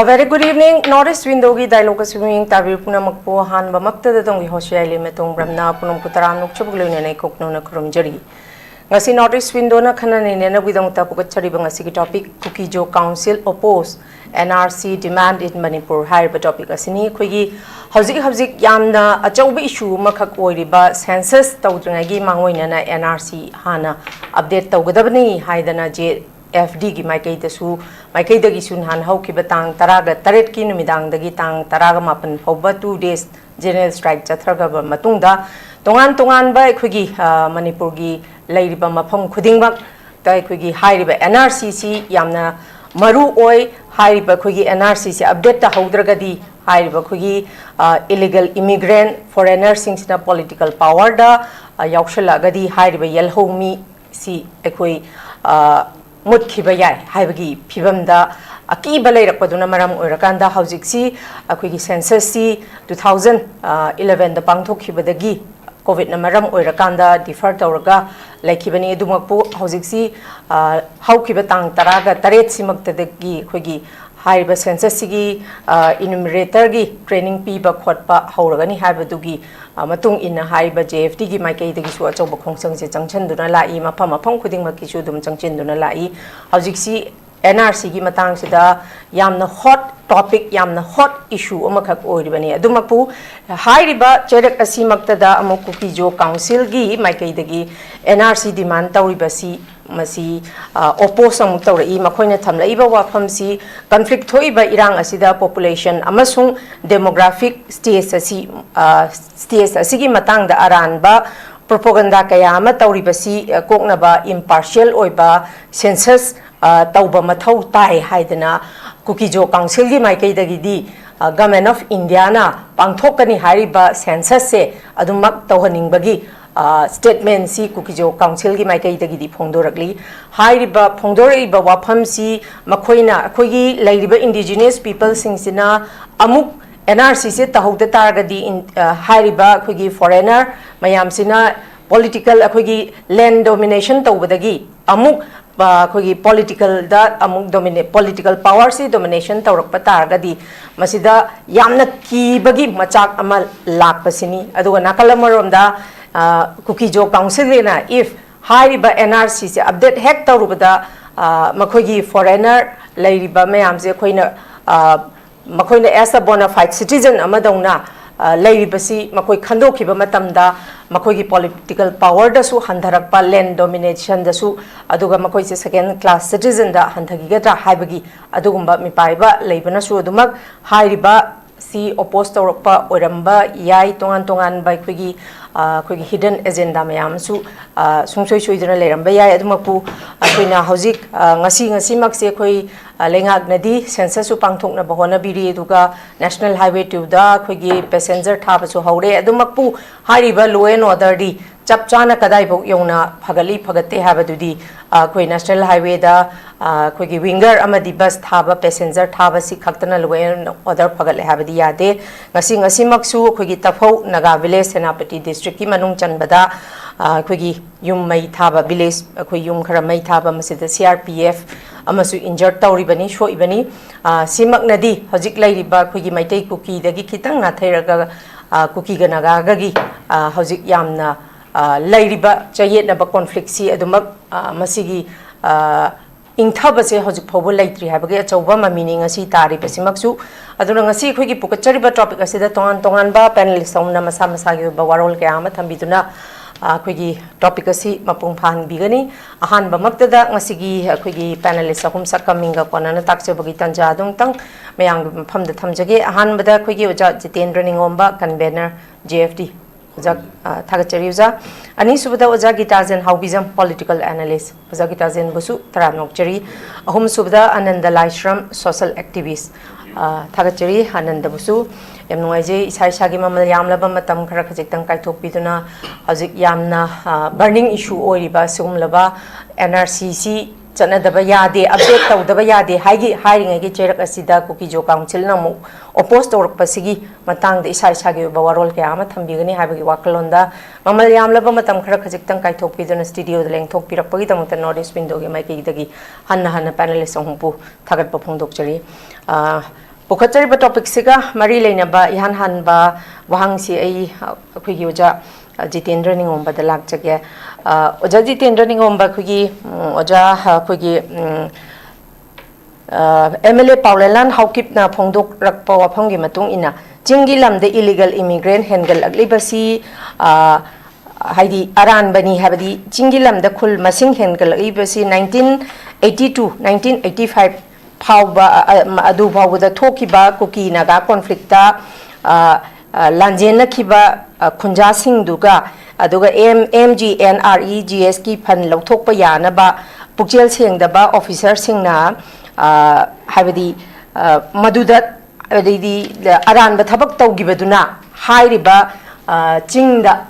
A very good evening. Northeast window gi dialogue swimming tabir puna makpo han ba makta da dong HEEYAI LEIMA tong bramna punum putaram nuk chubglu ne nei kokno na krum jari ngasi Northeast window na khana ne na bidong ta pukat chari bang asi ki topic Kuki jo council oppose NRC demand in Manipur hai ba topic asini khoigi hauzik yamna achaubi issue makhak oiriba census tawdringa gi mangoina na NRC hana update tawgadabni haidana je FD की माइकई दसु माइकई दगी सुनहान हौ की बतांग तरागा तरेट की नुमिदांग दगी तांग तरागा मापन फौबा 2 days general strike चथरगा मतुंगदा तोंगान बा अखोगी मणिपुर की लैरिबा मफम खुदिंगबक ता अखोगी हाइरिबा NRC सी यामना मरु ओय हाइरिबा अखोगी NRC सी update ता हौद्रगदी हाइरिबा अखोगी illegal immigrant foreigner सिंगसिना political power दा यावशलागदी हाइरिबा यलहोमी सी अखोई मुत्खिबा याय हाइबगी फिबमदा अकीबा लैरकपदुना मरम ओइरकांदा हौजिक्सी अखोगी सेंसस सी 2011 दा पांगथोखिबदगी कोविड ना मरम ओइरकांदा डिफर तौरगा लैखिबनी दुमकपु हौजिक्सी हौखिबा तांग तरागा तरेट सिमक्तदगी अखोगी हाइबा सेंसस सिगी इनुमरेटर की ट्रेनिंग पीबा खोटपा हौरगनी हाइबदुगी मतुंग इन हाइबा JFD की माइकई दगी सु अचौबा खोंगसंग से चंगछनदुना लाई मफम खुदिंगमकी सु दुम चंगचिनदुना लाई हौजिक्सी NRC की मतंग सिदा यामना हॉट टॉपिक यामना हॉट इशू अमखक ओइरिबनी अदुमकपु हाइरिबा चेरक असिमक्तदा अमु कुकी जो काउंसिल की माइकई दगी NRC डिमांड तौरिबसी मसी ओपोस अमुक तौरई मखोइना थमलइबा वाफमसी कॉन्फ्लिक्ट थोइबा इरांग असिदा पॉपुलेशन अमसुंग डेमोग्राफिक स्टेज असिगी मतंगदा अरानबा प्रोपोगंडा कया अमा तौरिबसी कोकनबा इम्पार्शियल ओइबा सेंसस तौबा मथौ ताई हाइदना कुकी जो काउंसिल की माइकई दगी गवर्नमेंट ऑफ इंडिया ना पांगथोकनी हारिबा सेंसस से अदुमक तौहनिंगबगी statement C cookie Zo council की माइकई दगी फोंदोरकली हाइरिबा फोंदोरइबा वाफम सी मखोइना अखोगी लैरिबा इंडिजिनियस पीपल सिंगसिना अमुक NRC से तहौद तारगदी हाइरिबा अखोगी फॉरेनर मयामसिना पॉलिटिकल अखोगी लैंड डोमिनेशन तौबदगी अमुक अखोगी पॉलिटिकल दा अमुक पॉलिटिकल पावर से डोमिनेशन तौरक तारगदी मसिदा यामना कीबगी मचाक अमा लाकपसिनी अदुगा नाकलमरोमदा कुकी जो काउंसिल ना इफ हाइरिबा NRC से अपडेट हेक तौरुबदा मखोगी फॉरेनर लैरिबा मयामसे अखोइना मखोइना एज अ बोनाफाइड सिटीजन अमदौना लैरिबसी मखोइ खंदोखिबा मतमदा मखोगी पॉलिटिकल पावर दसु हंधरकपा लैंड डोमिनेशन दसु अदुगा मखोइ से सेकेंड क्लास सिटीजन दा हंधगिगद्रा हाइबगी अदुगुंबा मिपाइबा लैबनसु अदुमक हाइरिबा सी ओपोज तौरकपा ओरंबा याई तोंगान बाइखोगी अखोगी हिडन एजेंडा मयामसु सुंसोइ सोइदना लेरंबा याई अदुमकपु अखोइना हौजिक ngasi makse अखोइ लेंगागनदी सेंससु पांगथोकना बहोनबिरी अदुगा नेशनल हाईवे 2 दा अखोगी पैसेंजर थाबसु हौरे अदुमकपु हाइरिबा लो एंड ऑर्डर दी चप चाना कदाइबो यौना फगली फगते हाबदुदी अखोइ नेशनल हाईवे दा अखोगी विंगर अमदी बस थाबा पैसेंजर थाबसी खक्तना लो एंड ऑर्डर फगले हाबदी यादे ngasi maksu अखोगी तफौ नगा विलेज सेनापति डिस्ट्रिक्ट की मनुंग चनबदा अखोगी युम मई थाबा विलेज अखोई युम खरा मई थाबा मसिदा CRPF अमसु injured तौरिबनी सोइबनी सिमकनदी हजिक लैरिबा अखोगी Meitei cookie दगी खितंग नाथैरगा Kuki ga naga gagi hojik yamna lairiba chayetnaba conflict si adumak masigi ingthabase hojik phobo laitri habage achauba mamini ngasi tari pasimaksu aduna ngasi khoi gi pukachariba topic asida tongan ba panelist omna masa masa gi ba warol ke ama thambiduna khoi gi topic asi mapung phan bigani ahan ba maktada ngasi gi khoi gi panelist ahum sakaminga konana takse bagi tanja dung tang mayang phamda thamjage ahan bada khoi gi oja Jitendra Ningomba convener JFD oja thagachari oja ani subada oja GITAJEN HAOBIJAM political analyst oja GITAJEN busu taranokchari ahum subada ANANDA LAISHRAM social activist thagachari ANANDA busu yamnuaje isai sagi mamal yamlaba matam khara khajitang kaithokpiduna hojik yamna burning issue oiriba sumlaba NRCC chanadaba yade update tawdaba yade haigi hiring age cherak asida Kuki jo council na mu oppose tork pasigi matang de isai sagi bawarol ke ama thambigani habagi wakalonda mamal yamlaba matam khara khajitang kaithokpiduna studio leng thokpirakpagi tamata notice window ge mai ke dagi hanna panelist hongpu thagat paphongdok chari Pukachari ba topic siga mari leina ba ihan han ba wahang si ai khoi gi oja Jitendra Ningomba da lak chage oja Jitendra Ningomba khoi gi oja khoi gi MLA Paulelan haukip na phongdok rakpa waphang gi matung ina jingi lamde illegal immigrant hengal aglibasi haidi aran bani habadi jingi lamda khul masing hengal aglibasi 1982 1985 Pauba adu pauda thokiba Kuki naga conflicta lanjena kiba khunja sing duga aduga MGNRE GSK fan lauthokpa yana ba pukjel sengdaba officer singna habadi maduda adidi aran ba thabak tawgibaduna hairiba chingda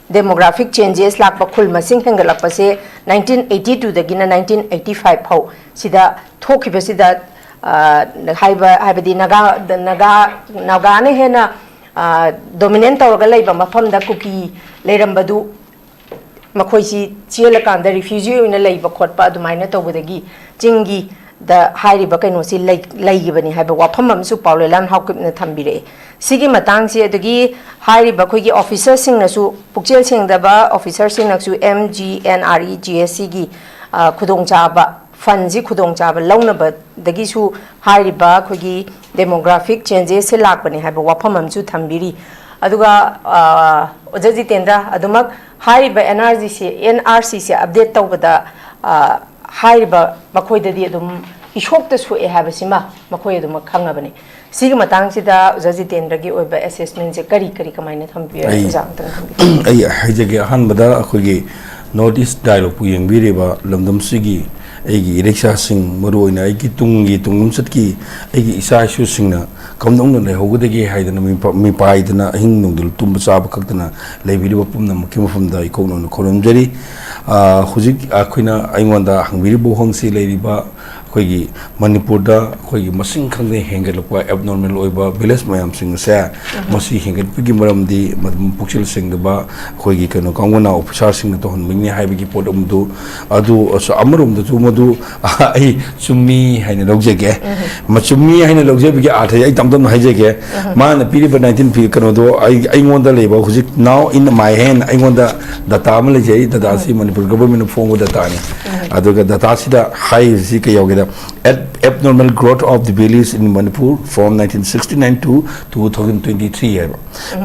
demographic changes lakpa khul masing hengalakpa se 1982 dagina 1985 phau sida thokiba sida haibadi naga ne hena dominant tawraga leiba mafamda Kuki leirambadu makhoi si chiela kanda refugee oina leiba khotpa adumaina tawbadagi jingi da hairiba kaino si leigibani haiba wafam amsu Paulelan haukipna thambire sigi matang si adagi hairiba khoigi officer sing nasu pukchel singdaba officer sing naksu MGNRE GSC gi khudongchaba funji khudongchaba launaba dagi su hairiba khoigi demographic changes se lakbani haiba wafam amsu thambiri aduga oja Jitendra adumak hairiba NRCC update tawbada hairiba makhoidadi adum ishokta su e habasima makhoi adum khangabani sigi matang sida oja Jitendra gi oiba assessment je kari kamaina thambiya jang tang thambi ai haijage han bada khogi notice dialogue pu yengbireba lamdam sigi aigi rickshaw sing maroina aigi tungum satki aigi isa issue singna kamdong na hogudagi haidana mi paidana hing nungdul tumba chaba khakdana leibiriba pumna makimafamda ikongno khonomjari hujik akhina aingonda hangbiribo hongsi leiriba khoigi manipur da khoigi masing khangde hengelokwa abnormal oiba village mayam sing se masi henget pigi maramdi madum pukchil sing da khoigi kano kangona officer sing to hon mini haibigi podum du adu so amarum da madu ai chummi haina logjege ma chummi haina logje bigi athai ai tamdam haijege man piri 19 pi kano do ai ngonda leba hujik now in my hand ai ngonda data amale jei data si manipur government phone data ni aduga data sida high si ka yoge abnormal growth of the valleys in Manipur from 1969 to 2023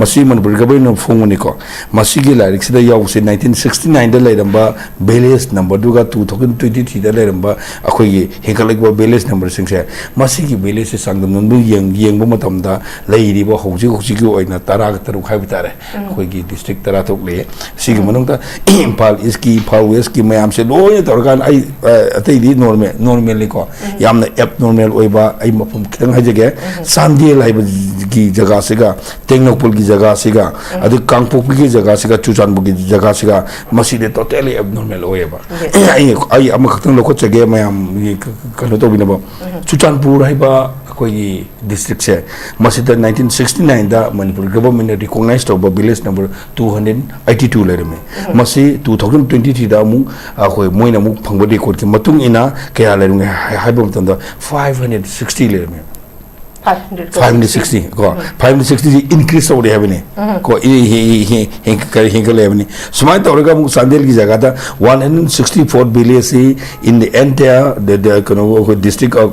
masi Manipur government phone ni ko masi gi lyrics da yaw se 1969 da leiramba valleys number duga 2023 da leiramba akhoi gi hekalek valleys number sing se masi gi valleys se sangdam nu yengbo matam da leiri bo hoji gi oina tara taru khai bitare akhoi gi district tara tok le sigi manung da Impal iski Impal west ki mayam se loy torgan ai atei di normal ko yamna abnormal oiba ai mapum kitang hajege sandie laiba gi jaga siga tengnokpul gi jaga siga adu kangpok gi jaga siga chuchanbu gi jaga siga maside totally abnormal oiba ai am khatang lokot chege mayam kano to binaba chuchanpur haiba koi district se masida 1969 da Manipur government recognized over village number 282 lerme masi 2023 da mu koi moina mu phangbadi ko ki matung ina kaya lerunge haibam tanda 560 lerme 560 ko 560 increase over heaven ko hinka level smai tawraga mu sandel ki jaga ta 164 billion si in the entire the district of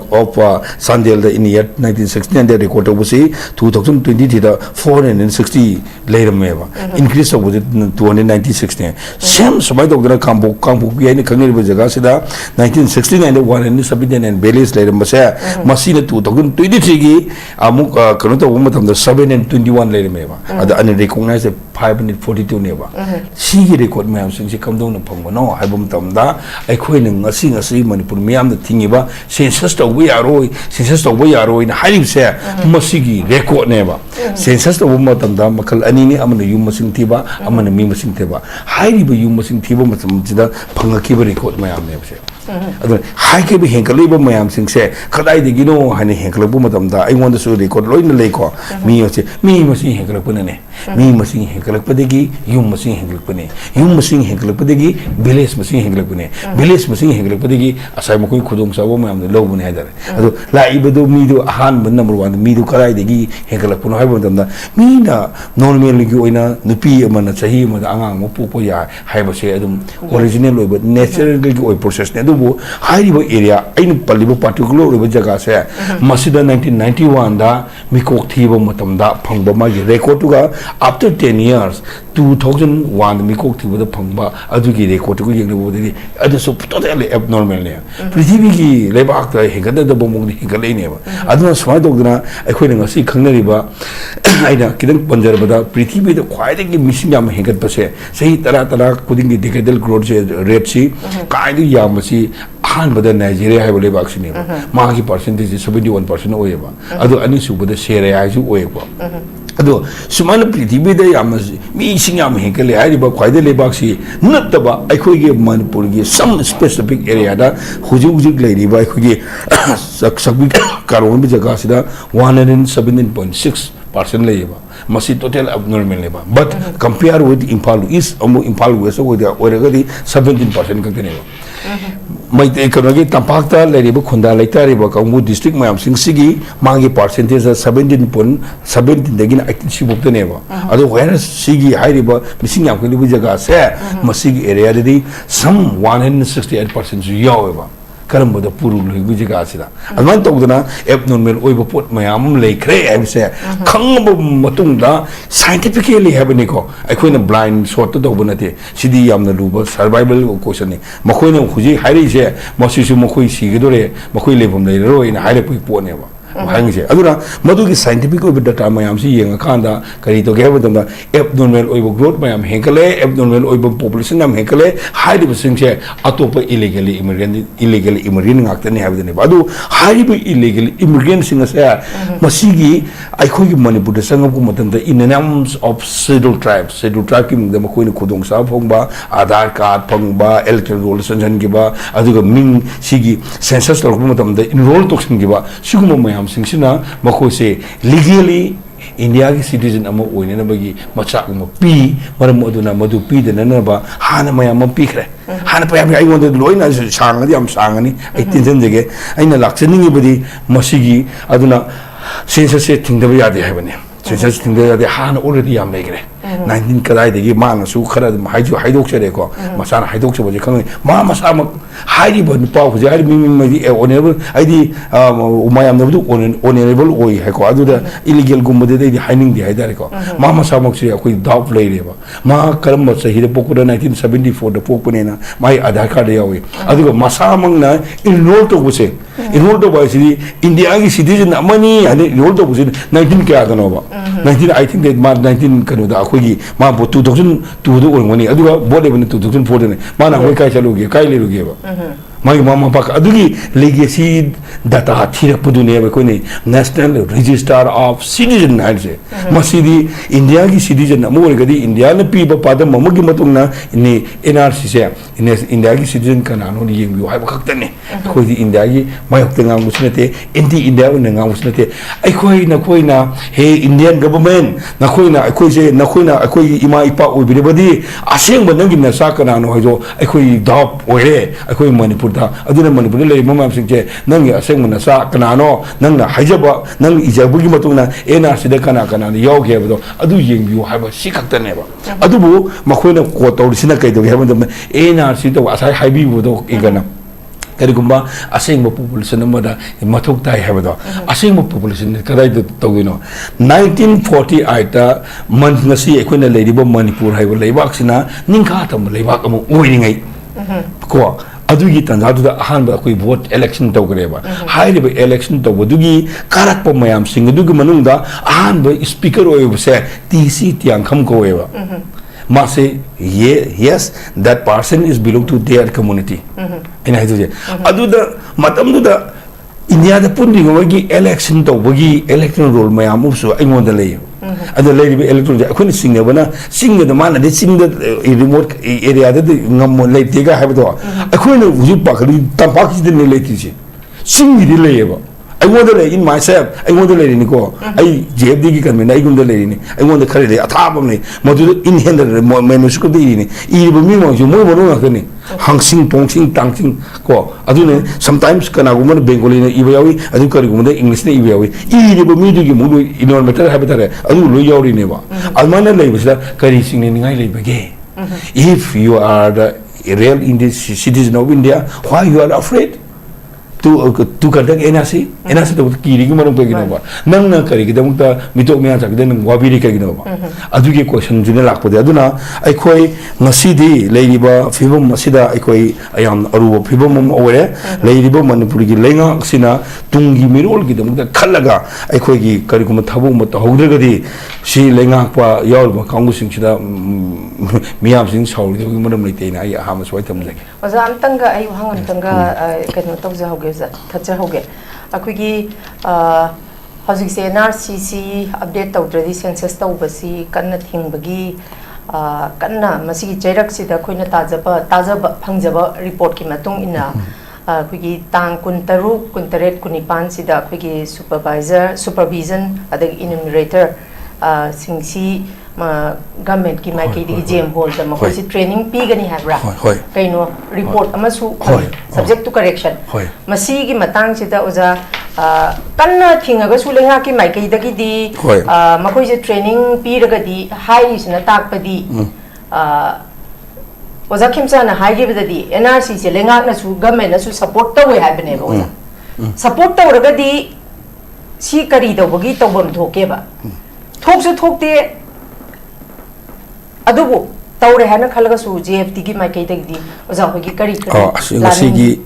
Sandel in the year 1960 and the record of 2020 the 460 later meva increase of 296 same smai tawra kambu bi ni khangir ba jaga sida 1969 the 170 and billions later masa masina 2023 gi amuk kano to matam da 721 later meva ada an recognize 542 neba si record mayam sing si kamdong na phangba no haibum tamda aikhoi na ngasi manipur miyam da thingiba census to we aroi na harim se masigi record neba census to matam da makal ani ni amana yum masing thiba amana mi masing thiba hairiba yum masing thiba matam jida phangaki ba record mayam neba se adu haike bi henkaliba mayam sing se kadai de gino hani henkalabu matam da ai wanda su record loina leiko mi masing henkalabu ne mi masing henkalapadegi yum masing henkalapadegi village masing henkalapadegi asai makoi khudong sabo mayam lo bune hadare adu laibado mi do ahan ban number 1 mi do karai degi henkalapuno haibo tamda mi na normally gi oina nupi amana chahi ma angang mo popo ya haibo se adum original loiba natural gi oi process ne adu haibo area ain palibo particular loiba jaga se masida 1991 da mikok thibo matamda phangba ma gi record ga after 10 years 2001 mikok thibo da phangba adu gi record ko yeng bo de adu so totally abnormal ne prithvi gi lebak ta hengada da bomong ni hengale ne ba adu smai dog na akhoi na ngasi khangnari ba aina kidang panjar bada prithvi da khwai de gi missing yam hengat pase sahi tara kuding gi decadal growth rate si kai du yam si han bada Nigeria hai bole bak sini ma gi percentage 71% oye ba adu ani su bada share ai su oye ba ado sumana prithvi da yam mi singam hengale ai ba khwai de lebak si nataba akhoi gi manipur gi some specific area da hujug lai ri ba akhoi gi sakbi karon bi jaga sida 117.6% lai ba masi total abnormal ne ba but compare with Impal East Impal West with already 17% ka ne ba mai te economy tampakta lai ba khunda lai ta ri ba kamu district mayam sing sigi mangi percentage 17.17 dagina 18 sibuk ne ba ado where sigi hai ri ba missing yam ko li jaga se masigi area ri some 168% ju yaw ba karam boda puru lui guji ga sida alman to dana abnormal oiba pot mayam leikre am se khang matung da scientifically have ni ko akoina blind shot to bonate sidi yamna luba survival question ni makoina khuji hairi se masisu makoi sigidore makoi lebum nei roi na haire pui po ne ba hangse aduna madugi scientific oiba data mayam si yenga khanda kari to geba danda abnormal oiba growth mayam hekale abnormal oiba population am hekale hairi bisingse atopa illegally immigrant ngakta ne habdane ba adu hairi illegal immigrant singa sa masigi aikhoi gi manipur da sangam ko matam da in names of scheduled tribe ki mungda makoi ne khudong sa phongba aadhar card phongba electoral roll sanjan gi ba aduga ming sigi census lok matam da enroll toksin gi ba siguma mayam singshina makoi se legally India ki citizen ama oine na bagi machak ma pi maram aduna madu pi de na ba hana mayam pi khre hana pa yam ai wonde loina sang adi am sang ani ai tinjen jege aina lakchani badi masigi aduna census se thingda ya de habane census thingda ya de hana already yam legre 19 kadai de gi mana su khara haidok chere ko masana haidok che boje khang ma masa ma hairi bon pa hu jari mi honorable aidi umayam na bu honorable oi ha ko adu da illegal gum de de haining de haidare ko ma masa ma chiri akoi dap lai re ba ma karam ma sahi de pokura 1974 de pokune na mai aadhar card yawi adu masa mang na enroll to buse enroll to ba si India gi citizen amani ani enroll to buse 19 kya da no ba 19 I think that ma 19 kanu da akoi ma bo 2002 do ngoni adu bo de 2004 de ma na hoi kai chalu ge kai le lu ge ba mai mama pak adugi legacy data thira pudune ba ko ni national register of citizen haise masidi India gi citizen amore gadi India na pi ba pada mamagi matung na ni NRC se India gi citizen kana no ni yeng hai ba khakta ne ko di India gi mai hokte ngam musnate anti India na ngam musnate ai koi na he Indian government na koi na akoi ima ipa obire badi aseng ba nang gi na sa kana no hajo ai koi dap oire ai koi manipur Manipur aduna Manipur le mama singche nang aseng mana sa kanano nang na hajaba nang ijabugi matuna NRC da kana yaw ge bado adu yengbiu haba sikakta ne ba adu bu makhoi ko tawrisina kai do haba NRC to asai haibi bodo igana karigumba asing population amada mathok tai habado asing population kadai do tawino 1948 ta ngasi ekhoina leiribo Manipur haibo leibak sina ningkha tam leibak amu oiringai ko adugi tanjadu da ahan ba koi vote election tawgreba hairiba election tawdugi karak po mayam sing adugi manungda ahan ba speaker oibse TC tiang kham ko oiba ma say yes that person is belong to their community ina hiduje adu da matam du da India da pundi ngogi election to bogi election role mayam upso aingon da lay adu lay bi electoral akhoni singa bana singa da mana de singa remote area da ngam lay tega habdo akhoni wuju pakali tampak de lay tiji singi de lay ba I want to lay in myself. I want to lay in go. I JFD can mean I want to lay in. I want to carry a top of me. Modu in hand manuscript in. Even me, you move on. Hangsing, Pongsing, Tangsing. Go. Adune sometimes can a woman Bengali Iwawi, Aduka, English Iwawi. Even me to you move in our matter habitat. Adu Loyori never. Almana labels that carry singing I live again. If you are the real Indian citizen of India, why you are afraid? To conduct NRC to kiri kumarang paginawa. Nang na kari kita mukta mitok miya sakit nang wabiri kaginawa. Adu ke question june lakpo de aduna ay koi ngasidi leiriba fibom masida ay koi ayam aruba fibom aware leiriba Manipur ki lenga sina tungi mirol kita mukta khalaga ay koi ki kari kuma thabu mata hogre gadi si lenga pa yaul ba kangu sing sida miyam sing saul de kumaram leite na ay hamas wai tam lagi. Oza antanga ay hang antanga kan tawza hoge thatcha hoge akugi hojik se NRCC update tawdradi census tawbasi kanna thingbagi kanna masigi chairak sida khoina tajaba phangjaba report ki matung ina akugi tang kuntaru kuntaret kunipan sida akugi supervision adag enumerator singsi government ki mai ki jam hol da ma si training pi gani habra kaino report amasu subject to correction masi gi matang sida oja kanna thinga ga sulenga ki mai ki dagi di makoi se training pi raga di high is na tak padi oja kimsa na high gi badi NRC se lenga na su government na su support to we have ne oja support to raga di si kari do bogi to bom thoke ba thok su thok te adubu tawre hana khalaga su JFD ki mai kai dagdi oza hogi kari sigi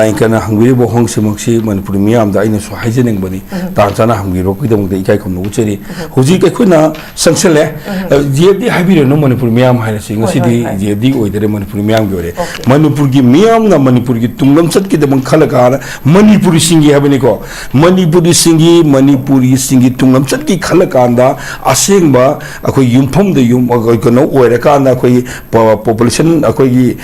inkana hangwi bo hong simaksi Manipur miyam da ina su haijeneng bani ta chana hangwi ro ki dong de ikai khom no cheri hoji kai khuna sangsele JFD habire no Manipur miyam haina sing ngasi di JFD oidere Manipur miyam gore Manipur gi miyam na Manipur gi tunglam sat ki de bang khalaga Manipur singi habini ko Manipur singi tunglam sat ki khalaga anda aseng ba akoi yumphom de yum ko no oire ka anda koi population akoi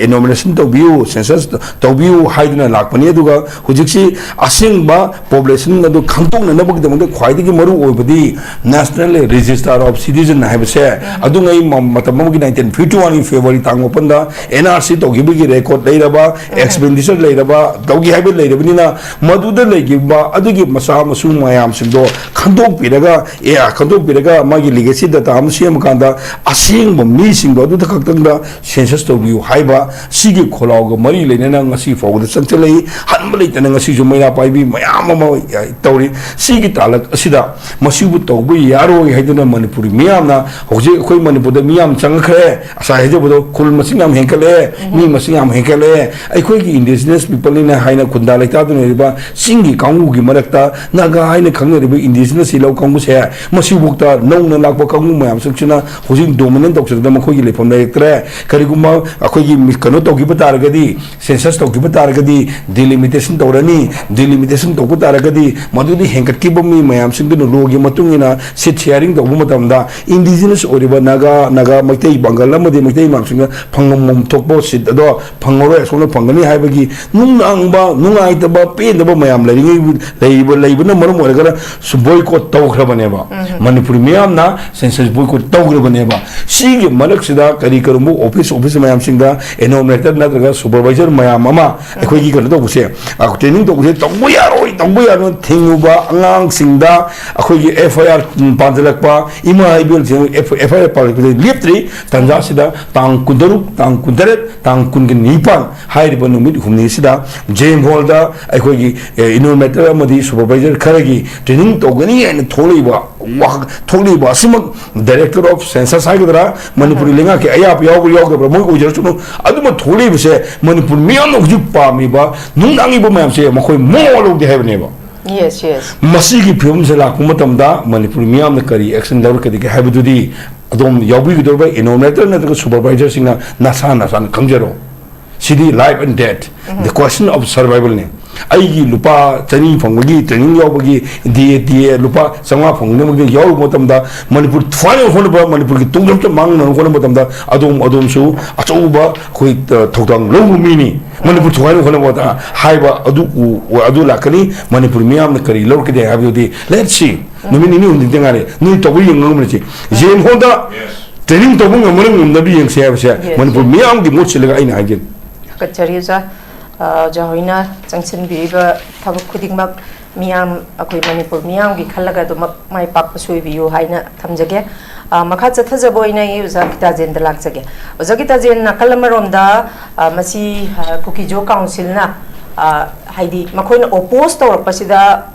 enumeration to view census to view haidna lakpani aduga hujiksi asing ba population adu khangtong na bagi damde khwaidi ki maru oibadi national register of citizen haibse adu ngai matam gi 1951 February tang open da NRC to gi record leiraba expenditure leiraba dogi haibe leirabani na maduda legi ba adugi masa masu mayam sindo khangtong piraga magi legacy data am siam kanda asing ba mi sing do da khaktang da census to view haiba sigi kholaw mari leina ngasi fawda santelai hanbali tana ngasi ju maina paibi mayam ma tawri sigi talak asida masibu tawbu yaro haiduna Manipur miyam na hoje khoi Manipur da miyam changkhre asa heje bodo kul masingam henkale mi masingam henkale ai khoi gi indigenous people ina haina khunda laita du riba singi kangu gi marakta naga haina khangre riba indigenous ilaw kangu se masibu ta nongna lakpa kangu mayam sukchina hoje dominant doctor da khoi gi lepom na ektre kariguma akhoi gi mikano to gi bata ragadi census to gi bata ragadi delimitation to rani delimitation to bata ragadi madudi henkat ki bomi mayam singdu logi matungina sit sharing to bumatam da indigenous oriba naga maitei bangal amade maitei mamsinga phangom thokbo sit do phangoro sona phangani haibagi nungai ta ba pe da ba mayam leibna marum oragara su boycott to khrabane ba Manipur miyam na census boycott to khrabane ba sigi malak ꯃꯔꯛꯁꯤꯗ ꯀꯔꯤ ꯀꯔꯝꯕ office ꯃꯌꯥꯝꯁꯤꯡꯗ ꯑꯦꯅꯣꯃꯦꯇꯔ ꯅꯠꯇ꯭ꯔꯒ supervisor ꯃꯌꯥꯝ ꯑꯃ ꯑꯩꯈꯣꯏꯒꯤ ꯀꯩꯅꯣ ꯇꯧꯕꯁꯦ training ꯇꯧꯕꯁꯦ ꯇꯧꯕ ꯌꯥꯔꯣꯏ ꯊꯤꯡꯉꯨꯕ ꯑꯉꯥꯡꯁꯤꯡꯗ ꯑꯩꯈꯣꯏꯒꯤ FIR ꯄꯥꯟꯖꯜꯂꯛꯄ ꯏꯃꯥ ꯏꯕꯦꯜꯁꯤꯡ FIR ꯄꯥꯟꯖꯜꯂꯛꯄꯁꯦ ꯂꯦꯞꯇ꯭ꯔꯤ ꯇꯥꯟꯖꯥꯁꯤꯗ ꯇꯥꯡ 16 ꯇꯥꯡ 18 ꯇꯥꯡ 29 ꯍꯥꯏꯔꯤꯕ ꯅꯨꯃꯤꯠ ꯍꯨꯝꯅꯤꯁꯤꯗ JEM ꯍꯣꯜꯗ ꯑꯩꯈꯣꯏꯒꯤ ꯏꯅꯣꯃꯦꯇꯔ ꯑꯃꯗꯤ ꯁꯨꯄꯔꯚꯥꯏꯖꯔ ꯈꯔꯒꯤ ꯇ꯭ꯔꯦꯅꯤꯡ ꯇꯧꯒꯅꯤ ꯍꯥꯏꯅ ꯊꯣꯛꯂꯤꯕ ꯑꯁꯤꯃꯛ ꯗꯥꯏꯔꯦꯛꯇꯔ ꯑꯣꯐ ꯁꯦꯟꯁꯁ ꯍꯥꯏꯒꯗ꯭ꯔꯥ ꯃꯅꯤꯄꯨꯔꯤ ꯂꯩꯉꯥꯛꯀꯤ ꯑꯌꯥꯕ ꯌꯥꯎꯗꯕ꯭ꯔꯥ ꯃꯣꯏ ꯑꯣꯏꯖꯔꯁꯨꯅꯨ ꯑꯗꯨꯃ ꯊꯣꯛꯂꯤꯕꯁꯦ ꯃꯅꯤꯄꯨꯔ ꯃꯤꯌꯥꯝꯅ ꯍꯧꯖꯤꯛ ꯄꯥꯝꯃꯤꯕ ꯅꯨꯡꯅꯥꯡꯉꯤꯕ ꯃꯌꯥꯝꯁꯦ ꯃꯈꯣꯏ ꯃꯣ ꯂꯧꯗꯦ ꯍꯥꯏꯕꯅꯦꯕ Yes. ꯃꯁꯤꯒꯤ ꯐꯤꯕꯝꯁꯦ ꯂꯥꯛꯄ ꯃꯇꯝꯗ ꯃꯅꯤꯄꯨꯔ ꯃꯤꯌꯥꯝꯅ ꯀꯔꯤ ꯑꯦꯛꯁꯟ ꯂꯧꯔꯛꯀꯗꯒꯦ ꯍꯥꯏꯕꯗꯨꯗꯤ ꯑꯗꯣꯝ ꯌꯥꯎꯕꯤꯒꯗꯧꯔꯤꯕ ꯏꯅꯣꯃꯦꯇꯔ ꯅꯠꯇ꯭ꯔꯒ ꯁꯨꯄꯔꯚꯥꯏꯖꯔꯁꯤꯡꯅ ꯅꯁꯥꯅ ꯈꯪꯖꯔꯣ ꯁꯤꯗꯤ life and death the question of ꯁꯔꯚꯥꯏꯚꯜꯅꯤ ꯑꯩꯒꯤ ꯂꯨꯄꯥ 200 ꯐꯪꯕꯒꯤ ꯇ꯭ꯔꯦꯅꯤꯡ ꯌꯥꯎꯕꯒꯤ DA ꯂꯨꯄꯥ 500 ꯐꯪꯅꯕꯒꯤ ꯌꯥꯎꯔꯨꯕ ꯃꯇꯝꯗ ꯃꯅꯤꯄꯨꯔ ꯊꯨꯒꯥꯏꯅꯕ ꯍꯣꯠꯅꯕ ꯃꯅꯤꯄꯨꯔꯒꯤ ꯇꯨꯡꯂꯝꯆꯠ ꯃꯥꯡꯅꯕ ꯍꯣꯠꯅꯕ ꯃꯇꯝꯗ ꯑꯗꯣꯝꯁꯨ ꯑꯆꯧꯕ ꯑꯩꯈꯣꯏ ꯊꯧꯗꯥꯡ ꯂꯧꯕ ꯃꯤꯅꯤ ꯃꯅꯤꯄꯨꯔ ꯊꯨꯒꯥꯏꯅꯕ ꯍꯣꯠꯅꯕꯗ ꯍꯥꯏꯕ ꯑꯗꯨ ꯂꯥꯛꯀꯅꯤ ꯃꯅꯤꯄꯨꯔ ꯃꯤꯌꯥꯝꯅ ꯀꯔꯤ ꯂꯧꯔꯛꯀꯗꯦ ꯍꯥꯏꯕꯗꯨꯗꯤ ꯂꯦꯠꯁ ꯁꯤ ꯅꯨꯃꯤꯠ 2-3 ꯉꯥꯏꯔꯦ ꯅꯣꯏ ꯇꯧꯕ ꯌꯦꯡꯉꯝꯕꯅꯤ JEM ꯍꯣꯜꯗ ꯇ꯭ꯔꯦꯅꯤꯡ ꯇꯧꯕ ꯉꯝꯅꯕ ꯌꯦꯡꯁꯦ ꯍꯥꯏꯕꯁꯦ ꯃꯅꯤꯄꯨꯔ ꯃꯤꯌꯥꯝꯒꯤ ꯃꯣꯠ ꯁꯤꯜꯂꯒ ꯑꯩꯅ ꯍꯥꯏꯖꯦ Kachari Jahoina Junction Biriba Tabuk Kudingmak Miam Akui Manipur Miam Gikalaga to my papa Suibu Haina Tamjage Makatsa Tazaboina Zakitazen the Laxage Zakitazen Nakalamaronda Masi Kuki Jo Council na Heidi Makoin opposed or Pasida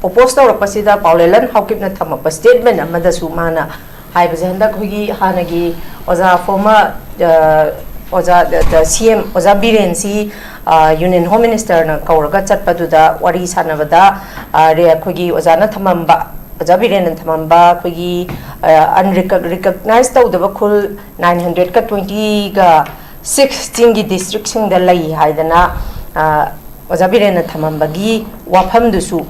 Paulelan Hawkip Tamapa statement Amada Sumana Haibazenda Kugi Hanagi was a former the CM Oza Birensi Union Home Minister na Kauraga Chatpaduda Wari Sanavada Rea Kugi Ozana Tamamba Oza Biren and Tamamba Kugi unrecognized the Bakul 920 ga 16 districts in the Lai Haidana Oza Biren and Tamambagi Wapam Dusu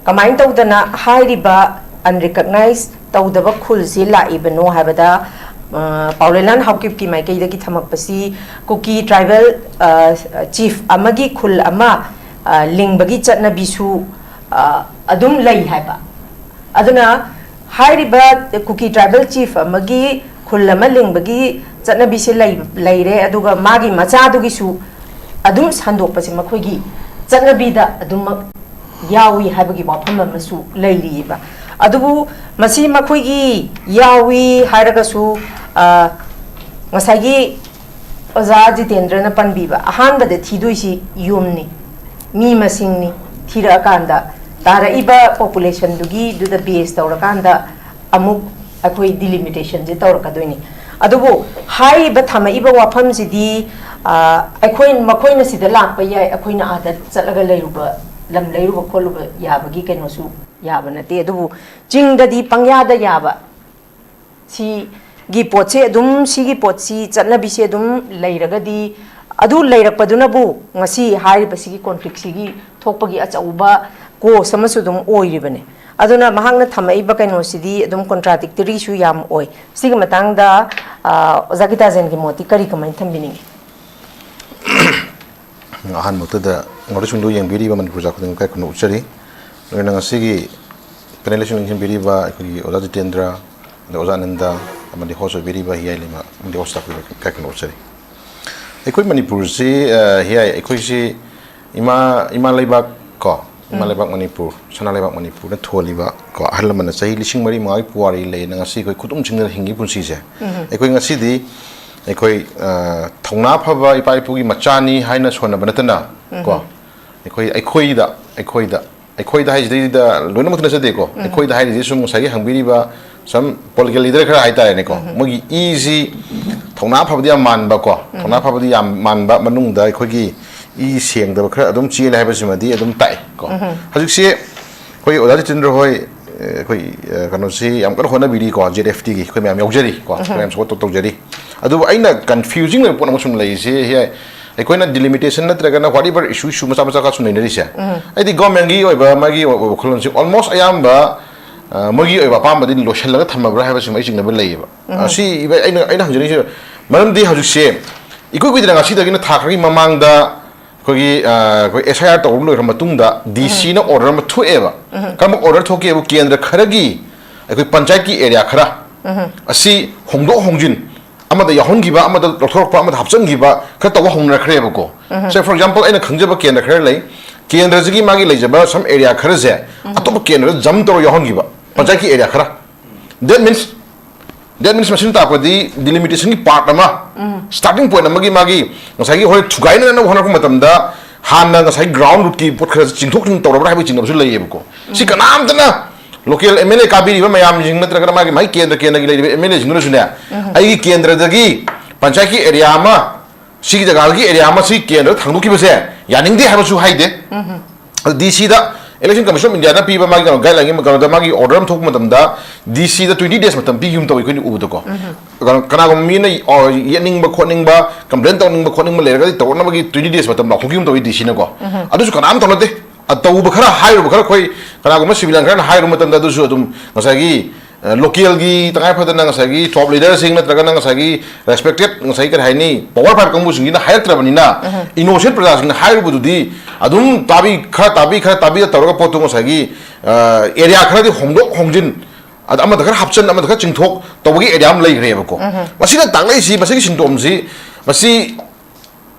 Kamain Tawdana Hairiba unrecognized Tawdaba Kul Zilla Ibeno Habada Paulelan Hawkip ki mai kaida ki thamak pasi Kuki tribal chief amagi khul ama lingbagi chatna bisu adum lai haiba aduna hairiba Kuki tribal chief amagi khul ama lingbagi chatna bisi lai re aduga magi macha dugi su adum sandok pasi makhoigi chatna bida adum yawi haibagi wafam amasu lai riba adubu masi makhoigi yawi hairagasu Masagi Oza Jitendra na Panbiba, a hand but the Tiduisi Yumni, Mi Masingni, Tira Kanda, Tara Iba population Dugi, do the base Taurakanda, Amuk Akui delimitation, the Taurakaduni. Adobo, high but Hama Iba Wapam Zidi, Aquin Makoina Sidalak, but ya Aquina Ada Salaga Layuba, Lam Layuba Koluba, Yabagi Kenosu, Yabanate, Adobo, Jinga di Pangyada Yaba. Si gi potse dum sigi potsi chatna bise dum leiragadi adu leirakpadunabu ngasi hairibasigi conflict sigi thokpagi achauba ko samasu dum oiribane aduna mahangna thamaiba kainosidi dum contradictory su yam oi sigi matangda Zakitazen gi moti kari kamai thambini ahan mutada ngorchundu yang biriba manipur jakuding kai kuno uchari ngena ngasigi penelation ingin biriba ikui Oza Jitendra Oza ANANDA amadi hoso biriba HEEYAI LEIMA amadi hosta kai kuno uchari ikui manipur si HEEYAI ikui si ima leibak ko ima leibak manipur sana leibak manipur na tholiba ko ahlamana sahi lishing mari mai puari le na ngasi ikui khutum chingna hingi punsi se ikui ngasi di ikui thongna phaba ipai pugi machani haina sona banatana ko ikui da haji da loina mutna sade ko ikui da haji sum sagi hangbiriba some political leader khara haita ne ko mogi easy thongna phaba dia manba ko thongna phaba dia manba manung da ikui gi e siang da khara adum chi le haiba simadi adum tai ko hajik se koi Oza Jitendra hoi koi kano si am kan hona biri ko JFT gi koi am yaujari ko am so to jari adu aina confusing le pon sum lai se he aikoina delimitation na traga na whatever issue macha ka sunai nari se ai di government gi oi ba magi khulon si almost ayamba magi oi ba pam ba di lotion laga thamabra ha ba sim ai jing na ba lai ba si aina hajari se maram di haju se ikoi koi dina ngasi da gina thakri mamang da koi SIR to lo ram tung da DC na order ma thu eba kam order thoke bu kendra kharagi koi panchayat ki area khara asi hongdo hongjin amada yahongiba amada lothorpa amada hapchangiba khata wa hongna khrebako say for example aina khangjaba kendra khare lei kendra jigi magi leijaba some area khare je atop kendra jam toro yahongiba panchayat ki area khara that means machine ta ko di delimitation ki part ama starting point amagi magi ngasai gi hoi thugaina na hona ko matamda hanna ngasai ground root ki pot khara chingthok chung toro ba hai chingam su leiyebako si kanam dana local MLA kabiri ba mayam jing natra magi mai kendra gi lei MLA jing nu sune ai kendra dagi panchayat ki area ama si jaga gi area ama si kendra thangdu ki base yaning de habasu haide DC da election commission of India na piba magi guideline ma da magi order am thok matam da DC da 20 days matam pi yum to ko ni ubu ko kana ko mi na yening ba khoning ba complaint tawning ba khoning ma le ga to na magi 20 days matam la khokim to DC na ko adu su kana am to na de atau ba khara hairu ba khara khoi kana ko ma civilian khara hairu matam da du su dum ngasagi local gi tangai phada na ngasagi top leader sing na traga na ngasagi respected ngasagi ka haini power five kambu sing na hire tra bani na innocent praja sing na hire bu di adum tabi da tawra potu ngasagi area khara di hongdok hongjin ama da khara hapchan ama da khara chingthok tawgi area am lei re ba ko masi na tanglai si masi symptom si masi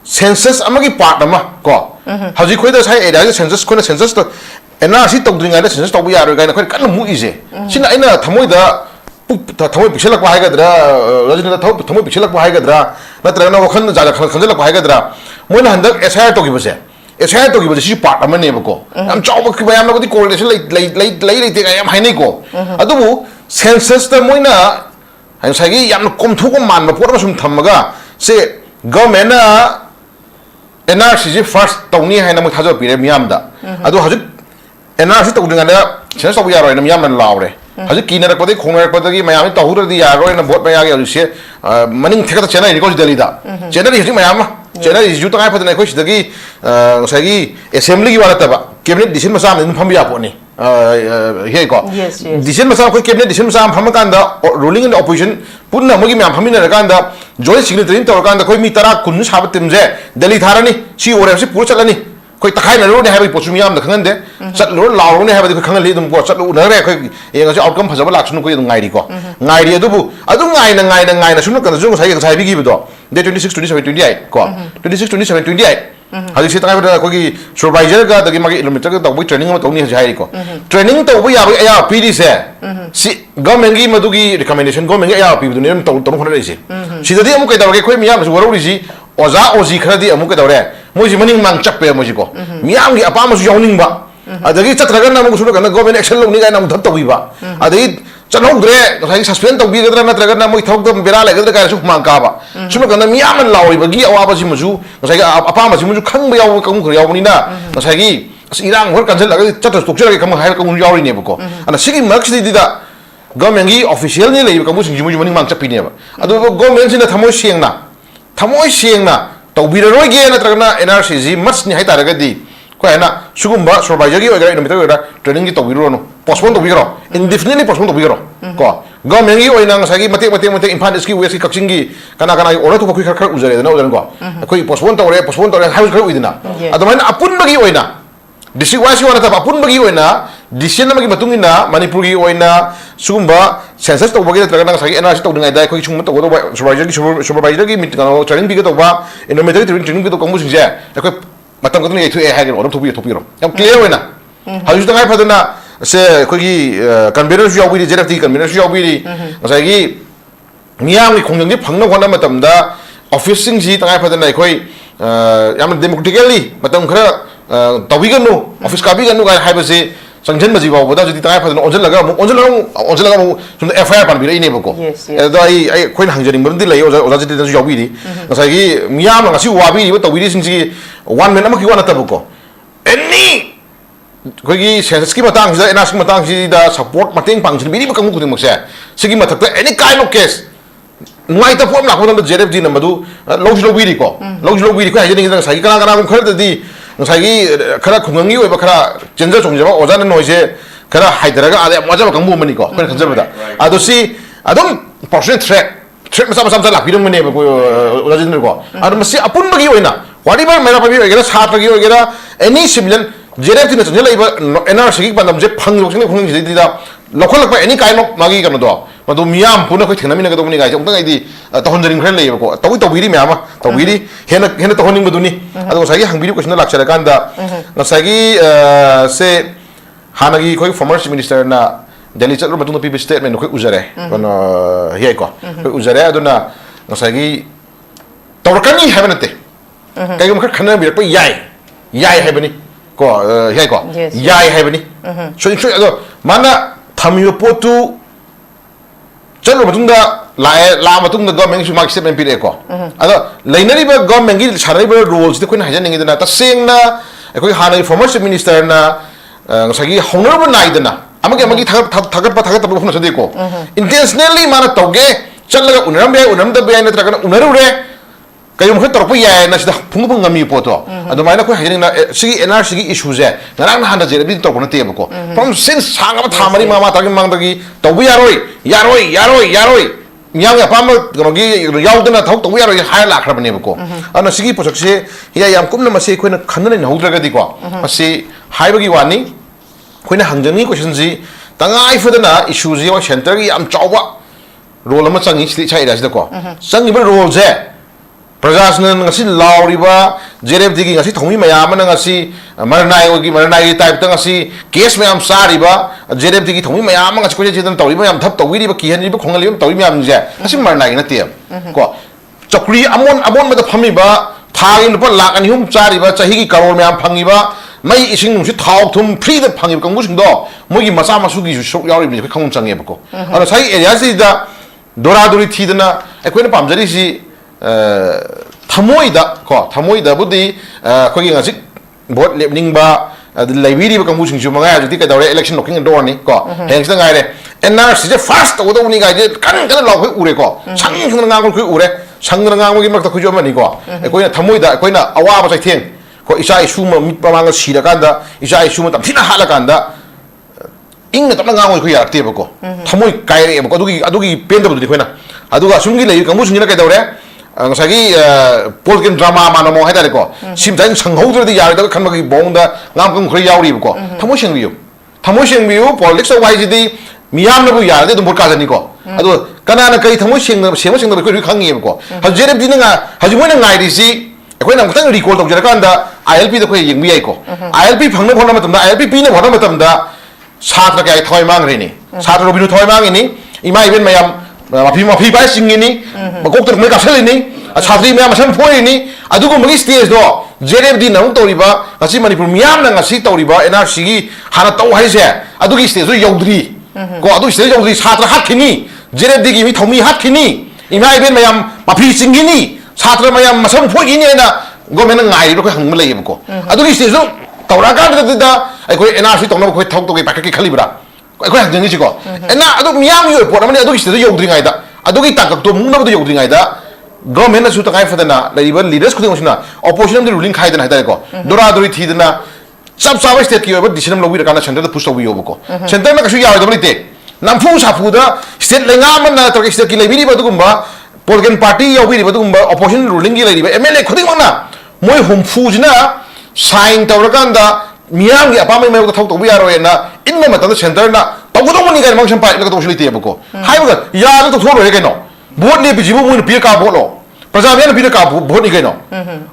census amagi part ama ko haji khoi da sai area census khoi na census to ena si tawdring ai census tawbu yaro ga na khoi kan mu ise sina aina thamoi da thamoi pixelak ba haiga dra rajina thamoi pixelak ba haiga dra natra na wakhan ja khanjalak ba haiga dra moina handak SIR to gi base SIR to gi base si part amane ba ko am chawba ki ba am na ko di correlation lei te ga am hainai ko adubu census ta moina hai sagi yam kom thu ko man ba pot ma sum thamaga se government na NRC first tawni haina mo thajo pire miyam da adu haju NRC tawding ada census to yaro na miyam na lawre haju kinar ko de khongar ko de mayam to hur di yaro na vote mayagi haju se maning theka chennai ko delhi da chennai haju mayam chennai ju to ngai phadna ko sidagi sagi assembly gi wala taba cabinet decision masa na pham ya po ni he ko decision masa ko cabinet decision masa pham kan da ruling and opposition punna mogi myam phamina ra kan da joint signatory to kan da koi mi tara kun sab tim je delhi tharani si ore si pur chalani koi takai na ro ne habi pochum yam da khangan de chat lo law ne habi khangan li dum ko chat lo na re koi e ga outcome phajaba laksunu ko ngai ri ko ngai ri adu ngai na sunu kan ju sai bi gi do day 26 27 28 ko 26 27 28 hadi se takai da ko gi supervisor ga da gi magi kilometer ga da training ma tawni ha ri ko training to bu ya ya pd se si government gi madu gi recommendation government gi ya pd ne to khona ri si si da di amu kai da koi miyam su waro ri si oza ozi khara di amu kai da re moi si maning mang chap pe moi si ko miyam gi apa ma su yawning ba adagi chatraga na mu su ga na government action lo ni ga na mu thap to bi ba adagi chanogre sai suspend to bi ga na traga na moi thok dam bera la ga ka su mang ka ba su ga na miyam na lawi ba gi awa ba si mu su sai ga apa ma si mu khang ba yaw ka mu khra yaw ni na sai gi irang hor cancel la ga chat tok chara ga kam ha ka mu yaw ri ne ba ko ana sigi mark si di da government gi official ni le ka mu sing ji mu maning mang chap pi ne ba adu government sin na thamoi sieng na to bi ro ge na traga na NRC ji mas ni hai ta ra ga di ko na sugumba supervisor gi ga no mita ga training gi to bi ro no postpone to bi ro indefinitely postpone to bi ro ko government gi oina nga sagi mate impan ski wesi kakching gi kana order to ko khar uzare na udan ko koi postpone to re ha khar uidina adamai apun bagi oina district wasi wana ta apun bagi oina decision na magi matungina manipur gi oina sugumba census to bagi tra nga sagi NRC to ngai dai koi chung to go supervisor gi mit kana training bi ga to ba innovative training bi to kamu singje ko matam ko ni thu e ha gi order to bi ro yam clear oina haju ta ngai phadana se kogi convener su yawi JFT convener su yawi ngasai miyam gi khongjang gi phangna khona matam da office sing ji tangai phadana koi yam democratically matam khara tawi ganu office ka bi ganu ga haiba se sangjan maji ba boda jodi tangai phadana onjal laga mu sum FIR pan bi rei ne bako da ai koi hangjering bam di lai oja jodi su yawi di ngasai gi miyam ngasi wabi ba tawi sing ji one man amaki wana tabako any kogi census ki matang ji NRC ki matang ji da support mateng pangchin biri ba kamu kuting makse sigi mathak any kind of case ngai ta form la ko da JFD na madu lo biri ko ha jeni da sai kana ko khar da di sai gi khara khungangi oi ba khara chenja chongja ba oja na noise khara haidara ga ade moja ba kamu mani ko khar khanja ba da ado si adom person track masa la bidong mane ba ko oja jeni ko ado masi apun bagi oi na whatever mera pabi oi gera sa pagi oi gera any civilian JRF tina chanje laiba NRC ki bandam je phang yok sing khung ji da lokhol lakpa any kind of magi kanu do madu miyam puna khoi thenami na ka do ni ga jong tang ai di ta hon jaring khre leiba ko tawi tawiri me ama tawiri hena to honing baduni ado sagi hangbiri question lak chara kanda na sagi se hanagi khoi former minister na Delhi chatro matung pi statement khoi ujare kono HEEYAI ko khoi ujare aduna na sagi tawrakani habenate kai gum khana bi pa yai habani ko HEEYAI ko yai habani so ado mana thamiyo potu chalo matungda la matungda government su mark statement pire ko ado lainari ba government gi sarai ba rules de koina hajan ngidana ta sengna ekoi hana former minister na sagi honorable naidana amagi thagat ta phuna sade ko intentionally mana toge chalaga unam da be na tra kana unaru re kayum khe torpu ya na sida phung ngami poto ado maina ko hajan na sigi NRC gi issue je ngarang na handa je bi to ko te ko from since sanga ba thamari mama ta gi mang da gi to bu yaroi miyang ya pam gi yaudana thok to bu yaroi hai la khra bane ko ana sigi posak se ya yam kumna ma se khoina khanna na hudra ga di ko ase hai ba gi wani khoina hangjani question ji tangai fudana issue ji wa center gi am chawba role ma changi sti chai da ko changi ba role je Prajasnan ngasi lauriba JRF digi ngasi thomi mayam na ngasi maranai type ta ngasi case mayam sariba JRF digi thomi mayam ngasi ko jedan tawri mayam thap tawiri ba kihan ba khongali tawri mayam je ngasi maranai na te ko chakri amon ma da phami ba thai lupa lak ani hum chari ba chahi gi karor mayam phangi ba mai ising nung si thau thum free da phangi ba kangbu sing do mogi masa masu gi shok yauri bi khong change ba ko ana sai area si da dora dori thidana ekoi na pamjari si thamoida budi khoi ngasi vote lepning ba laibiri ba kamu singju manga ju ti ka dawre election knocking door ni ko heng sing ngai re NRC je first to do ni ga je kan law khoi ure ko sang nga khoi ure sang nga gi mak ta khujo ma ni ko koi na thamoida koi na awa ba chai theng ko isa isu ma mit pa mang si da kan da isa isu ma tam thina hala kan da ing na tam nga ngoi khoi yak te ba ko thamoi kai re ba ko adugi pen da bu di khoi na aduga sumgi lai kamu sing na ka dawre ngasagi political drama manamo haidare ko simtain sanghaudur di yar da khanmagi bongda ngam kum khri yauri ko thamo sengbiu politics wise di miyam na bu yar de dum ka jani ko adu kana na kai thamo seng da ko khangi ko hajereb di nga hajmo na ngai ri si ekoi na mutang recall tok jara kan da ILP da ko yengbi ai ko ILP phangna phona matam da ILP pi na phona matam da satra kai thoi mang re ni satra robinu thoi mang ni ima event mayam mafi bai singini bakok ter mereka selini satri me amasan foi ni adugo magi stage do JRF di nang toriba ngasi manipur miam na ngasi toriba NRC gi hana taw hai se adugi stage zo yaudri ko adu stage yaudri satra hat khini JRF di gi mi thomi hat khini ima event mayam mafi singini satra mayam masam foi gi ni na government ngai ro ko hang malai ko adugi stage zo tawra ka da ai ko NRC tong na ko thok to gi pakki khalibra ko hang ji ko ena adu miam yo po na mani adugi stage yaudri ngai da adugi takak to mungna bu yaudri ngai da government na su takai fadana laiba leaders khuding usna opposition the ruling khai dana haidai ko dora dori thidana sab sab state ki over decision lo wi kana center da push wi yobo ko center na kasu yaw da blite namfu sapu da state lenga man na to state ki laibiri ba dugumba political party yaw bi ba dugumba opposition ruling gi laiba MLA khuding mana moi humfu jina sign tawrakanda miyam gi apamai mai ko thok to bi yaro na inma mata da center na tawgodong mani ga mangsan pa ila to shuli te ko haiba ya to thoro he kaino vote ne bijibu mun pi ka vote lo praja me na pi ka vote ni kaino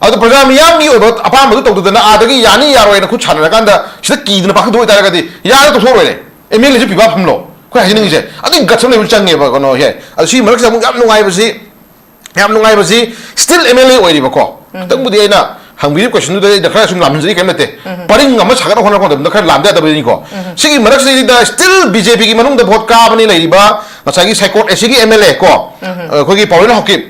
adu praja miyam gi obo apam ma to na adagi yani yaro na khu chana kan da sida ki na pa do ta ga di ya to thoro le emil ji pi ba pham lo ko ha ni je adu gatsam le chang nge ba kono he adu si marak sa mun yam nungai ba si still MLA oi ri ba ko tang bu di na hangbiri question da khara sum lam jiri kemete paring ngam saga khona khona da khara lam da da ni ko sigi marak si da still BJP gi manung da vote ka bani lai ba masagi saikot sigi MLA ko ko gi power hokip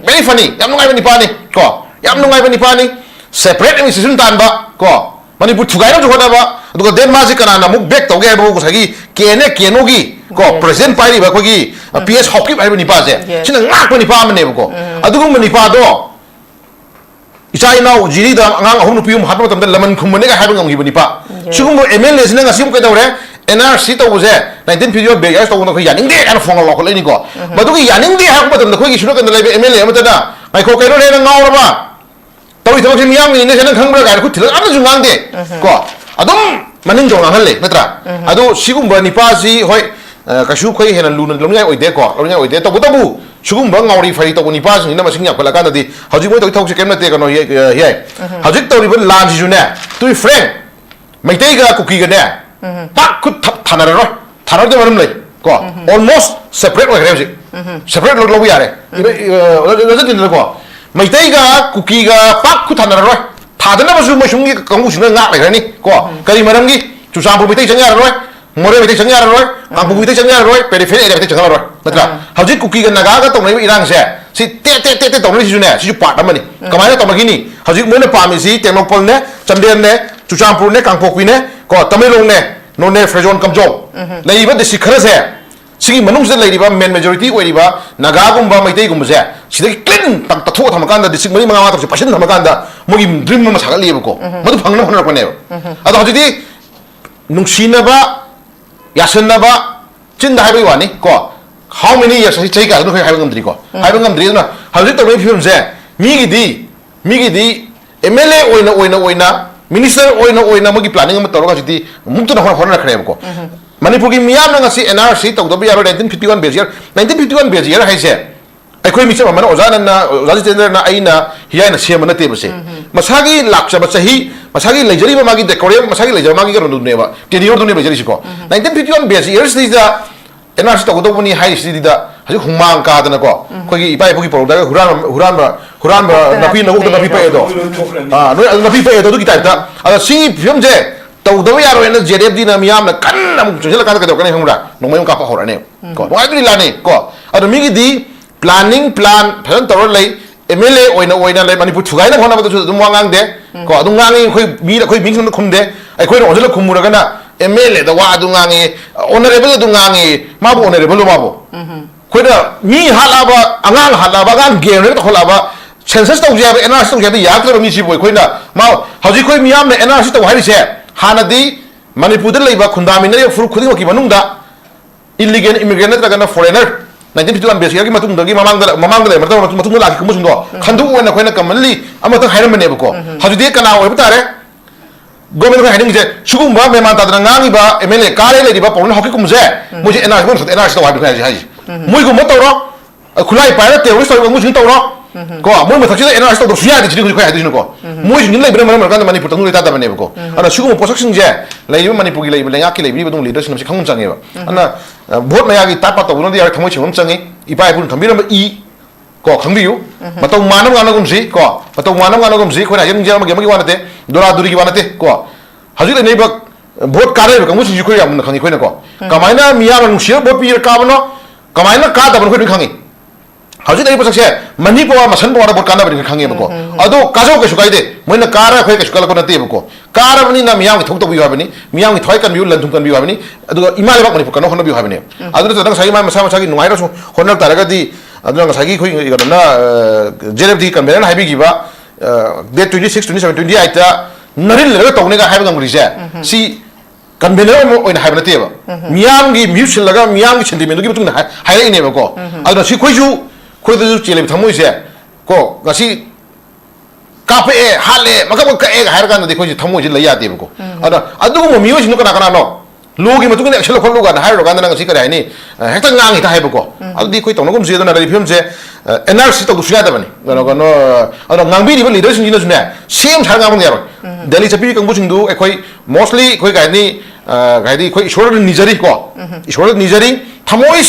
very funny yam nungai bani pani ko yam nungai bani pani separate administration tan ba ko manipur thugai na jona ba aduga den ma ji kana na muk back to ge ba ko sagi keno gi ko president pai ba ko gi PS hokip ai bani pa je sina ngak bani pa mane ba ko aduga mani pa do isai now jiri da ngang ahum nupium hatma tamda laman khumane ga habang ngi bani pa sugum MLA sina ngasim ko dawre NRC to buze 19 period be ya to no ko yaning de kana phone lo ko leni ko madu ki yaning de ha ko tamda ko gi sunu kan lebe MLA amata da ai ko kaino le na ngaw ba tawi tawi miyam ni ne sana khang bra ga ko thil am ju ngang de ko adum maning jong anghale natra ado sigumba nipasi hoi kasu khoi hena luna lomngai oide ko lomngai oide to bu sigumba ngauri fari to nipasi ni namasing yak kala kan di hauji moi to thok se kemna te kano ye hauji to ribo lan ji june tu friend mai te ga kuki ga ne pak khut thap thanara ro thanar de marum lai ko almost separate wa gre separate lo lo yare lo de ko mai te ga kuki ga pak khut thanara ro thadana basu mo shungi kangu shuna nga lai ni ko kari maram gi chu sam pu te changa ro more te changa ro ang pu te changa ro periphery area te changa ro natra hauji kuki ga naga ga to nei irang se si te to nei si ne si part amani kamai to magini hauji mo ne pami si technopol ne chamden ne chu sam pu ne kangpok pi ne ko tamilong ne no ne frejon kamjo nei ba de si khara se sigi manung se lai ba main majority oi ba naga gum ba mai te gum se sidagi clean tak ta tho tham kan da district mari manga ma to passion tham kan da mogi dream ma sagal le ko madu phangna hona ko ne ado hajidi nungsina ba yasna ba chin da hai wani ko how many years hi chai ka no hai ngam dri ko hai ngam dri na hajidi to film se mi gi di MLA oina minister oina mogi planning ma to ro hajidi mukta na hona khare ko Manipur ki miyam na ngasi NRC to do bi aro 1951 bezier 1951 bezier hai se ai khoi mi se mana ozan na ozali tender na aina HEEYAI na sema na te base masagi lakcha ba chahi masagi lejari ba magi decorum masagi lejari magi ga rundu ne ba tenure du ne ba jari siko 1951 bezier is da NRC to do buni hai si da haju humang ka da na ko khoi gi ipai phugi pro da huran ba na pi na ko da pi pe do no na pi pe do du ki type da ada si film je tau do ya ro na JDF di na miyam na kan na mu chela ka do kan hamra no mai ka pa hora ne ko no ai la ne ko ado mi gi di planning plan phan to lai MLA oina lai Manipur thugai na khona ba do dum wangang de ko adu ngangi khoi mi da khoi ming sun khum de ai khoi ro jela khum mu ra kana MLA da wa adu ngangi honorable adu ngangi ma bo honorable ma bo khoi da mi halaba angang halaba gan game re to kholaba census to ja ba NRC to ja bi ya to mi si boi khoi na ma hauji khoi miyam na NRC to hai se Hanadi Manipur de leba khundamina ye furu khuding ki manungda illegal immigrant na foreigner 1951 base ki matung dagi mamang da matung la ki kumusung do khandu wena khoina kamalli amata hairam ne ko hajudi kana oi butare government ka hiding je sugum ba me man ta ngangi ba MLA kare le di ba pon hoki kumje muje NRC bon NRC to wa bi haji mui ko motoro khulai pa te oi so ngu jing to ro ko mo ma thakse NRC to suya de jiri ko ha de ko moi jing lai bra kan Manipur tang le ta da ne ko ana sugum posak sing je lai Manipur gi lai lenga ki lai bi dong leadership se khangum change ba ana vote ma ya gi ta pa to no di ar thamoi chingum change ipai pun thambi ram I ko khangbi yu matong manam ga na gum si ko matong manam ga na gum si ko na yeng je ma ge wa na te dora duri gi wa na te ko haju le nei ba vote ka re ba kamu si ko ya mun khangi ko na ko kamaina miya ma nushir vote pi ka ba no kamaina ka da ban ko khangi hauji dai pasakse Manipur masan bora bor kana bari khange bako ado kajo ke sukai de moina kara khoi ke sukala ko na te bako kara bani na miyang thok to bi habani miyang thoi kan bi lan thum kan bi habani ado imale bak Manipur kan hono bi habani ado to dang sai ma masa gi nuai ro so honnak taraga di ado nga sai khoi ga na JLF di convener haibi gi ba date 26 27 28 ta naril le to ne ga haiba ngam ri se si convener mo oina haibna te ba miyang gi mutual laga miyang gi sentiment gi butung na haire ne ba ko ado si khoi ju khoi du chele thamoi se ko gasi kape hale makab ka e har kan de khoi thamoi ji laya de ko ada adu mo miyo jinu kana kana no logi matu ne action khol loga na har roga na ngasi ka ni hekta ngang ita hai ko adu di khoi tong gum se do na ri film se NRC to du suya da bani no no ada ngangbi ri leadership jinu ne same thar ngam ne ro Delhi chapi kang bu singdu e khoi mostly khoi ga ni khoi ishor nijari ko ishor nijari thamoi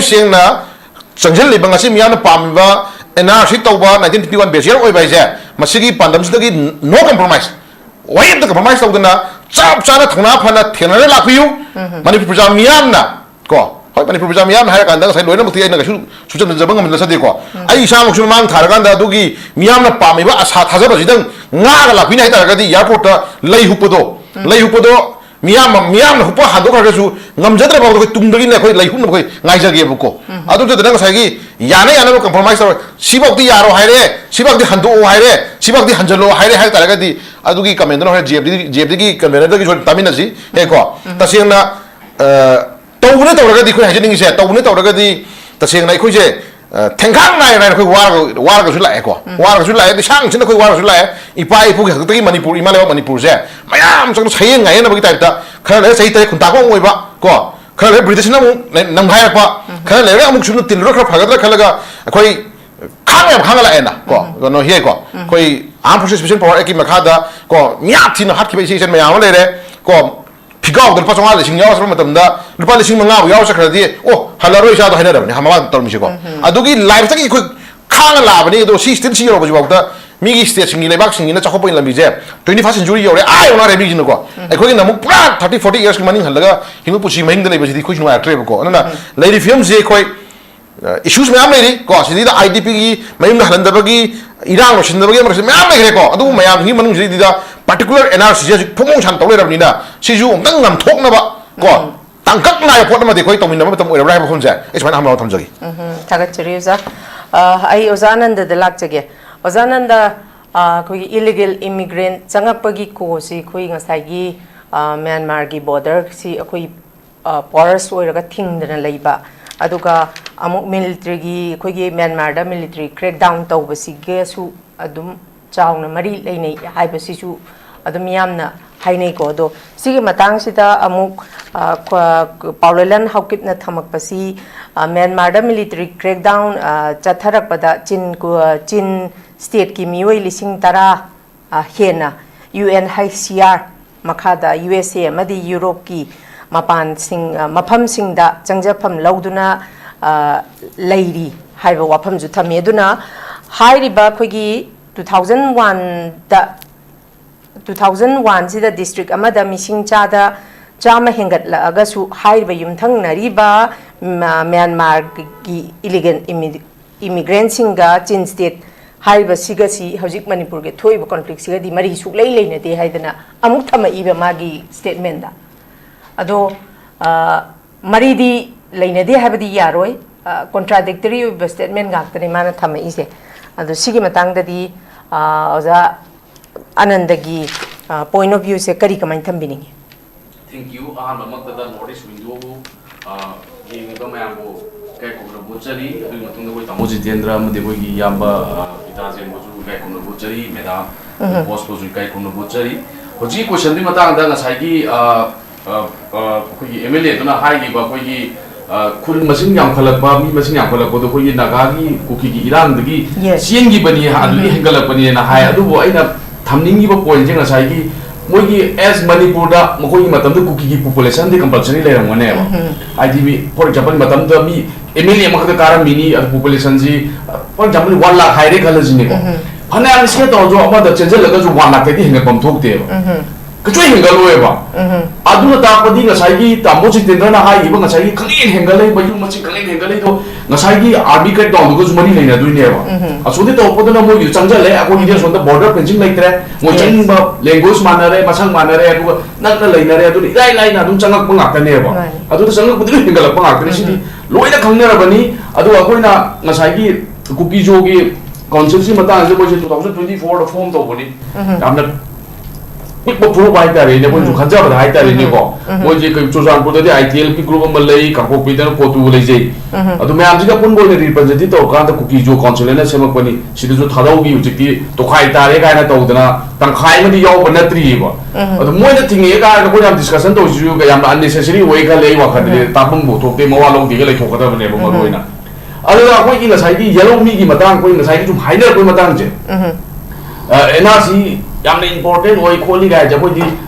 sengna Sangjal le bangasi miyana pamba NRC tauba 1951 bezier oi bai je masigi pandam sidagi no compromise wai the compromise tawdana chap chana thona phana thenare lakpiu Manipur praja miyamna ko hoi Manipur praja miyam hai kan da sai loina muti na su sujan jabang am sa de ko ai sa mok su mang thar kan da dugi miyamna pamiba asa thajaba jidang nga ga lakpina hai tar ga di airport ta lei hupodo miyam na hupa hado ka su ngamjadra ba ko tumdagi na khoi laihun khoi ngai jage buko adu to dang sai gi yana compromise tor sibak di yaro haire sibak di hando haire sibak di hanjalo haire hai taraga di adu gi comment no jebdi gi convener gi tamina ji he ko tasengna tawne tawraga di khoi hajening se tawne tawraga di tasengna khoi je ꯊꯦꯡꯈꯥꯡ ꯅꯥꯏꯅ ꯑꯩꯈꯣꯏ ꯋꯥꯔꯒꯁꯨ ꯂꯥꯛꯑꯦꯀꯣ ꯋꯥꯔꯒꯁꯨ ꯂꯥꯛꯑꯦ ꯂꯤꯁꯥꯡꯁꯤꯅ ꯑꯩꯈꯣꯏ ꯋꯥꯔꯒꯁꯨ ꯂꯥꯛꯑꯦ ꯏꯄꯥ ꯏꯄꯨꯒꯤ ꯍꯥꯛꯇꯛꯇꯒꯤ ꯃꯅꯤꯄꯨꯔ ꯏꯃꯥ ꯂꯩꯕꯥꯛ ꯃꯅꯤꯄꯨꯔꯁꯦ ꯃꯌꯥꯝ ꯆꯪꯅ ꯁꯌꯦꯡ ꯉꯥꯏꯅꯕꯒꯤ ꯇꯥꯏꯞꯇ ꯈꯔ ꯂꯩꯔ ꯆꯍꯤ 3 ꯈꯨꯟꯇꯥꯛꯄ ꯑꯣꯏꯕ ꯀꯣ ꯈꯔ ꯂꯩꯔ ꯕ꯭ꯔꯤꯇꯤꯁꯅ ꯑꯃꯨꯛ ꯅꯝꯈꯥꯏꯔꯛꯄ ꯈꯔ ꯂꯩꯔꯒ ꯑꯃꯨꯛ ꯁꯨꯝ ꯇꯤꯜꯂꯨꯔ ꯈꯔ ꯐꯒꯗ꯭ꯔꯥ ꯈꯜꯂꯒ ꯑꯩꯈꯣꯏ ꯈꯥꯡꯉ ꯈꯥꯡꯉ ꯂꯥꯛꯑꯦꯅ ꯀꯣ ꯀꯩꯅꯣ ꯍꯤꯌꯥꯏꯀꯣ ꯑꯩꯈꯣꯏ ꯑꯥꯔꯝ ꯐꯣꯔꯁꯦꯁ ꯁ꯭ꯄꯦꯁꯤꯌꯦꯜ ꯄꯥꯋꯔ ꯑꯦꯛꯀꯤ ꯃꯈꯥꯗ ꯀꯣ ꯃꯤꯌꯥꯝ ꯊꯤꯅ ꯍꯥꯠꯈꯤꯕ ꯏꯆꯦ ꯏꯆꯟ ꯃꯌꯥꯝ ꯑꯃ ꯂꯩꯔꯦ ꯀꯣ ꯐꯤꯒꯥꯎꯗ ꯂꯨꯄꯥ 500,000 ꯌꯥꯎꯔ ꯆꯠꯄ ꯃꯇꯝꯗ ꯂꯨꯄꯥ 5,000 ꯌꯥꯎꯔ ꯆꯠꯈ꯭ꯔꯗꯤ ꯑꯣ ꯍꯜꯂꯔꯣꯏ ꯏꯆꯥꯗꯣ ꯍꯥꯏꯅꯔꯕꯅꯤ ꯃꯃꯥꯡꯗ ꯇꯧꯔꯝꯃꯤꯁꯦꯀꯣ ꯑꯗꯨꯒꯤ ꯂꯥꯏꯐꯇꯒꯤ ꯑꯩꯈꯣꯏ ꯈꯥꯡꯉ ꯂꯥꯛꯑꯕꯅꯤ ꯑꯗꯣ ꯁꯤ ꯁ꯭ꯇꯤꯜ ꯁꯤ ꯌꯧꯔꯛꯄꯁꯤꯐꯥꯎꯗ ꯃꯤꯒꯤ ꯁ꯭ꯇꯦꯠꯁꯤꯡꯒꯤ ꯂꯩꯕꯥꯛꯁꯤꯡꯒꯤꯅ ꯆꯥꯎꯈꯠꯄꯒꯤ ꯂꯝꯕꯤꯁꯦ 21st century ꯌꯧꯔꯦ ꯌꯧꯅꯔꯦ ꯃꯤꯁꯤꯅꯀꯣ ꯑꯩꯈꯣꯏꯒꯤꯅ ꯑꯃꯨꯛ ꯄꯨꯔꯥ 30-40 years ꯃꯅꯤꯡ ꯍꯜꯂꯒ ꯍꯤꯡꯕ ꯄꯨꯟꯁꯤ ꯃꯍꯤꯡꯗ ꯂꯩꯕꯁꯤꯗꯤ ꯑꯩꯈꯣꯏꯁꯨ ꯅꯨꯡꯉꯥꯏꯔꯛꯇ꯭ꯔꯦꯕꯀꯣ ꯑꯗꯨꯅ ꯂꯩꯔꯤ ꯐꯤꯕꯝꯁꯦ ꯑꯩꯈꯣꯏ issues ꯃꯌꯥꯝ ꯂꯩꯔꯤ ꯀꯣ ꯁꯤꯗ IDPꯒꯤ ꯃꯌꯨꯝꯗ ꯍꯜꯍꯟꯗꯕꯒꯤ ꯏꯔꯥꯡ ꯂꯣꯏꯁꯤꯟꯗꯕꯒꯤ ꯑꯃꯁꯨ ꯃꯌꯥꯝ ꯂꯩꯈ꯭ꯔꯦꯀꯣ ꯑꯗꯨꯕꯨ ꯃꯌꯥꯝꯒꯤ ꯃꯅꯨꯡꯁꯤꯗ ꯄꯥꯔꯇꯤꯀꯨꯂꯔ NRCꯁꯦ ꯍꯧꯖꯤꯛ ꯐꯣꯡꯐꯣꯡ ꯁꯥꯟꯅ ꯇꯧ ꯂꯩꯔꯕꯅꯤꯅ ꯁꯤꯁꯨ ꯑꯃꯨꯛꯇꯪ ꯉꯝꯊꯣꯛꯅꯕ ꯀꯣ ꯇꯥꯡꯀꯛ ꯅꯥꯏꯕ ꯄꯣꯠ ꯑꯃꯗꯤ ꯑꯩꯈꯣꯏ ꯇꯧꯃꯤꯟꯅꯕ ꯃꯇꯝ ꯑꯣꯏꯔꯕ꯭ꯔꯥ ꯍꯥꯏꯕ ꯋꯥꯐꯝꯁꯦ ꯑꯩ ꯁꯨꯃꯥꯏꯅ ꯍꯪꯕ ꯊꯝꯖꯒꯦ ꯊꯥꯒꯠꯆꯔꯤ ꯑꯣꯖꯥ ꯑꯩ ꯑꯣꯖꯥ ꯑꯅꯟꯗꯗ ꯂꯥꯛꯆꯒꯦ ꯑꯣꯖꯥ ꯑꯅꯟꯗ ꯑꯩꯈꯣꯏꯒꯤ ꯏꯂꯤꯒꯦꯜ ꯏꯃꯤꯒ꯭ꯔꯦꯟ ꯆꯪꯉꯛꯄꯒꯤ ꯀꯣꯁꯤ ꯑꯩꯈꯣꯏ ꯉꯁꯥꯏꯒꯤ ꯃ꯭ꯌꯥꯟꯃꯥꯔꯒꯤ ꯕꯣꯔꯗꯔꯁꯤ ꯑꯩꯈꯣꯏ ꯄꯣꯔꯁ ꯑꯣꯏꯔꯒ ꯊꯤꯡꯗꯅ ꯂꯩꯕ ꯑꯗꯨꯒ ꯑꯃꯨꯛ ꯃꯤꯂꯤꯇꯔꯤꯒꯤ ꯑꯩꯈꯣꯏꯒꯤ ꯃ꯭ꯌꯥꯟꯃꯥꯔꯗ ꯃꯤꯂꯤꯇꯔꯤ ꯀ꯭ꯔꯦꯛ ꯗꯥꯎꯟ ꯇꯧꯕꯁꯤꯒꯁꯨ ꯑꯗꯨꯝ ꯆꯥꯎꯅ ꯃꯔꯤ ꯂꯩꯅꯩ ꯍꯥꯏꯕꯁꯤꯁꯨ ꯑꯗꯨꯝ ꯌꯥꯝꯅ ꯍꯥꯏꯅꯩꯀꯣ ꯑꯗꯣ ꯁꯤꯒꯤ ꯃꯇꯥꯡꯁꯤꯗ ꯑꯃꯨꯛ ꯄꯥꯎꯂꯣꯏꯂꯟ ꯍꯥꯎꯀꯤꯞꯅ ꯊꯝꯃꯛꯄꯁꯤ ꯃ꯭ꯌꯥꯟꯃꯥꯔꯗ ꯃꯤꯂꯤꯇꯔꯤ ꯀ꯭ꯔꯦꯛ ꯗꯥꯎꯟ ꯆꯠꯊꯔꯛꯄꯗ ꯆꯤꯟ ꯁ꯭ꯇꯦꯠꯀꯤ ꯃꯤꯑꯣꯏ 10,000 ꯍꯦꯟꯅ UNHCR ꯃꯈꯥꯗ USA ꯑꯃꯗꯤ ꯌꯨꯔꯣꯞꯀꯤ ꯃꯐꯝꯁꯤꯡꯗ ꯆꯪꯖꯐꯝ ꯂꯧꯗꯨꯅ ꯂꯩꯔꯤ ꯍꯥꯏꯕ ꯋꯥꯐꯝꯁꯨ ꯊꯝꯃꯤ ꯑꯗꯨꯅ ꯍꯥꯏꯔꯤꯕ ꯑꯩꯈꯣꯏꯒꯤ 2001 ꯁꯤꯗ ꯗꯤꯁꯇ꯭ꯔꯤꯛ ꯑꯃꯗ ꯃꯤꯁꯤꯡ ꯆꯥꯗ 100 ꯍꯦꯟꯒꯠꯂꯛꯑꯒꯁꯨ ꯍꯥꯏꯔꯤꯕ ꯌꯨꯝꯊꯪꯅꯔꯤꯕ ꯃ꯭ꯌꯥꯟꯃꯥꯔꯒꯤ ꯏꯂꯤꯒꯦꯜ ꯏꯃꯤꯒ꯭ꯔꯦꯟꯁꯤꯡꯒ ꯆꯤꯟ ꯁ꯭ꯇꯦꯠ ꯍꯥꯏꯔꯤꯕꯁꯤꯒꯁꯤ ꯍꯧꯖꯤꯛ ꯃꯅꯤꯄꯨꯔꯒꯤ ꯊꯣꯛꯏꯕ ꯀꯣꯟꯐ꯭ꯂꯤꯛꯁꯤꯒꯗꯤ ꯃꯔꯤ ꯁꯨꯛꯂꯩ ꯂꯩꯅꯗꯦ ꯍꯥꯏꯗꯅ ꯑꯃꯨꯛ ꯊꯝꯃꯛꯏꯕ ꯃꯥꯒꯤ ꯁ꯭ꯇꯦꯠꯃꯦꯟꯗ ꯑꯗꯣ ꯃꯔꯤꯗꯤ ꯂꯩꯅꯗꯦ ꯍꯥꯏꯕꯗꯤ ꯌꯥꯔꯣꯏ ꯀꯣꯟꯇ꯭ꯔꯥꯗꯤꯛꯇꯔꯤ ꯑꯣꯏꯕ ꯁ꯭ꯇꯦꯠꯃꯦꯟ ꯉꯥꯛꯇꯅꯤ ꯃꯥꯅ ꯊꯝꯃꯛꯏꯁꯦ ꯑꯗꯣ ꯁꯤꯒꯤ ꯃꯇꯥꯡꯗꯗꯤ ꯑꯣꯖꯥ ꯑꯅꯟꯗꯒꯤ ꯄꯣꯏꯟ ꯑꯣꯐ ꯚ꯭ꯌꯨꯁꯦ ꯀꯃꯥꯏꯅ ꯊꯝꯕꯤꯅꯤꯡꯉꯤ Thank you. ꯑꯍꯥꯟꯕꯃꯛꯇꯗ ꯅꯣꯔꯠ ꯏꯁ ꯋꯤꯡꯗꯣꯕꯨ ꯌꯦꯡꯉꯤꯕ ꯃꯌꯥꯝꯕꯨ ꯀꯥꯏꯀꯨꯝꯅ ꯕꯣꯠꯆꯔꯤ ꯑꯗꯨꯒꯤ ꯃꯇꯨꯡꯗ ꯑꯩꯈꯣꯏ ꯇꯥꯃꯣ ꯖꯤꯇꯦꯟꯗ꯭ꯔ ꯑꯃꯗꯤ ꯑꯩꯈꯣꯏꯒꯤ ꯏꯌꯥꯝꯕ ꯒꯤꯇꯥꯖꯦꯟꯕꯨꯁꯨ ꯀꯥꯏꯀꯨꯝꯅ ꯕꯣꯠꯆꯔꯤ ꯃꯦꯗꯥꯝ ꯕꯣꯁꯄꯨꯁꯨ ꯀꯥꯏꯀꯨꯝꯅ ꯕꯣꯠꯆꯔꯤ ꯍꯧꯖꯤꯛ ꯀꯣꯏꯁꯟꯗꯨꯒꯤ ꯃꯇꯥꯡꯗ ꯉꯁꯥꯏꯒꯤ ꯑꯩꯈꯣꯏꯒꯤ MLA ꯑꯗꯨꯅ ꯍꯥꯏꯈꯤꯕ ꯑꯩꯈꯣꯏꯒꯤ ꯈꯨꯜ ꯃꯁꯤꯡ ꯌꯥꯝꯈꯠꯂꯛꯄ ꯃꯤ ꯃꯁꯤꯡ ꯌꯥꯝꯈꯠꯂꯛꯄꯗꯣ ꯑꯩꯈꯣꯏꯒꯤ ꯅꯥꯒꯥꯒꯤ ꯀꯨꯀꯤꯒꯤ ꯏꯔꯥꯡꯗꯒꯤ ꯆꯦꯟꯈꯤꯕꯅꯤ ꯑꯗꯨꯒꯤ ꯍꯦꯟꯒꯠꯂꯛꯄꯅꯤꯅ ꯍꯥꯏ ꯑꯗꯨꯕꯨ ꯑꯩꯅ ꯊꯝꯅꯤꯡꯉꯤꯕ ꯄꯣꯏꯟꯁꯦ ꯉꯁꯥꯏꯒꯤ मोगी एस मणिपुर दा मखोई मतम द कुकी की पॉपुलेशन दे कंपल्सरी ले रंगने है आईडी मी फॉर एग्जांपल मतम द मी एमएलए मखद कारम मिनी पॉपुलेशन जी फॉर एग्जांपल 1 लाख हाइरे खल जिने को फने आन से तो जो अमा द चेंज लगा जो 1 लाख के हिंग पम थोकते कचोय हिंगलोएबा अदुना तापदी ngसाइगी तामो जितेंद्रना हाइबा ngसाइगी खंगेन हेंगलै बयु मचि खंगेन हेंगलै तो ngसाइगी आर्मी कट डाउन को जुमनी लेना दुइनेबा असोदि तो पदना मो चंगले अकोनि दे सोंद बॉर्डर फेंसिंग लाइत्रे मो चंगबा लैंग्वेज मानरे मसंग मानरे अदु नकना लेनरे अदु इलाइ लाइना दुम चंगक पंगाकनेबा अदु चंगक पुदि हेंगलक पंगाकने सिदि लोइना खंगनरबनी अदु अकोइना ngसाइगी कुकी जोगी काउंसिल सि मता जे मोजे 2024 द फॉर्म तोबनी यामना पिक प्रूफ हाई तारे ने कोई खंजा बदा हाई तारे ने को वो जे कोई चुजानपुर दे आईटीएल की ग्रुप में लई काकोपी दन कोतु लई जे अदु मैं आमजी का पुन बोल रिप्रेजेंटेटिव तो कांत कुकी जो काउंसिल ने सेमक पनी सिदि जो थादाउगी उजिकी तो खाई तारे गायना तौदना तंखाई मदि याव बनत्रीबो अदु मोइना थिंगे का को याम डिस्कशन तो जु का याम अननेसेसरी वे का लई वाखदे तापम बो थोकते मवा लोग दिगे लई थोकदबने बो मरोइना अदु अखोई की नसाइदी येलो मी की मतंग कोई नसाइदी जो हाइनर कोई मतंग जे एनआरसी यामने इंपोर्टेंट होई खोली गाय जब कोई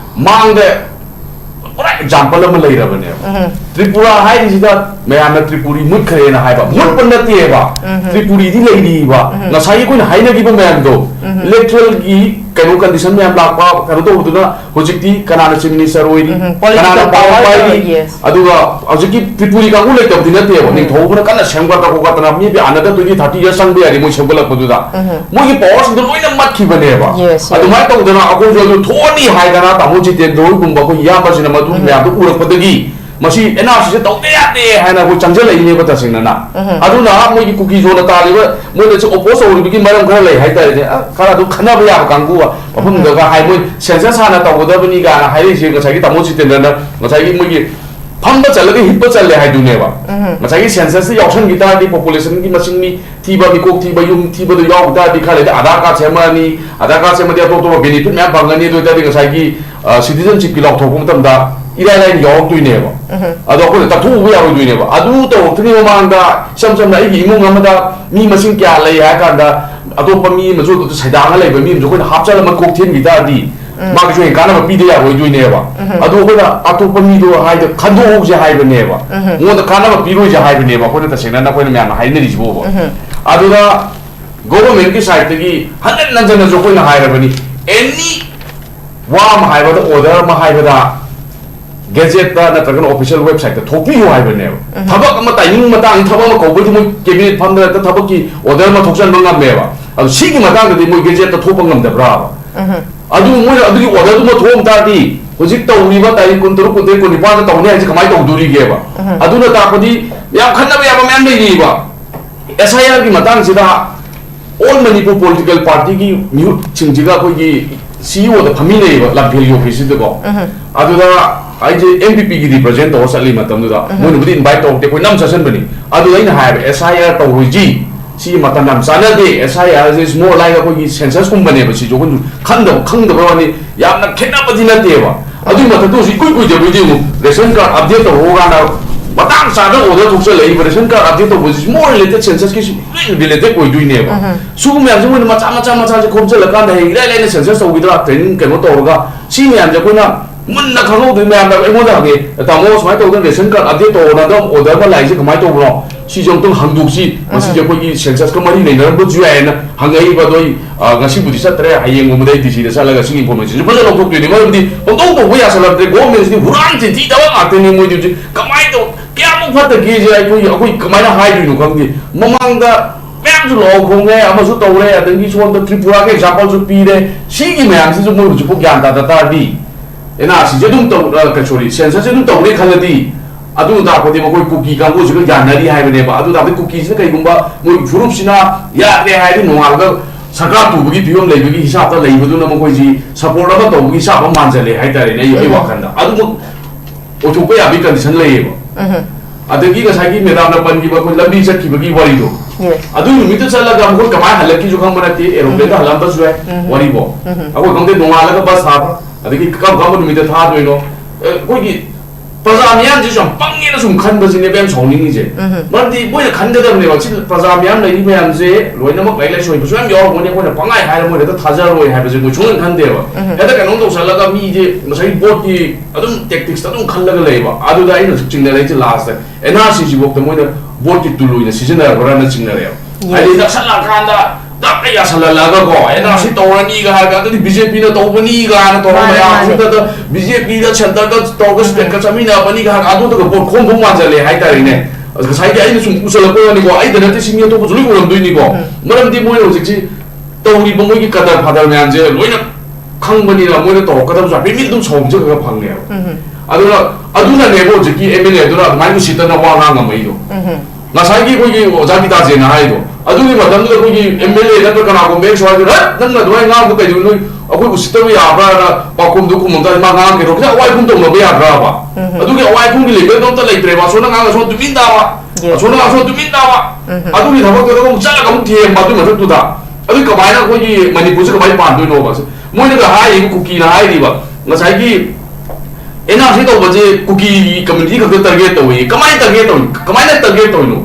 मांग दे पूरा एग्जांपल में लई रबने त्रिपुरा हाई दिदा मयाम त्रिपुरी मुट खरे ना हाइबा मुट पन्नती हेबा त्रिपुरी दी लई दीबा नसाई कोई हाइना गिबो मयाम दो इलेक्ट्रल की कनो कंडीशन में हम लापा करो तो उदना होजिकती कनाना चीफ मिनिस्टर होई कनाना पावर पाई अदुगा होजिकी त्रिपुरी का उले तब दिनते हेबा नि थोबना कना सेमगा तको कतना मी बे अनदा 30 इयर्स संग बे यारी मो सेमगला पदुदा मोगी पावर सिंद लोइना मत खिबने हेबा अदु मा तो उदना अको जो थोनी हाइदना तामो जिते दो गुंबा को याम बसिना मदु म्या दु उरपदगी मसी एनआरसी से तौते याते हाना को चंजल लेने बता सिंगना अदुना मोगी कुकी जोना तालिबा मोने से ओपोज ओरिबिकी मरम खरा लई हाइता रे खरा दु खना बया कांगु मफम दगा हाइ मोय सेंसस हाना तौगदबनी गा हाइ से गसागी तामो जितेंद्रना गसागी मोगी फंबा चलगे हिप्पा चले है दुनेबा मसाई सेंसस से याक्शन गिता दी पॉपुलेशन की मसिंग मी थीबा मी कोक थीबा युम थीबा दो याव दा दिखा ले आधार कार्ड सेमानी आधार कार्ड सेमा दिया तो बेनिफिट मैं बांगनी दो दा मसाई की सिटीजनशिप की लॉक थोक मतम दा इरा लाइन याव दुनेबा अदो को तथु उ याव दुनेबा अदु तो थनी मांगा सम सम लाई इमुंग अमदा मी मसिंग क्या ले है कांदा अतोप मी मजो तो सैदांग ले बमी मजो को हापचल म कोक थेन गिता दी माग जो काना पीदे या होई दुनेबा अदो को अतोप मी दो हाय द खंदो जे हाय बनेबा मो द काना पीरो जे हाय बनेबा को त सेना ना को म्याम हाय ने रिजबो अदो दा गवर्नमेंट की साइड की हनन नजन जो को हाय रबनी एनी वाम हाय बद ऑर्डर म हाय बदा गैजेट दा नत्रगन ऑफिशियल वेबसाइट दा थोपी हो हाय बनेबा थबक म टाइमिंग मतांग थबक म कोबो मो कैबिनेट फंड दा थबक की ऑर्डर म थोक्सन मंगमेबा अदो सिगी मतांग दा मो गैजेट दा थोप ngam अदु मोय अदुगी ऑर्डर दुम थोम तादी होजिक तौरीबा तारी कुंतरु कुंते को निपा दा तौने हाजि कमाई तौदुरी गेबा अदुना तापदी या खन्नबा या मैम लेरीबा एसआईआर की मतांग सिदा ऑल मणिपुर पॉलिटिकल पार्टी की म्यूट चिंजिगा कोई सीईओ दा फमी लेबा लबेल ऑफिस दको अदुदा आइजे एमपीपी की रिप्रेजेंट तो सली मतमदुदा मोय बुदी इनवाइट तौते कोई नाम ससन बनी अदु आइन हाय एसआईआर तौरुजी सी मतन नाम Sunday SIR is more like कोई सेंसस कुम बने बसी जो खंदब वानी यामना खेनाबदि नतेबा अदु मततो सी कुई कुई जबुदी मु रेशन कार्ड अपडेट तो होगा ना बतांग सादा ऑर्डर थोक्स लेई रेशन कार्ड अपडेट तो बसी मोर रिलेटेड सेंसस की रिलेटेड कोई दुइनेबा सुगु म्याम जो मोन मचा जे खोमचल का दा हेला लेने सेंसस तो विद्रा ट्रेनिंग केनो तोरगा सी म्याम जे कोना मुन्ना खंगो दु म्याम दा एमो दा गे तामो समाय तो रेशन कार्ड अपडेट तो ना दम ऑर्डर मा लाइजे कमाय तो ब्रो सीजों तो हंगदुसी मसी जे कोई सेंसस का मरी नहीं नरब जुयाना हंगई बदोई गसी बुदि सत्रे हायेंग मुदे दिसी द सलागा सिंग इन्फॉर्मेशन फजल लोक तो नि मरबदी तो तो या सलाते गवर्नमेंट नि हुरान ति ति दवा आते नि मोय दि कमाई तो क्या मु फत गे जे कोई कमाई हाय दिनु खंगि ममांग दा मैम जो लो खोंगे अमसु तौरे अदंगी सोन द त्रिपुरा के एग्जांपल जो पीरे सिगी मैम से जो मोय जो ज्ञान दा दी एना सी जे दुम तो कचोरी सेंसस दुम तौरे खलदी अदु दापदि मकोय कुकी कांगो जिग जानरी हायबनेबा अदु दाबि कुकी से कईगुंबा मोय फुरुपसिना यादे हायदि नोंगालगा सरकार तुबगी फियम लेबगी हिसाब ता लेबदुना मकोय जी सपोर्ट अबा तौबगी हिसाब मानजले हायतारे ने यो वाखंदा अदु ओथोपे याबि कंडीशन लेबा अदगी गसागी मैदान न पनगी बकोय लंबी चखिबगी वरिदो अदु नुमित चलगा मकोय कमाय हलकी जो खंबनती एरोप्लेन ता हलम बस वे वरिबो अको गंदे नोंगालगा बस हाब अदगी कम कम नुमित था दोइनो कोई प्रजा मियाम जी सम पंगेना सुम खनबसिने बेम सौनिंग जे मरदि बोय खनददबने बा प्रजा मियाम लैनि मियाम जे लोइनमक लाइले सोइ बसुम याव मोने कोने पंगाय हाय मोने त थाजा रोय हाय बजे मोय खनदे बा हेदा कनो तो सलगा मी जे मसै बोट की अदुम टेक्टिक्स तदुम खनलगा लेबा अदु दाइ न चिंगना लेति लास्ट एनआरसी जी बोक त मोने बोट की तुलुइना सिजनर बराना चिंगना रे आइ दा सला कांदा दाप या सललागा को एनआरसी तौरनी गा हागा त बीजेपी न तौबनी गा न तौरया त बीजेपी द सेंटर द तौगस स्टेट का समिना बनी गा आदु त बोट खोम खोम माजले हाय तारिने साइड आइ सुम उसल को नि को आइ द नते सिमिया तो जुलि उरम दुइनि को मरम दि मोय होजिक छि तौरी बंगोय की कदर फादर म्यान जे लोइना खंगबनी र मोय तो कदम जा बिमि दुम सोम जे गा फंगने अदुना नेबो जिकी एमएलए अदुना माइनु सितना वा ना ngam नासागी कोई ओजाकी ताजे ना हाइदो अदुगी मतम द कोई एमएलए न कना को मेक सो हाइदो नंग दोय nga को कइदु नो अखोय उसितबो याबा पाकुम दुकु मंता मा nga के रोक अवाय कुम तो मबे याब्रा बा अदुगी अवाय कुम की लेबे दम त लेत्रे बा सोना nga सो तुमिन दावा सोना nga सो तुमिन दावा अदुगी थबक तो को चला गम थिए बादु मथक तुदा अदुगी कबायना कोई मणिपुर से कबाय पांदु नो बस मोय द हाइ कुकी ना हाइ दिबा नसागी एना से तो बजे कुकी कम्युनिटी का टारगेट तो है कमाई टारगेट तो नो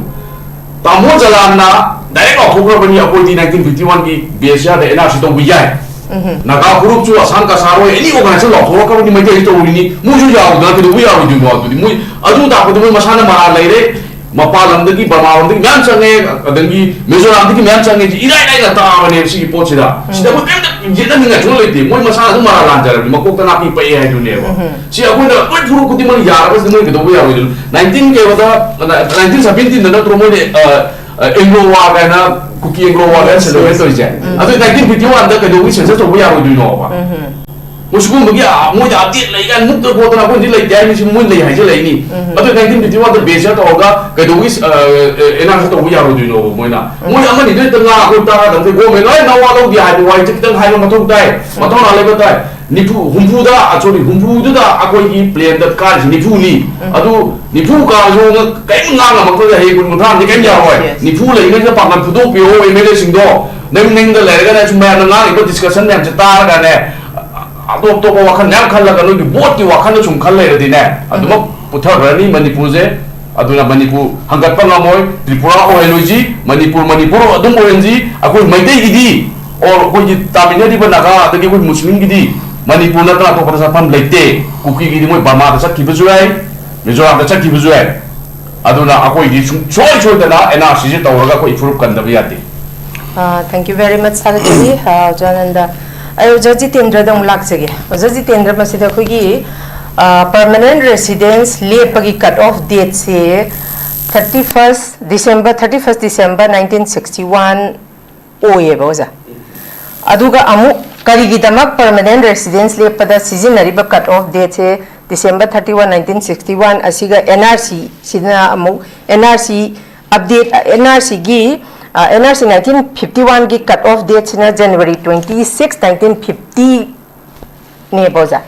तामो जलाना डायरेक्ट ऑफर बनी अपोइंटी 1951 की बेसिया द एना से तो वियाय नागा ग्रुप जो आसाम का सारो एनी ऑर्गेनाइजेशन लॉ का बनी मजे तो उनी मुजु जाव ना के विया उदि नो अदि मुई अदु दा को मुई मसाना मारा लेरे मपालम की बर्मावम की मैम संगे अदंगी मिजोराम की मैम संगे इराई इराई ना तावने सी पोचिदा सिदा को केम जेना निंगा जो लेते मोय मसाना दु मारा लान जरबि मकोक तना की पई है दुनेबो सी अकोन कोई फुरु कुति मन यार बस मोय के दो या 19 के वदा 1917 न तो मोय एंग्लो वा गाना कुकी एंग्लो वा गाना सेलिब्रेट तो जे अदु 1951 दा के दो सेंसस तो या हो दुनो बा मुसुगुम बगी मोय अपडेट लेगा मुक्त कोतना को दिलै जाय नि मोय ले हाइजे लेनि अदु 1951 दा बेसा तो होगा के दो एना तो या हो दुनो मोयना मोय अमनि दे तंगा को ता दंगे गो मे नय नवा लो दि हाइ वाइ चिक तंग हाइ मथौ ताइ मथौ ना लेबे ताइ nipu humpuda achori humpuda akoi gi plane that car nipu ni adu nipu ka jo kai ngang ma ko he kun than ni kai ya hoi nipu le ngai ka pa phudo pyo emele sing do neng da le ga na chuma na ngang ko discussion ne cha ta ga ne ado to ko wakhan nyam khal la ga no gi bot ki wakhan chum khal le di ne adu ma puthar rani manipur je aduna manipur hangat pa ngamoi tripura o eloji manipur adum orenji akoi maidai gi di or ko ji tamina di banaga adagi ko muslim gi di manipur na ta ko pada sapam leite kuki gi di moi bama da sakki bujuai mizoram da sakki bujuai aduna akoi gi choi da na NRC je tawraga ko improve kan da biati thank you very much Secretary Jananda ayo JEETENDRA dong lak chege JEETENDRA masida ko gi permanent residence lepagi cut off date se 31st December 1961 oye boza aduga amu karigidama permanent residence lepada seasonary cut off date se December 31 1961 asiga NRC sidna amu NRC update NRC gi NRC 1951 gi cut off date sina January 26 1950 ne boza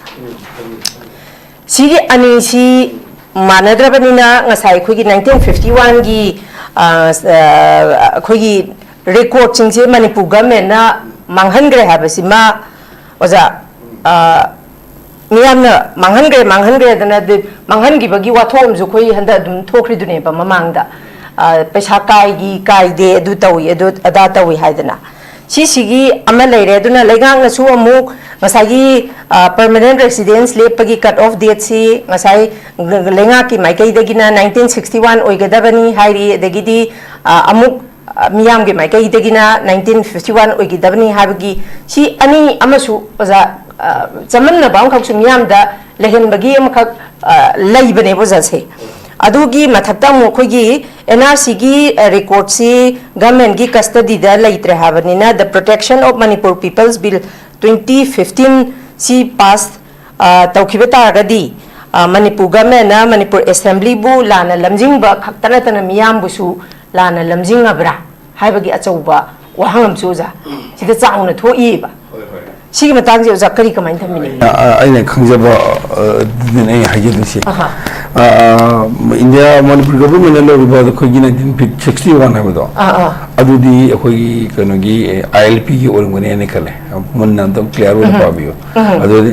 sigi ani si manadrabanina ngasai khogi 1951 gi khogi record chingse manipur government na manghangre habasi ma oza miyamna manghangre dana de manghangi bagi wathom ju khoi handa dum thokri dune ba mamangda paisa kai de du tawi edu ada tawi haidana sigi ama leire duna legang na su amuk ngasai permanent residence lepagi cut off date si ngasai lenga ki maikai dagina 1961 oigadabani hairi dagidi amuk miyam ge maikai dagina 1951 oigidabani habagi si ani amasu oza chaman na bang khak su miyam da lehen bagi amkhak laibane boza se adugi mathakta mo khogi NRC gi record si government gi custody da laitre habanina the protection of Manipur people's bill 2015 si passed tawkhibata gadi Manipur government na Manipur assembly bu lana lamjing ba khaktana tana miyam busu lana lamjing abra haibagi achauba wahangam suza sida chauna thoi ba sigi matang je zakari kamai thamini aina khangjaba dine hajidisi India Manipur government na lo ba ko 1961 ha do adudi akoi kanogi ILP gi orngone ne kale mun nan to clear wala pabiyo adudi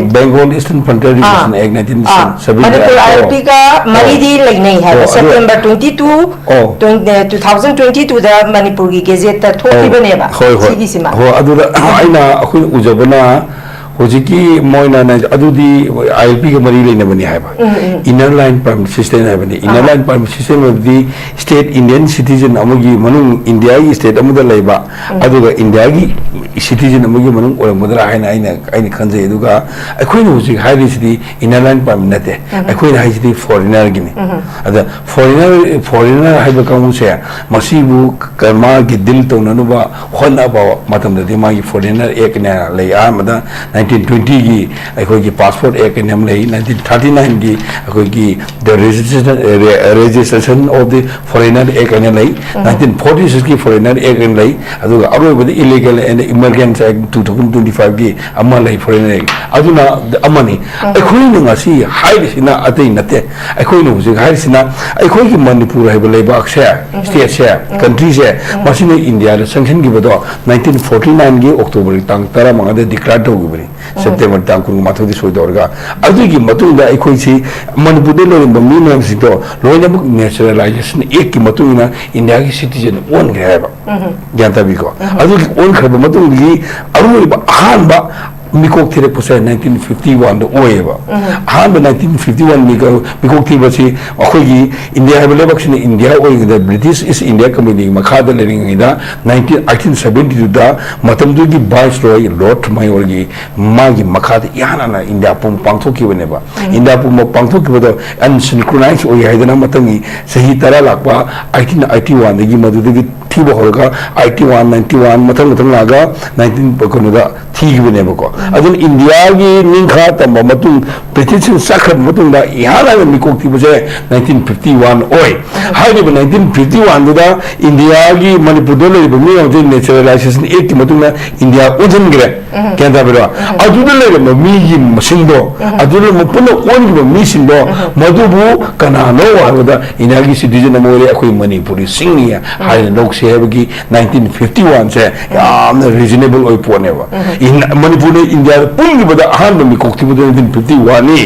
Bengal Eastern Frontier Division Act 1970 Manipur ILP ka maridi lainai ha September 2022 da Manipur gi gazette ta thoki bane ba sigi sima ho adura aina akoi ujabana hojiki moina na adudi ILP ga mari leina bani haiba inner line permit system haibani inner line permit system of the state Indian citizen amugi manung India gi state amuda laiba aduga India gi citizen amugi manung orang mudra haina aina khanje aduga akoi no hojik hairi sidi inner line permit nate akoi na hairi foreigner gini ada foreigner haiba kamu se masibu karma gi dil to nanuba khona ba matam da ma gi foreigner ek na lai amada 1920 gi akoi passport act in 1939 gi akoi the registration of the foreigner act in 1946 gi foreigner act in aduga aroba the illegal and immigrants act 2025 gi amma lai foreigner act aduna amani akoi nga si hairi sina atei nate akoi no ji hairi sina akoi gi Manipur haiba laiba aksha state share country se masine India la sanction gi bodo 1949 gi October tang 13 manga de declare to gi September tang kun matho di soi dorga adugi matunda aikoi si Manipur de lo mi nam si to loina bu naturalization ek ki matuna India ki citizen on greba janta bi ko adugi on khaba matuni aru ba han ba mikok thire pusa 1951 do oeba han 1951 mikok thire basi akhoi gi India ha bele bakshine India oi the British East India Company makhada lening ida 1872 da matam du gi viceroy Lord Mayor gi magi makhada yana na India pum pangthok ki bane ba India pum pangthok ki bodo unsynchronized oi haidana matam gi sahi tara lakpa 1881 gi madu gi थीब होगा 81 91 मथंग मथंग लागा 19 कोनदा थीगिबने बको अदन India की निंखा तम मतुंग petition सखत मतुंग दा याना मिकोक थीबसे 1951 ओय highway 1951 दुदा India की मणिपुर दो लेबे मी ऑफ नेचुरलाइजेशन एक्ट की मतुंग इंडिया उजन ग्रे केंदा बेरो अदुदा लेबे मी की मसिंदो अदुदा मपुनो ओन की मी सिंदो मधुबु कनानो हाबदा इंडिया की सिटीजन मोरे अखोई मणिपुरी सिंगनिया हाइ लोक से की 1951 से याम रीजनेबल ओय पोनेबा इन मणिपुर इंडिया पुंगी बदा अहान मी कोक थीबदा 1951 नि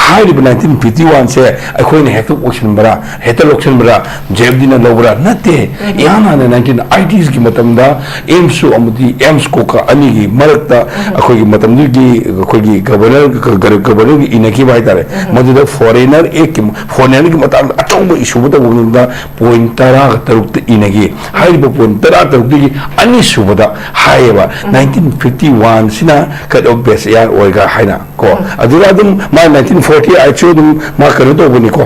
हाइ 1951 से अखोई ने हेक्ट ऑक्शन बरा हेक्ट ऑक्शन बरा जेबदिना लोबरा नते याना 1980s की मतमदा एम्स अमदी एम्स कोका अनि की मरकता अखोई मतमदु की अखोई गवर्नर की इनकी बाय तारे मदुदा फॉरेनर एक की फॉरेनर की मतम अचौब इशू बता वंदा पॉइंट तरा तरुक इनगी हाइब पॉइंट तरा तरुक की अनि सुबदा हाइबा 1951 सिना कट ऑफ बेस यार ओइगा हाइना को अदुरा अदुम मा 1940 आइचो दुम मा करो तो बनी को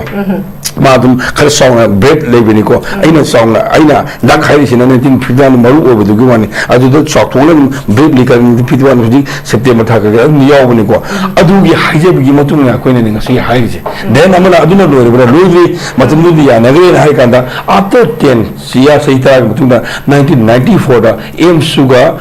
मादुम खर सौंग ब्रेड लेबनी को आइना सौंग आइना लक हाइसिना 1951 मरु ओबदुगी वानी अदुदा चौथोन ब्रेड लिकर 1951 हुजी सेप्टेम्बर था का नियावनी को अदुगी हाइजेबगी मतुंग या कोइने ngasi हाइजे देन amana aduna loibra loidri matamudi ya nagre hai kanda after 10 siya saita matunda 1994 da emsuga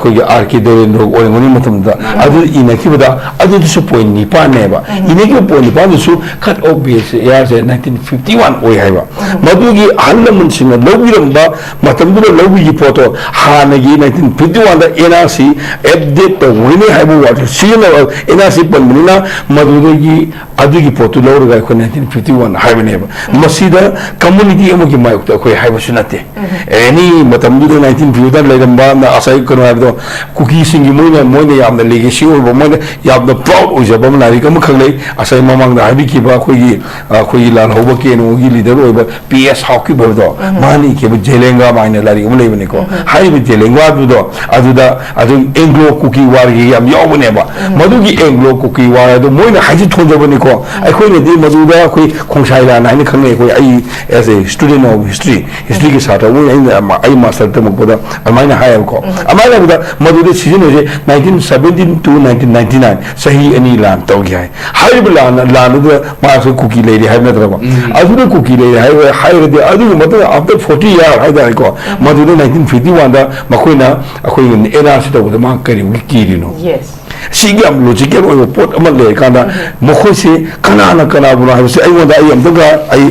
ko ya arki do no ngoni matamda adu inakibada adu su point ni pa ne ba inaki point ni pa su cut off base ya 1951 oi haiba madugi halamun singa lobiramba matamdu lobi photo hanagi 1951 da NRC update to wini haibu water sina NRC panmina madugi adugi photo lorga ko 1951 haibneba masida community amogi mayuk to ko haibu sunate any matamdu 1950 leiramba na asai kono habdo Kuki singi moina yamna legacy or moina yamna proud ojaba nari kam khanglei asai mamang da habi ki ba khoi lan hoba ke no gi leader oiba PS hockey bodo mani ke jelenga maina lari um leibani ko haibu jelenga do aduda adu Anglo Kuki war gi yam yawne ba madugi Anglo Kuki war do moina haji thonjabani ko akhoi ne di maduda khoi khongsai la na ni khangne khoi ai as a student of history ki sata wo ai master ta mukboda amaina hayal ko amaina buda maduda season je 1917 to 1999 sahi ani lan taw gi hai haib lan do ma so Kuki lady hai na traba adu Kuki lady hai de adu matu after 40 year hai da ko maduda 1951 da makoina akhoi era si taw da ma kari ki ri no yes सिगम logical और पोट अमल ले काना मखोय से कना बुना है से आई वदा आई अमदगा आई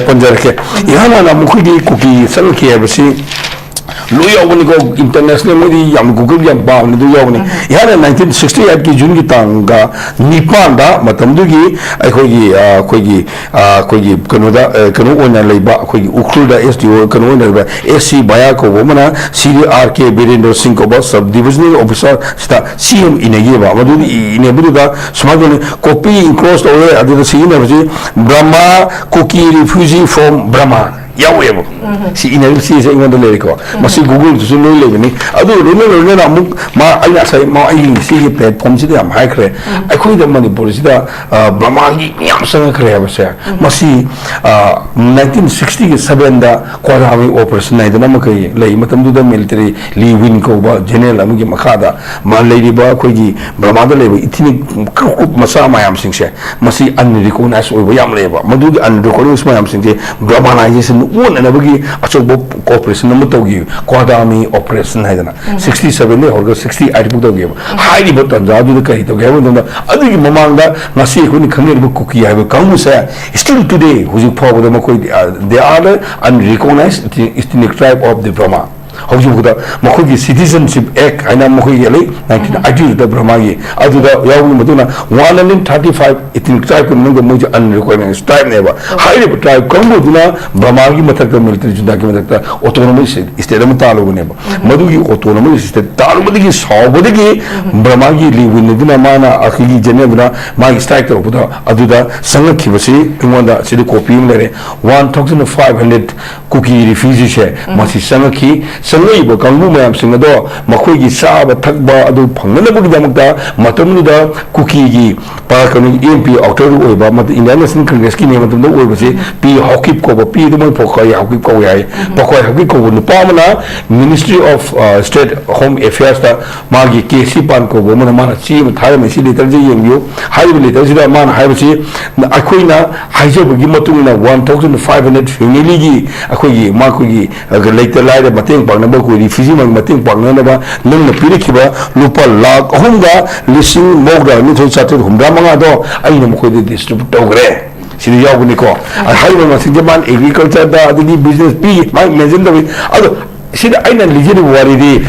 पंजर के यहां ना मुखी की Kuki सल के है से लो यावनी को इंटरनेशनल में याम गूगल याम बावनी दो यावनी यार 1968 की जून की तांगा निपान दा मतमदुगी अखोगी कनोदा कनो ओना लेबा अखोगी उखरुदा एसडीओ कनो ओना लेबा एससी बाया को वमना सीआरके बीरेंद्र सिंह को बस सब डिविजनल ऑफिसर स्टा सीएम इनेगे बा मदुदी इनेबुदा समागने कॉपी इनक्रोस्ड ओए अदुदा सीने बजे Brahma Kuki refugee from Brahma यावेबो सी इनर्सी से इंगोंद लेको मसी गूगल तो सुनो लेबनी अदु रोने ना मुक मा आइना सै मा आई सी प्लेटफॉर्म से हम हाई करे अखोई द मणिपुर से ब्रह्मा की याम संग करे बसे मसी 1960 के 7 दा क्वारामी ऑपरेशन नाइ दना मकै लेइ मतम दु द मिलिटरी ली विन को बा जनरल अमगी मखादा मा लेरि बा खोगी ब्रह्मा द लेबो इथिनि कुप मसा मायाम सिंग से मसी अन रिकॉग्नाइज ओबो याम लेबा मदु अन रिकॉग्नाइज मायाम सिंग जे Brahmanization one and abagi achobo cooperation number togi quadami operation haidana 67 ne horga 68 book togi highly but anjadu the kai togi habunda adigi mamanga ngasi khuni khangir bu Kuki haiba kamu sa still today huji phobo the makoi they are unrecognized ethnic tribe of the Brahma हौजुदा मखोगी citizenship act आइना मखोगी ले 1980 द ब्रह्मागी अदुदा यावु मदुना 135 इथिनिक ट्राइब को नंग मुझे अनरिकॉग्नाइज्ड ट्राइब नेबा हाइले ट्राइब कंगो दुना ब्रह्मागी मथक मिलिटरी जुदा की मथक ऑटोनोमस स्टेट में तालो नेबा मदुगी ऑटोनोमस स्टेट तालो मदगी सावबदगी ब्रह्मागी लिविन दुना माना अखिगी जनेबना मागी स्ट्राइक तो बुदा अदुदा संगखिबसी इंगोंदा सिदि कॉपी लेरे 1500 Kuki refugees है मसी संगखि ꯆꯪꯂꯛꯏꯕ ꯀꯥꯡꯕꯨ ꯃꯌꯥꯝꯁꯤꯡ ꯑꯗꯣ ꯃꯈꯣꯏꯒꯤ ꯆꯥꯕ ꯊꯛꯄ ꯑꯗꯨ ꯐꯪꯅꯅꯕꯒꯤꯗꯃꯛꯇ ꯃꯇꯝꯗꯨꯗ ꯀꯨꯀꯤꯒꯤ ꯀꯩꯅꯣ MP ꯑꯥꯎꯇꯔ ꯑꯣꯏꯕ ꯏꯟꯗꯤꯌꯟ ꯅꯦꯁꯅꯦꯜ ꯀꯪꯒ꯭ꯔꯦꯁꯀꯤ ꯃꯇꯝꯗ ꯑꯣꯏꯕꯁꯤ ꯄꯤ ꯍꯥꯎꯀꯤꯞ ꯀꯧꯕ ꯄꯤ ꯑꯗꯨ ꯃꯣꯏ ꯄꯣꯈꯥꯏ ꯍꯥꯎꯀꯤꯞ ꯀꯧꯏ ꯍꯥꯏ ꯄꯣꯈꯥꯏ ꯍꯥꯎꯀꯤꯞ ꯀꯧꯕ ꯅꯨꯄꯥ ꯑꯃꯅ ꯃꯤꯅꯤꯁꯇ꯭ꯔꯤ ꯑꯣꯐ ꯁ꯭ꯇꯦꯠ ꯍꯣꯝ ꯑꯦꯐꯤꯌꯔꯁꯇ ꯃꯥꯒꯤ ꯀꯦꯁꯤ ꯄꯥꯟ ꯀꯧꯕ ꯑꯃꯅ ꯃꯥꯅ ꯆꯦ ꯑꯃ ꯊꯥꯔꯝꯃꯤ ꯁꯤ ꯂꯦꯇꯔꯁꯤ ꯌꯦꯡꯕꯤꯌꯨ ꯍꯥꯏꯔꯤꯕ ꯂꯦꯇꯔꯁꯤꯗ ꯃꯥꯅ ꯍꯥꯏꯕꯁꯤ ꯑꯩꯈꯣꯏꯅ ꯍꯥꯏꯖꯕꯒꯤ ꯃꯇꯨꯡ ꯏꯟꯅ 1,500 ꯐꯦꯃꯤꯂꯤꯒꯤ ꯑꯩꯈꯣꯏꯒꯤ ꯃꯈꯣꯏꯒꯤ ꯂꯩꯇ ꯂꯥꯏꯔ ꯃꯇꯦꯡ ꯄꯥꯡꯅꯕ ꯑꯩꯈꯣꯏ ꯔꯤꯐ꯭ꯌꯨꯖꯤꯃꯒꯤ ꯃꯇꯦꯡ ꯄꯥꯡꯅꯅꯕ ꯅꯪꯅ ꯄꯤꯔꯛꯈꯤꯕ ꯂꯨꯄꯥ ꯂꯥꯈ 3,3,9,785 ꯑꯩꯅ ꯃꯈꯣꯏꯗ ꯗꯤꯁꯇ꯭ꯔꯤꯕ꯭ꯌꯨꯠ ꯇꯧꯈ꯭ꯔꯦ sini jauh ni ko. Hari masih zaman agriculture dah ada di business pi, mak mention tapi, aduh sini aina lihat ni wari di,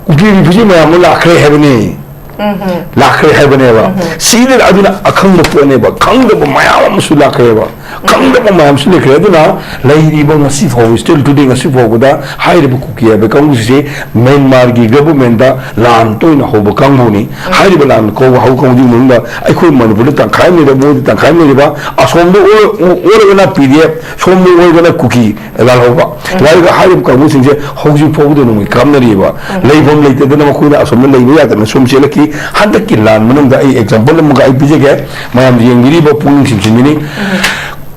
uji uji macam lakre have ni, lakre have ni apa. Sini ada na akhang lepas ni apa, akhang lepas mayam musuh lakre apa, akhang lepas mayam musuh lakre tu na, lahir ibu ngasih faham, still today ngasih faham dah, hari lepas kuki apa, kamu sih Myanmar gi government dah lan tu ina hoba kamu ni, hari lepas lan kau hau kamu di mana, aku Manipur tang khai ni dah boleh tang khai ni dah, asom tu orang kena PDF, som tu orang kena kuki, lan hoba, lalu hari lepas kamu sih housing faham tu nungi kamu ni apa, LEIMA leiter tu nama aku ni asom ni LEIMA ya, tapi som sih lagi, hendak kilan, mana dah example muka IPJ ke, mayam yang gini bawa puning sih ni.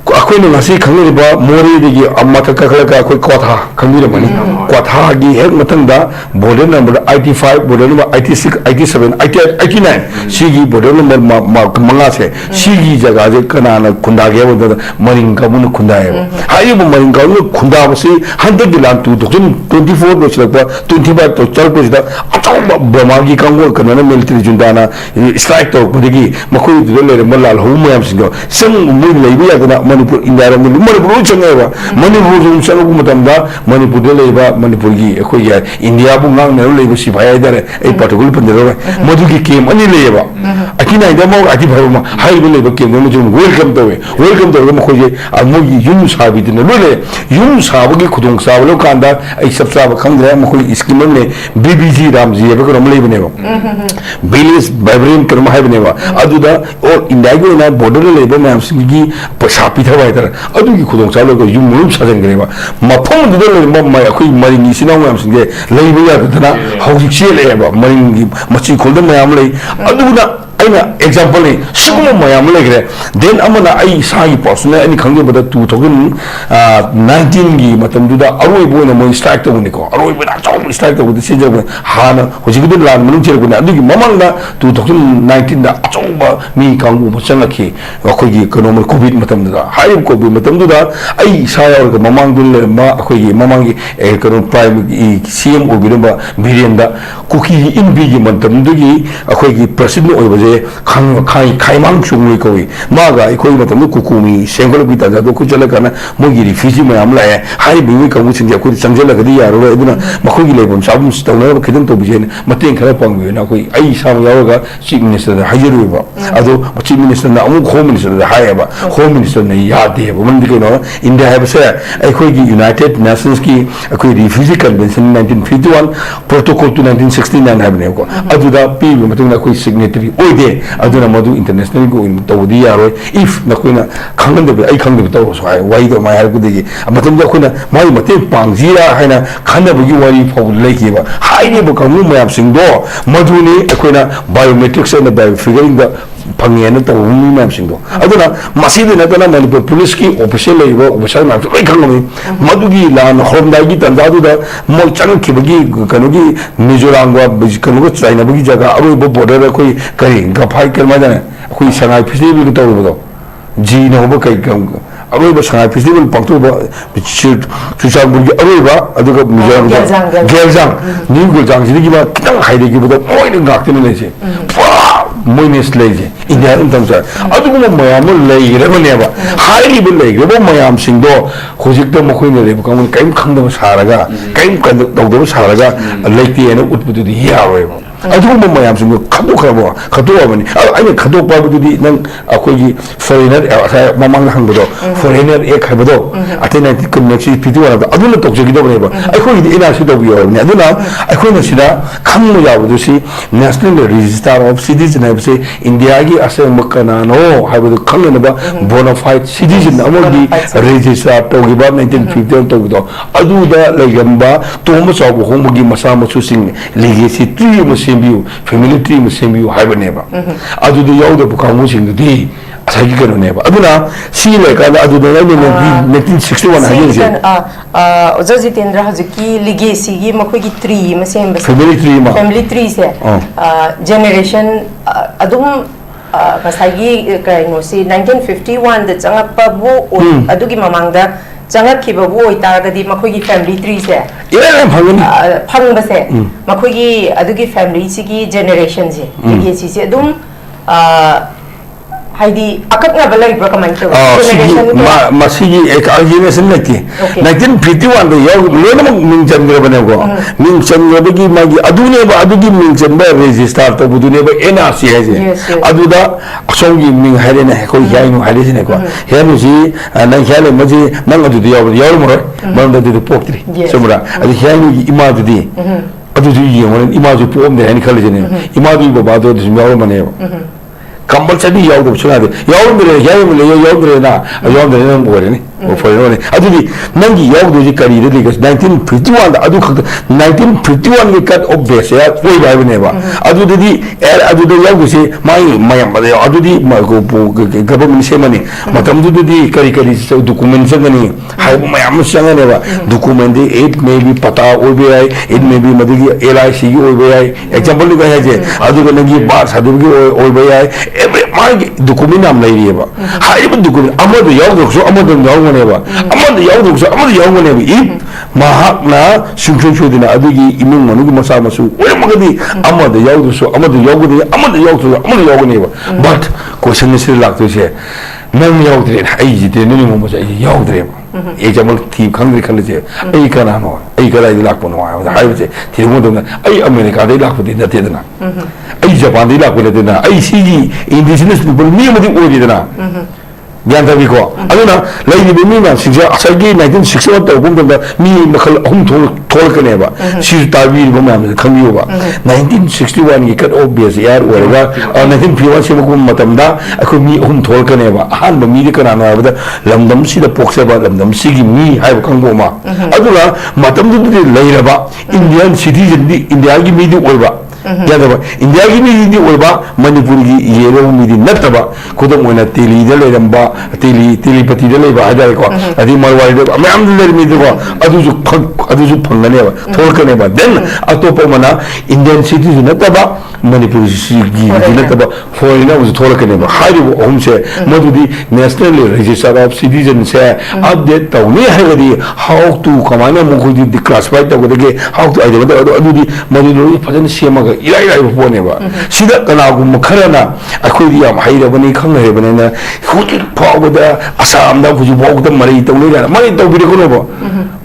Aku ni masih kami ni bawa mori di amma kakak aku kuatha kami ni mana kuatha di hek matang dah border number IT5 border number IT6 IT7 IT9 sigi border number manga se sigi jaga je kena na kunda gaya bodoh maring kamu nu kunda ya hari bu maring kamu nu kunda basi hantar di lantu 24 tu celaka 25 tu celaka sudah acau bermagi kamu kena na military junta na strike tu pergi makui tu le malal home yang singgah seng mui lagi ya kena Manipur India ni Manipur cengah apa Manipur tu macam aku macam dah Manipur dia leba Manipur gi aku ya India pun ngang ni leba si bahaya dah particular pendera madu gi kem ani leba akhirnya India mau akhir baru mah hai leba kem ni macam welcome tu aku je aku yum sahabat ni boleh yum sahabat gi kudung sahabat lo kan dah sab sahabat kan dah aku scheme ni BBC Ramji apa kau ramai leba ni apa Bilis Vibrant kerma hai ni apa adu dah or India gi na border leba macam segi pesapi thawai tar adu gi khudong chalo ko yum murum sajan greba mafam du le mamma akhui mari ni sinang yam singe leiba ya dana hauji chele ba mari gi machi khulda mayam lei adu na aina example ni suguma mayam lei gre then amana ai sai personal ani khangge bada 2019 gi matam du da aroi bo na mo strike to ni ko aroi bo na chaw strike to bu se je hana hoji gi lan munung chele ko na adu gi mamang na 2019 da chaw ba mi kangu bo changaki akhoi gi economic covid matam da hai covid matam du da ai sai or ga mamang dul ma akhoi gi mamang gi economic prime CM obiramba birenda kuki in bi gi matam du gi akhoi gi president oi ba je khai mang chung ko ma ga akhoi matam du kukumi sengol bi ta do ku chala kana mo gi refugee ma am la hai bi ka mu sing akhoi changjela ga di ya ro iduna makhoi gi lebam sabum stawna ba khidam to bi je mateng khara pang bi na akhoi ai sam yaw ga chief minister da hajiru ba ado chief minister na amu home minister da hai ba home minister na yade ba man di ko no India have say akhoi gi United Nations ki akhoi refugee convention 1951 protocol to 1969 have ne ko adu da pi bi matung na akhoi signatory oi de adu na madu international go in to di ya ro if na ko na khang de ai khang de to so ai wai do mai har ku de matung da ko na mai mate pang jira hai na khana bu gi wari phau lai ki ba hai ni bu ka mu mayam sing do madu ni akhoi na biometrics and biofiguring da pangian to umi mayam sing do adu na masih na to na Manipur police ki official lai ba official ma ai khang mi madu gi lan homdai gi tanda du da mo chang ki bagi kanu gi Mizoram wa kanu go China bagi jaga aroi bo border koi kari ga phai kelma jana koi sangai festival gi to bo ji no bo kai aroi ba sangai festival pangtu ba chuchang burgi aroi ba adu ga Mizoram geljang ni geljang ji gi ba kitang hai de gi bo oi de ngak te ne se moines leje India intam sa adu ko mayam lei re ba ne ba hai ni bu lei re ba mayam sing do hojik to mokoi ne le ba kaim khang da saraga kaim kan do do saraga lei ti ena utbu di ya ro ꯑꯗꯨꯒꯨꯝꯕ ꯃꯌꯥꯝꯁꯤꯡꯗꯣ ꯈꯟꯗꯣꯛꯈ꯭ꯔꯕ ꯈꯟꯗꯣꯛꯑꯕꯅꯤ ꯑꯩꯅ ꯈꯟꯗꯣꯛꯄ ꯍꯥꯏꯕꯗꯨꯗꯤ ꯅꯪ ꯑꯩꯈꯣꯏꯒꯤ foreigner ꯃꯃꯥꯡꯗ ꯍꯪꯕꯗꯣ foreigner ꯑꯦꯛ ꯍꯥꯏꯕꯗꯣ ꯑꯇꯩ 1951 ꯍꯥꯏꯕꯗꯣ ꯑꯗꯨꯅ ꯇꯧꯖꯈꯤꯗꯕꯅꯦꯕ ꯑꯩꯈꯣꯏꯒꯤꯗꯤ NRC ꯇꯧꯕꯤꯌꯣ ꯍꯥꯏꯕꯅꯤ ꯑꯗꯨꯅ ꯑꯩꯈꯣꯏꯅ ꯁꯤꯗ ꯈꯪꯕ ꯌꯥꯕꯗꯨ ꯁꯤ ꯅꯦꯁꯅꯦꯜ ꯔꯦꯖꯤꯁꯇꯥꯔ ꯑꯣꯐ ꯁꯤꯇꯤꯖꯟ ꯍꯥꯏꯕꯁꯤ ꯏꯟꯗꯤꯌꯥꯒꯤ ꯑꯁꯦꯡꯕ ꯀꯅꯥꯅꯣ ꯍꯥꯏꯕꯗꯨ ꯈꯪꯅꯅꯕ ꯕꯣꯅꯥꯐꯥꯏꯗ ꯁꯤꯇꯤꯖꯟ ꯑꯃꯒꯤ ꯔꯦꯖꯤꯁꯇꯥꯔ ꯇꯧꯈꯤꯕ 1950 ꯇꯧꯕꯗꯣ ꯑꯗꯨꯗ ꯂꯩꯔꯝꯕ ꯇꯣꯝꯕ ꯆꯥꯎꯕ ꯍꯣꯡꯕꯒꯤ ꯃꯆꯥ ꯃꯁꯨꯁꯤꯡ ꯂꯤꯒꯦꯁꯤ ꯇ꯭ꯔꯤ ꯑꯃ ꯁꯦꯝꯕꯤꯌꯨ ꯐꯦꯃꯤꯂꯤ ꯇ꯭री में सेम्बियु हाइबनेबा अदुदे यावदब कांगुसिंगदि असगी कनोनेबा अदुना सी लेकादा अदुदा 1961 हाइजेसे ओजा जितेंद्र हजकी लिगेसी गी मखोगी ट्री में सेम्बे फैमिली ट्री से जनरेशन अदुम मसागी कइनोसी 1951 द चंगपबु अदुगी ममांगदा चंगखिबबु ओइतागदि मखोगी फैमिली ट्री से फंगबसे मखोगी अदुगी फैमिली सिगी जनरेशन से लिगेसी से अदुम हाइदी अककना बलाइब्रा कमेंट तो जनरेशन मसीगी एक अर्जिनेशन लेती 1951 दे याव लोनम मिंचंद्र बनेगो मिंचंद्र बगी मागी अदुने बा अदुगी मिंचंद्र रजिस्टर तो बुदुने बा NRC है जे अदुदा असोंगी मिंग हाइरेने को याइनो हाइरेने को हेनुजी नंग हेले मजी नंग अदुदी याव मरो मरंदा दि पोक्ट्री समरा अदि हेनु इमादुदी अदुदी येमन इमाजु पोम दे हनि खलजेने इमादु बाबादो दिसमारो मनेबो कंपल्सरी याव सुनादे याव मिले ना नंग ओरेनी फॉरेनर अदुदी नंगी याव दोजी करी रे लिगस 1951 अदु खत 1951 के कट ऑफ बेस या कोई बाइबनेबा अदुदी एर अदुदे याव से माई मयम बदे अदुदी गवर्नमेंट से मनी मतम दुदी करी करी डॉक्यूमेंट संगनी हाय मयम संगनेबा डॉक्यूमेंट इट मे बी पता ओबे आई इट मे बी मदगी LIC की ओबे आई एग्जांपल लिखा है जे अदुगे नंगी बात सर्टिफिकेट ओबे आई एवरी माई डॉक्यूमेंट नाम लेरिएबा हाय डॉक्यूमेंट अमद याव दोसो अमद याव नेबा अमद यावदुसु अमद यावनेबा इ महाकना सुंसुंसुदिना अदुगी इमुंग मनुगी मसा मसु ओरमगदि अमद यावदुसु अमद यावगदि अमद यावसु अमद यावनेबा बट क्वेश्चन से लागतोसे नंग यावद्रे आई जिते ननि मोमसा यावद्रे एग्जांपल थी खंग्रे खलजे आई कनानो आई कलाइ लाकपनो हाइबसे थिरमोदना आई अमेरिका दे लाकपदि नतेदना आई जापान दे लाकपदि आई सीगी इंडिजिनस पीपल मी मदि ओरिदना जानताबिको अदुना लैनिबे मीना सिंजा असगी 1961 तौगुमदंदा मी मखल अहुम थोलकनेबा सिजु ताबीरिबा माम खंगियोबा 1961 की कट ऑफ बेस यार ओरेगा 1951 सेमकुम मतमदा अखु मी अहुम थोलकनेबा अहान मी दे कनानो हाबदा लमदम सिदा पोक्सेबा लमदम सिगी मी हाइब खंगोमा अदुना मतमदुदि लैरबा इंडियन सिटीजन दी इंडिया की मी दी ओइबा यादव इंडिया की मीदी ओइबा मणिपुर की येरो मीदी नतबा खुदम ओइना तेली दे लेरंबा तेलीपति दे लेबा हाजाय को अदि मरवाई दे मैम दे मीदी को अदुजु फंगनेबा थोरकनेबा देन अतोप मना इंडियन सिटीजन नतबा मणिपुर की नतबा फॉरेनर उज थोरकनेबा हाइबो ओमसे मदुदी नेशनल रजिस्टर ऑफ सिटीजन से अपडेट तौनी हाइबदी हाउ टू कमाना मुखुदी क्लासिफाई तगदगे हाउ टू आइडेंटिफाई अदुदी मदुदी फजन सेमगा इराई पोनेबा सिदा कनागुम खरना अखोदी याम हाइरबनी खंगरेबनेना हुजि फावदा असमदा हुजि फावदा मरै तौलेगा मरै तौबिरकोनोबो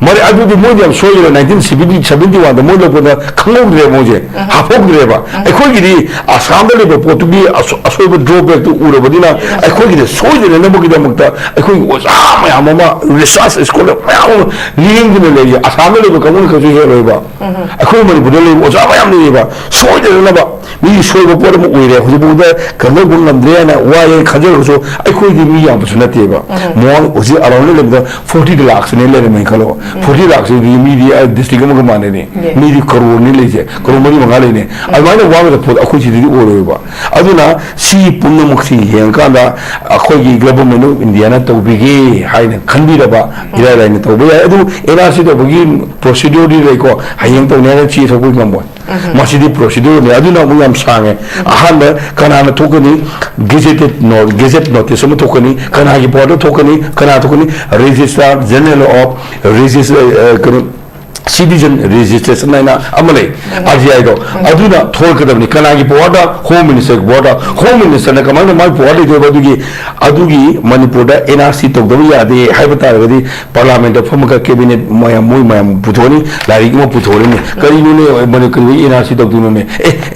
मरै अदुदी मोदि याम सोयरा 1971 दा मोदलपदा खंगौद्रे मोजे हाफोग्रेबा अखोगिदी असमदा लेबो पोतुबी असोब ड्रॉबैक तु उरबदिना अखोगिदी सोयदने नबगिदा मुक्ता अखोगी ओजा मयाममा रिसर्च स्कॉलर मयाम लिंगने लेय असमदा लेबो कमुन खजु हेरोबा अखोई मणिपुर लेबो ओजा मयाम लेबा सोयदनबा मी सोयबो पोरम ओइरे हुजुबुदा खंगबु नंद्रेना वाये खजरसो अखोगी मी याम सुनतेबा मोन ओजी अराउंड लेबदा 40 लाख ने लेरे में खलो 40 लाख से मी दी डिस्ट्रिक्ट में माने ने मी दी करोड़ ने लेजे करोड़ मरी मंगा लेने अदमाने वाबदा पोत अखोजी दी ओरोबा अदुना सी पुन्नु मुक्सी हेंकादा अखोगी गवर्नमेंट ऑफ इंडिया ना तौबिगे हाइने खंबिरबा इराइने तौबे अदु एनआरसी तौबगी प्रोसीड्यूर दी लेको हायें तौने ची थौबु गमबो मसीदी प्रोसीड्यूर ने अदुना मु याम सांगे अहान कनाना थोकनी गेजेट नोटिस म थोकनी कना की बोर्ड थोकनी कना थोकनी registrar general of register citizen registration naina amale RGI do aduna thol kadamni kanagi border home minister border home minister na kamana mai border do adugi manipur da NRC to do ya de haibata gadi parliament of famaka cabinet mayam puthoni lari mo puthoni ni kari ne manipur NRC to do ne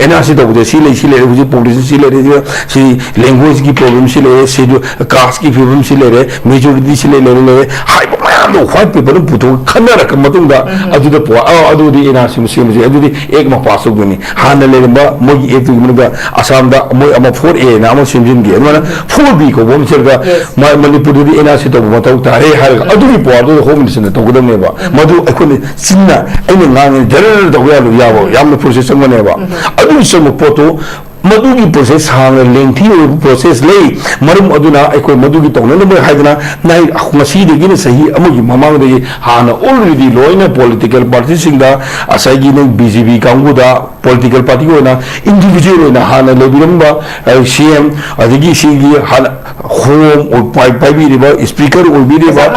NRC to de sile buji policy sile si language ki problem sile se jo caste ki problem sile majority sile le haiba mayam do white people putho khanna rakam matung da aduda po adudi NRC musim adudi ek ma pass ogni han le ba mogi ek tu munuga asam da moi ama 4A na ama simjin gi mana 4B ko bom serga manipur di NRC to ba tau ta re har adudi po adu home minister to godam ne ba madu ekoni sinna aina ngang jarar da ya lu ya ba yam process ngone ba adu sem poto madugi process hang lengthy process lay marum aduna ekoi madugi tongna ba haidna nai ngasi de gi sahi amugi mamang de hana already loina political party singda asai ne BJP kangu da political party ko na individual na hana lebiramba CM adigi sigi hana home or pai bi riba speaker or bi riba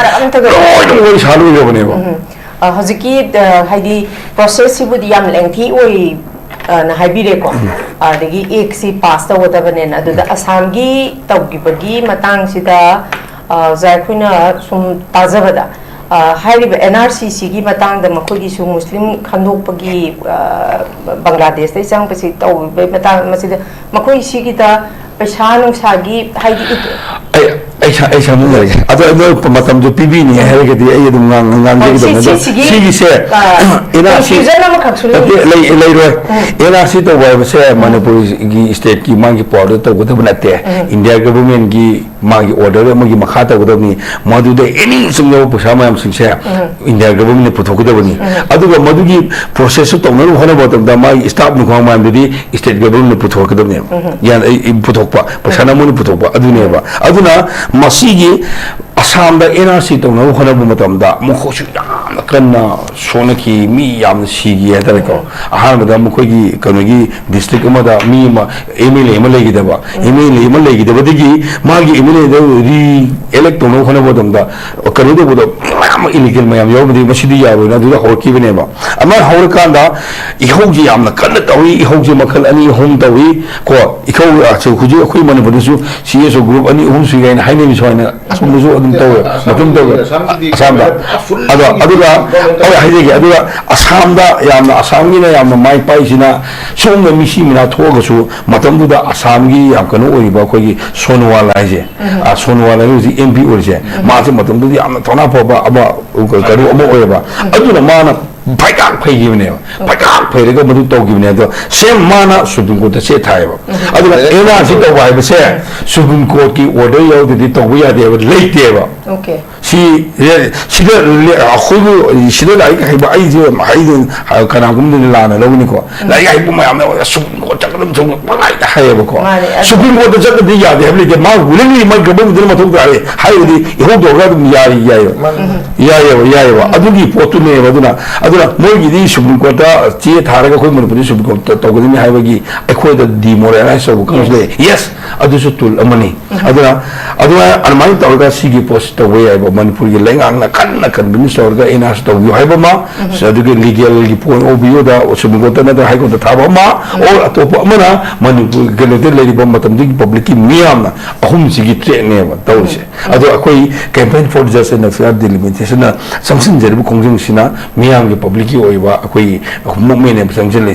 oi salu yo bane ba hojiki haidi process si budi yam lengthy oi na haibire ko adagi ek si pass ta wada bane na da asam gi tawgi bagi matang sida zaikuna sum tazabada hairiba NRC gi matang da makhoi su muslim khandok pagi Bangladesh tai sang pasi taw be matang masida makhoi sigi da paisa nung sagi haidi ai sa mun lagi ado matam jo PB ni hai ke di ai dum ngang ge dum da sigi se NRC lei ro NRC to wa se manipur gi state ki mangi powder to goda banate India government gi mangi order magi makha ta goda ni madu de any sum yo paisa mayam sing se India government puthok goda bani adu ga madu gi process to no hona botam da mai staff nu khang mayam di state government puthok goda ni ya puthok pa paisa na mun puthok pa adu ne ba aduna masigi asam da NRC to no hona bu matam da mu khoshu yam kanna sonaki mi yam sigi ya da ko ahan da mu khogi kanogi district ma da mi ma MLA ma legi da ba MLA ma legi da ba digi magi MLA da ri elect to no hona bu dam da kanu da bu da ma illegal ma yam yo bi masidi ya ba da horki bane ba amma hor kan da ihogi yam na kan tawi ihogi makal ani hom tawi ko ikau chu khuji khoi man bu su CSO group ani hom su ga na haine mi soina asum su adum taw matum taw asam da aduga ai haide ge aduga asam da yam asam gi na yam mai pai sina song na mi si mina thoga su matam da asam gi yam kanu oi ba khoi gi sonwala je a sonwala ji MP or je ma se matam du yam thona pho ba aba karu amo oi ba aduna mana Paikak pay given him. Paikak pay the government to give him. Same mana Supreme Court say time. Other NRC to wipe say Supreme Court ki order you did it we are there late there. Okay. She like I can Lana Lonico. Like I put my Supreme Court Supreme Court the yard, they have the mouth willingly might go to the high the hold the Yaya Adugi Portune Vaduna. Mogi Supreme Court, Tia Taraga, Supreme Court, Togolini Highway, I quote the demoralizer who comes there. Yes, Adusutul, money. Aduna, and my Torga Sigi post away about Manipur, Lang, Nakan, Minister of the Enas of Yuhabama, so to get legal point Obioda or Supreme Court, another high court of Tabama, or a top Mana, Manipur, Galated Lady Bombatam, public Miam, a home Sigi name, Dose. Ado campaign for just in the fair delimitation, something that Conjunction, Miam, the public or moment sanction.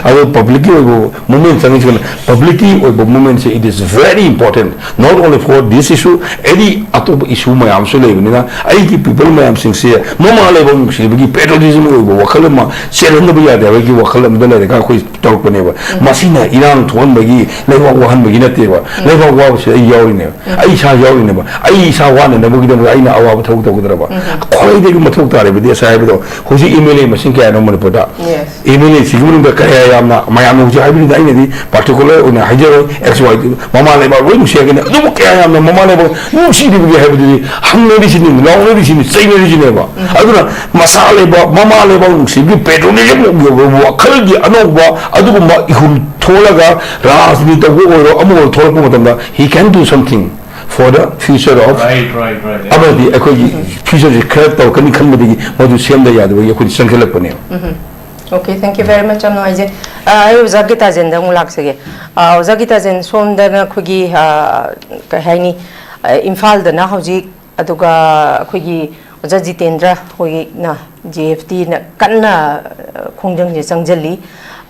Our public moment sanction, publicly or moment it is very important, not only for this issue, any other issue. My am so living. I keep people my am sincere. Mama level she be patriotism over Wakalama, Sharon the Bia, the Waki Wakalam, the Kaku talk whenever. Masina, Iran, Tuan Bagi, never one Beginateva, never was a Yorina. I saw Yorina. I saw one and the Bugam Raina, our talk to Gudraba. Quality Matota with this I will, who's email machine can only put up. Yes. Email Sigmund Kayama, my am particular on a Hajaro, XY, Mama Leva, Wing Shaking, no care, Mama Leva, no, she didn't have the hungry listening, long listening, same origin ever. I don't know, Masala, Mama Leva, she be petroleum, Kaldi, Anova, Aduma, Tolaga, Ras, Nita, Amor, Tolpumata, he can do something. for the future of right. amadi akhoi future ji khara taw kani khanbadi modu sem da yad bai akhoi sankhela pane Okay, thank you very much. I'm not easy. I was a guitar in the Mulaxage. I was a guitar in Swam the Kugi Kahani Infal the Nahoji Aduga Kugi was a Jitendra Hoina GFT Kana Kunjang Sangjali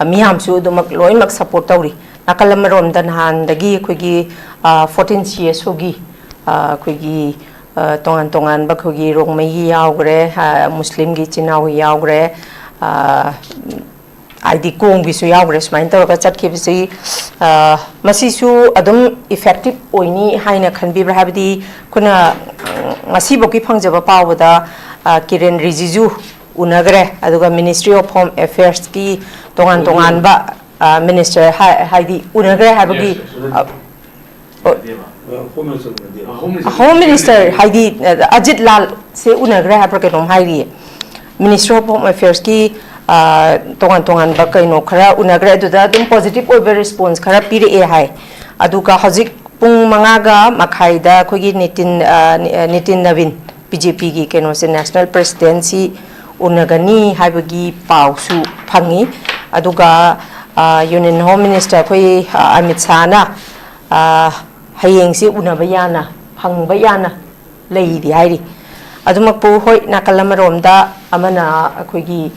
Miam Su the Loimak supportori Nakalamarom than Han the Gi Kugi 14 years Hogi Kugi Tongan Bakugi Rongmei Yaugre Muslim Gichinau Yaugre ID kong bisu yaugre smain tawra chatkibisi masisu adum effective oini haina khanbibra habdi kuna masiboki phangjaba pawda Kiren Rijiju unagre aduga Ministry of Home Affairs ki tongan ba minister haidi unagre habdi Home Minister haidi Ajit Lal se unagre habra kenom haidi Ministry of Home Affairs ki tongan ba kaino khara unagre duda dum positive over response khara pire e hai aduka hojik pung mangaga makhaida khogi nitin navin BJP ki keno se national presidency unagani haibagi pausu phangi aduga Union Home Minister khoi Amit Sana hayeng si unabayana phangbayana leidi hairi adumakpu hoi nakalamaromda amana akhoi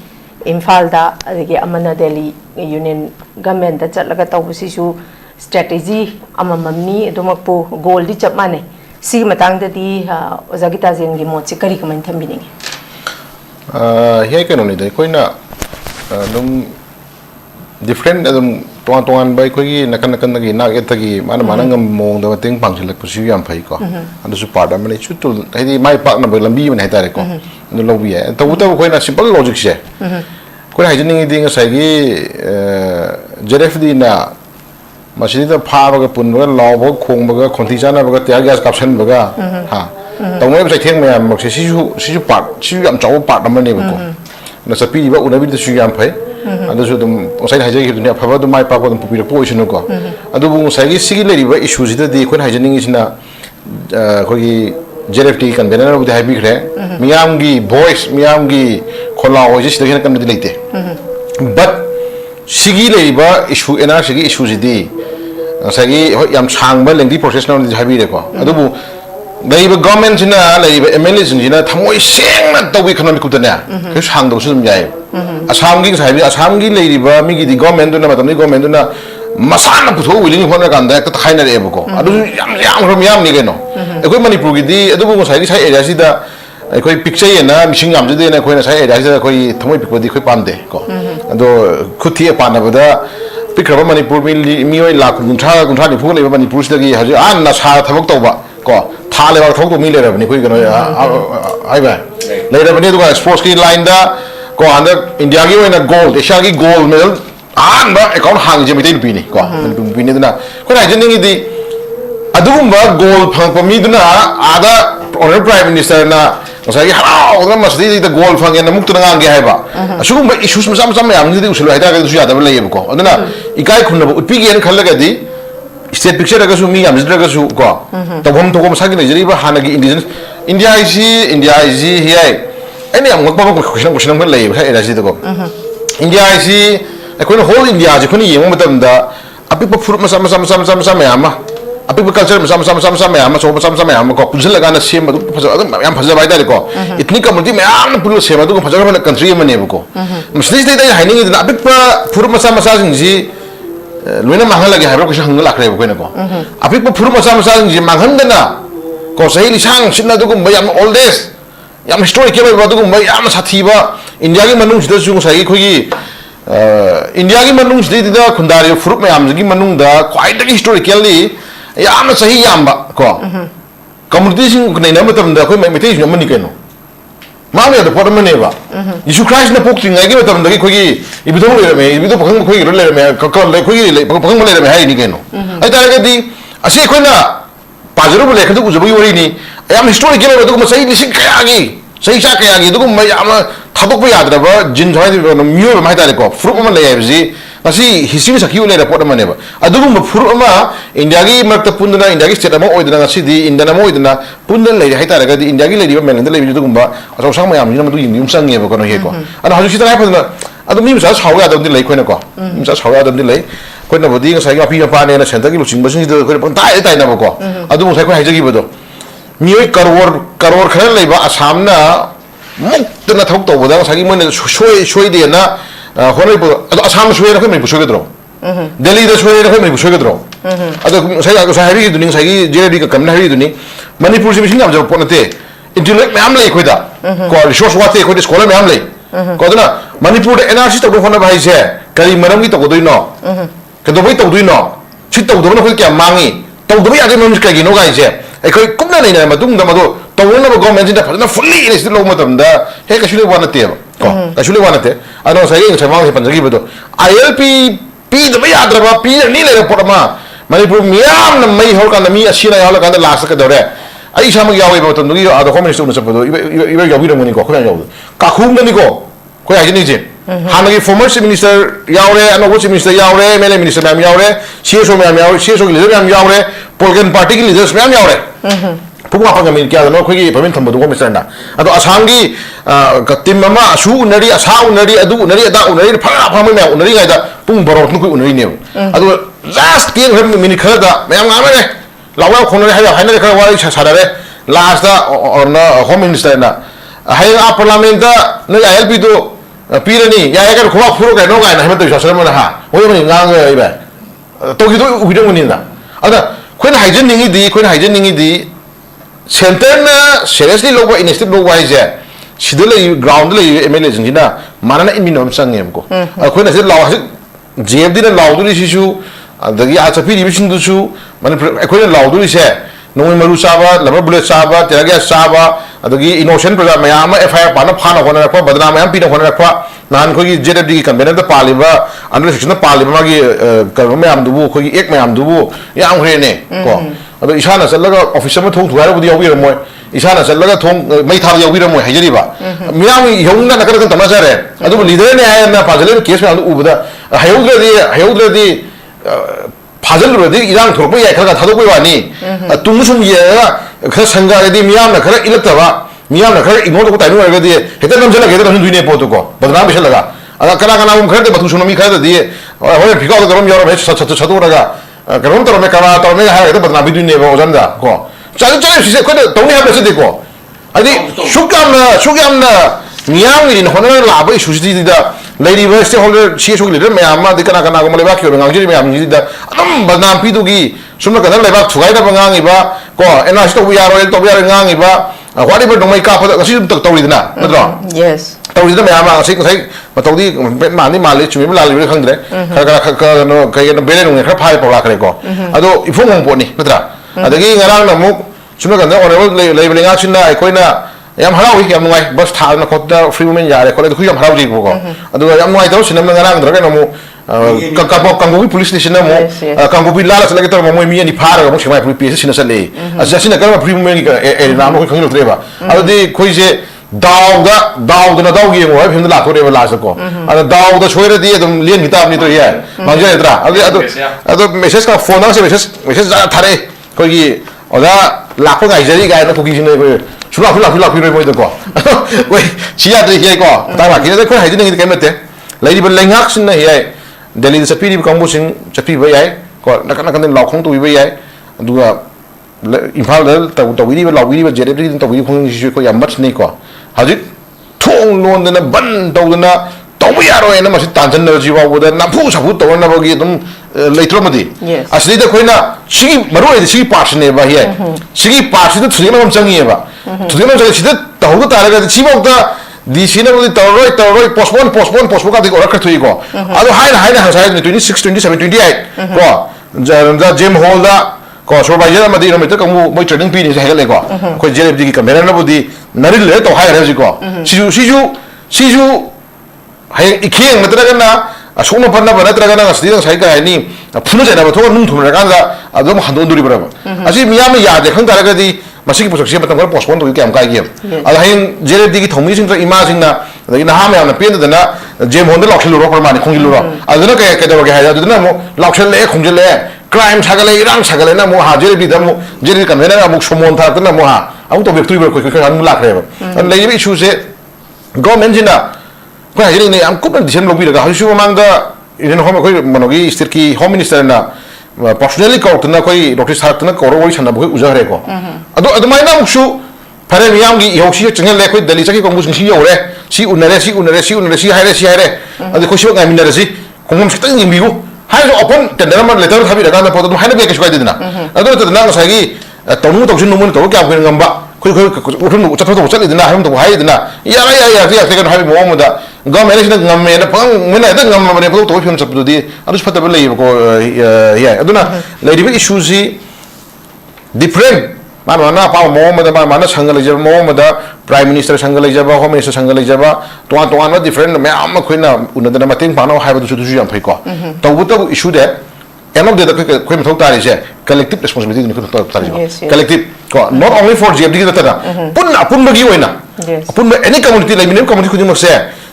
Imphal da adagi amana Delhi Union government da chatlaga tawbasisu strategy amamamni adumakpu goal di chapmane si matang da di ozagita zen gi mochi kari kaman thambini HEEYAI kanoni da koina dum different adum tongan bai koi nakan gi nak etagi mana ngam mong da teng pangsilak pusi yam phai ko andu su part amani chutul hedi mai pak na lambi man hetare ko andu lobi ya to uta koi na simple logic se koi hajini ding sai gi jeref di na masini da pha ba ga pun ba law ba khong ba ga khonti chana ba ga tia gas caption ba ga ha to mai sai theng mayam mak se sisu part sisu yam chaw part amani ba ko na sapi ba unabi da su yam phai adu su dum osai hajai gi dunia phaba dum mai pa ko dum pupira po isinu ko adu bu sai gi sigi leri ba issue jida di khoi hajani gi sina khoi gi JFT convener bu dai bi khre miyam gi voice miyam gi khola ho ji sidha kan di leite but sigi leri ba issue ena sigi issue jidi sai gi hoi yam chang ba lengdi process na di habi re ko adu bu dai ba government jina leri ba MLA jina thamoi seng na to bi economic ku dana ke sang do su dum jai Assam gi sai Assam gi lei ba mi gi di government na matam ni government na masana putho willing hona kan da ta khaina re ko adu yam ni geno ekoi Manipur gi di adu bu sai sai area si da ekoi picture ye na mishing yam jide na koi na sai area si da koi thamoi pikwa di koi pamde ko ado khuthi pa na ba pikraba Manipur mi oi la kuntra ni phu le ba Manipur si da gi haji an na sa thabak to ba ko tha le ba thok to mi le ra ni koi geno ai ba le ra ni du ga sports ki line da ko anda India gi wena gold Asia gi gold medal an ba account hang je mitai pini ko pini duna ko na jeni gi di adumba gold phang pa mi duna ada honorable prime minister na sai ha ona masdi di gold phang na muktu na nge haiba asugum ba issues masam sam yam gi di usul haida ga su ya da ba lei ko aduna ikai khunna ba utpi gi en khallaga di state picture ga su mi yam jidra ga su ko to bom sa gi Nigeria ba hanagi indigenous India is HEEYAI any am ngakpa ko question ngal lei hai raji ko India isi ekoi whole India ji khuni yeng matam da apipa fruit masam yama apipa culture masam yama so masam yama ko punjil laga na sem du phaja yam phaja bai da ko itni community me am pulo sem du phaja ba country ma ne ko muslis dai haining da apipa fruit masam jing ji loina mangal lagi hai ko hang la kre ko ne ko apipa fruit masam jing ji manghan da na ko sai li sang sinna du ko yam all this yam historical ba du ko yam sathi ba India gi manung sida su sai ko gi India gi manung sida da khundari fruit ma yam gi manung da quite the historically yam sahi yam ba ko community sing nei na matam da ko mai mete ju mani keno ma me da por mane ba Isu Christ na pok singa gi matam da ko gi ibido le me ibido phang ko gi ro le me ko le ko gi le phang le me hai ni keno ai ta ga di ase ko na pajaru le khadu ku ju wori ni yam historical ba du ko sai ni sing kaya gi sai sa kaya gi du ko mai yam thadok ba yadra ba jin thai ni myo ba mai ta ko fruit ma le ya ji masi history sakhi ule report ama neba adugu mafuru ama India gi marta pundana India gi state ama oidana ngasi di India ama oidana pundan lei haita raga di India gi lei ba melanda lei du gumba aso sang mayam ni madu yum sang nge ba kono he ko ana haju sita hai padana adu mi sa chawa adam di lei koina ko mi sa chawa adam di lei koina bodi nga sai ga pi pa ne na center gi luching ba sing de ko tai tai na ba ko adu mo sai ko haija gi ba do mi karor khana lei ba asam na mukta na thok to ba da sai gi mo ne shoi de na honai bo asam shoi na ko me bu shoi gedro Delhi da shoi na ko me bu shoi gedro adu sai ga sai ri du ning sai gi JD ka kamna ri du ni manipur si sing am jo pon te intellect me am lei ko da ko resource wa te ko de scholar me am lei ko da manipur da NRC to hona ba se kari maram gi to ko doi no ka do bai to doi no chi to do na ko kya mangi to do ya ge mam ka gi no ga se ai ko kumna nei na ma dung da ma do to wona ba government da na fully ni lo ma tam da he ka shule wa na te ko ka shule wa na te ano sai ge sai ma he pan gi ba do ILP pi da ba ya dra ba pi ni le report ma manipur miyam na mai hol ka na mi asina ya hol ka na last ka do re ai sa ma ya we ba to ngi a do comment stu na sa ba do iba ya bi do ni ko ko ya yo ka khum ni ko ko ya ni je hanagi former chief minister yaure ano chief minister yaure mele minister ma'am yaure CSO ma'am yaure CSO leader ma'am yaure political party ki leaders ma'am yaure puma pa ngami kya no khoi permit tham do ko minister na ado asam gi tim mama asu unari asa unari adu unari ada unari pha pha me unari ga da pung baro nu ko unari ne ado last ki mini khara da ma'am ngam ne lawa khonari ha ne khara wari sa da re last da or na home minister na hay a parliament da no ILP do pirani ya ya ko furo ga no ga na hemto sa sama na ha o yo ni ngang ga iba to gi do u do ni na ada ko na hygiene ningi di ko na hygiene ningi di center na seriously lo ba instead lo wise sidle ground le MLA jin na mana na in minom sang em ko ko na se law jeb di na law du si su adagi a chapi ri bishin du su man ko na law du se no maru saba lama bullet saba teraga saba adagi innocent program mayam FIR pana phana hona rakwa badna mayam pina hona rakwa nan ko gi JED gi convener da paliba under section da paliba ma gi karma mayam dubu ko gi ek mayam dubu yam hre ne ko ado isana sallaga officer ma thong thuara budi yawi ramoy isana sallaga thong mai thar yawi ramoy hajari ba miyam yongna nakar kan tamasa re ado leader ne ay na pajale case ma ubada hayudra di 파절로 이랑 돌고 야 그러가 다도고 와니 뚱숨 예가 그 생각에 미암나 그래 일었다봐 미암나 그래 이모도 다니고 그러디 해다 남절라 걔들 무슨 눈에 보도고 버드나 비실라가 아 까라가나 움 그래도 뭐 두수놈이 그래도 뒤에 원래 비가 오도 그럼 여러 해 저도라가 그럼 또 메카라 또 메가 하게 버드나 비dun에 보고 잔다 고 짜증 시세 근데 동의하면서 되고 아니 슈감나 미암이 호는 라바이 수지디다 lady verse holder CSO leader me amma de kana ko male ba kyo ngang ji me am ji da adam badam pi du gi sumna kana le ba thugai da ngang i ba ko ena sto wi yaro to wi yaro ngang i ba wadi ba dong mai ka pa si tum to ri na no yes to ri da me amma si sai ma to di ma ni ma le chumi la le khang dre ka no kai no bele no kha phai pa la kare ko ado ifong ngong po ni natra adagi ngarang na mu sumna kana honorable le nga chin na ai koi na yam harawi yam ngai bus tha na khotda free women ya re ko le khu yam harawi ko adu yam ngai to sinam na ngarang dra ka no kango police station na mo kango bi lala sala to mo mi ni phara mo shimai police station sale asa sina ka free women e na mo khang lo treba adu de khoi je daw na daw gi mo phim la ko re la sa ko adu daw da choi re di dum lien mi ta ni to ya ma je dra adu message ka phone na se message za thare ko gi oda la ko ga jari ga na ko gi sine ko chula phi moi de ko we chia de he ko ta ba ki de ko hai de ngi ke mate lady ban lengak sin na he Delhi de sapi kang bu sin sapi ba yai ko na kan la khong tu ba yai du ga imphal de ta wi ba la wi ba jere de ta wi khong ji ko yam mat ni ko hajit thong lon de na ban do de na to ba ya ro na ma si tan jan na ji ba bu de na phu sa phu to na ba gi dum later ma di asli de ko na si maru de si part ne ba he si part de thri ma chang ye ba thri ma chang si de ta ho ta ra ga chi ba da di sina budi tawroi postpone ka di order thui ko ado haina ha sai 26 27 28 ko ja gym hall da ko supervisor ma di no meter ko mo training pi ni sa hele ko ko jere di ka mera na budi naril le to hai re ko siju hai ikheng matra kana asuna parna bana tra kana asdi sai ka ni phunu jana ba thong nung thum ra kana ado mo handon duri bara asi miyam ya de khang ta ra ga di masih pusok siapa tanggal postpone tu kiam kai kiam. Ada yang jadi di thong mi sing tra ima sing na na ha me na pen da na जेम होंदे लाउखिलुरो परमाने खोंगिलुरो अदुना के दबगे हाय अदुना मो लाउखिले खोंजिले crime सागले इरांग सागले ना मो हा जेबी दमो जेबी convener अमुक सोमोन थातना मो हा अमु तो व्यक्ति बर कोइ हम लाखरेबा अन लेबी इशू से गवर्नमेंट जिना को हाजिर ने हम कुपन डिसीजन लोबी रगा हसु मांगदा इजन होम कोइ मनोगी स्टेट की होम मिनिस्टर ना पर्सनली कौतना कोई डॉक्टर साहब कौर वही सन्ना कोई उजहरे को अदो अदमाइना मुक्सु फरे मियाम की योसी चंगल ले कोई दिल्ली चकी कांग्रेस सी योरे सी उनरे सी हायरे अदो कोई शिव गामिनरे सी कांग्रेस खतंग यिंबिगु हाय ओपन टेंडर मा लेटर थाबि रगा ना पोतो हायना बेके सुकाय दिना अदो तदना ngसागी तनु तौसिन नुमन तो क्या कोई ngamba कोई उठन चथो तो चलिदिना हायम तो हाय दिना या तेगन हाय मोमदा गवर्नमेंट ने ngame na pang mena da ngam mane po to fion sapdu di adus fataba lei ko ya aduna lei issue si different mana pa mohammed mana sangal jaba mohammed prime minister sangal jaba home minister sangal jaba to na different me am khoina unadana mating pano haiba du su yam phai ko to bu issue that end of the day koi mathau tari je collective responsibility ni ko tari collective ko not only for GFD da tara pun bagi oina pun any community like minimum community khudin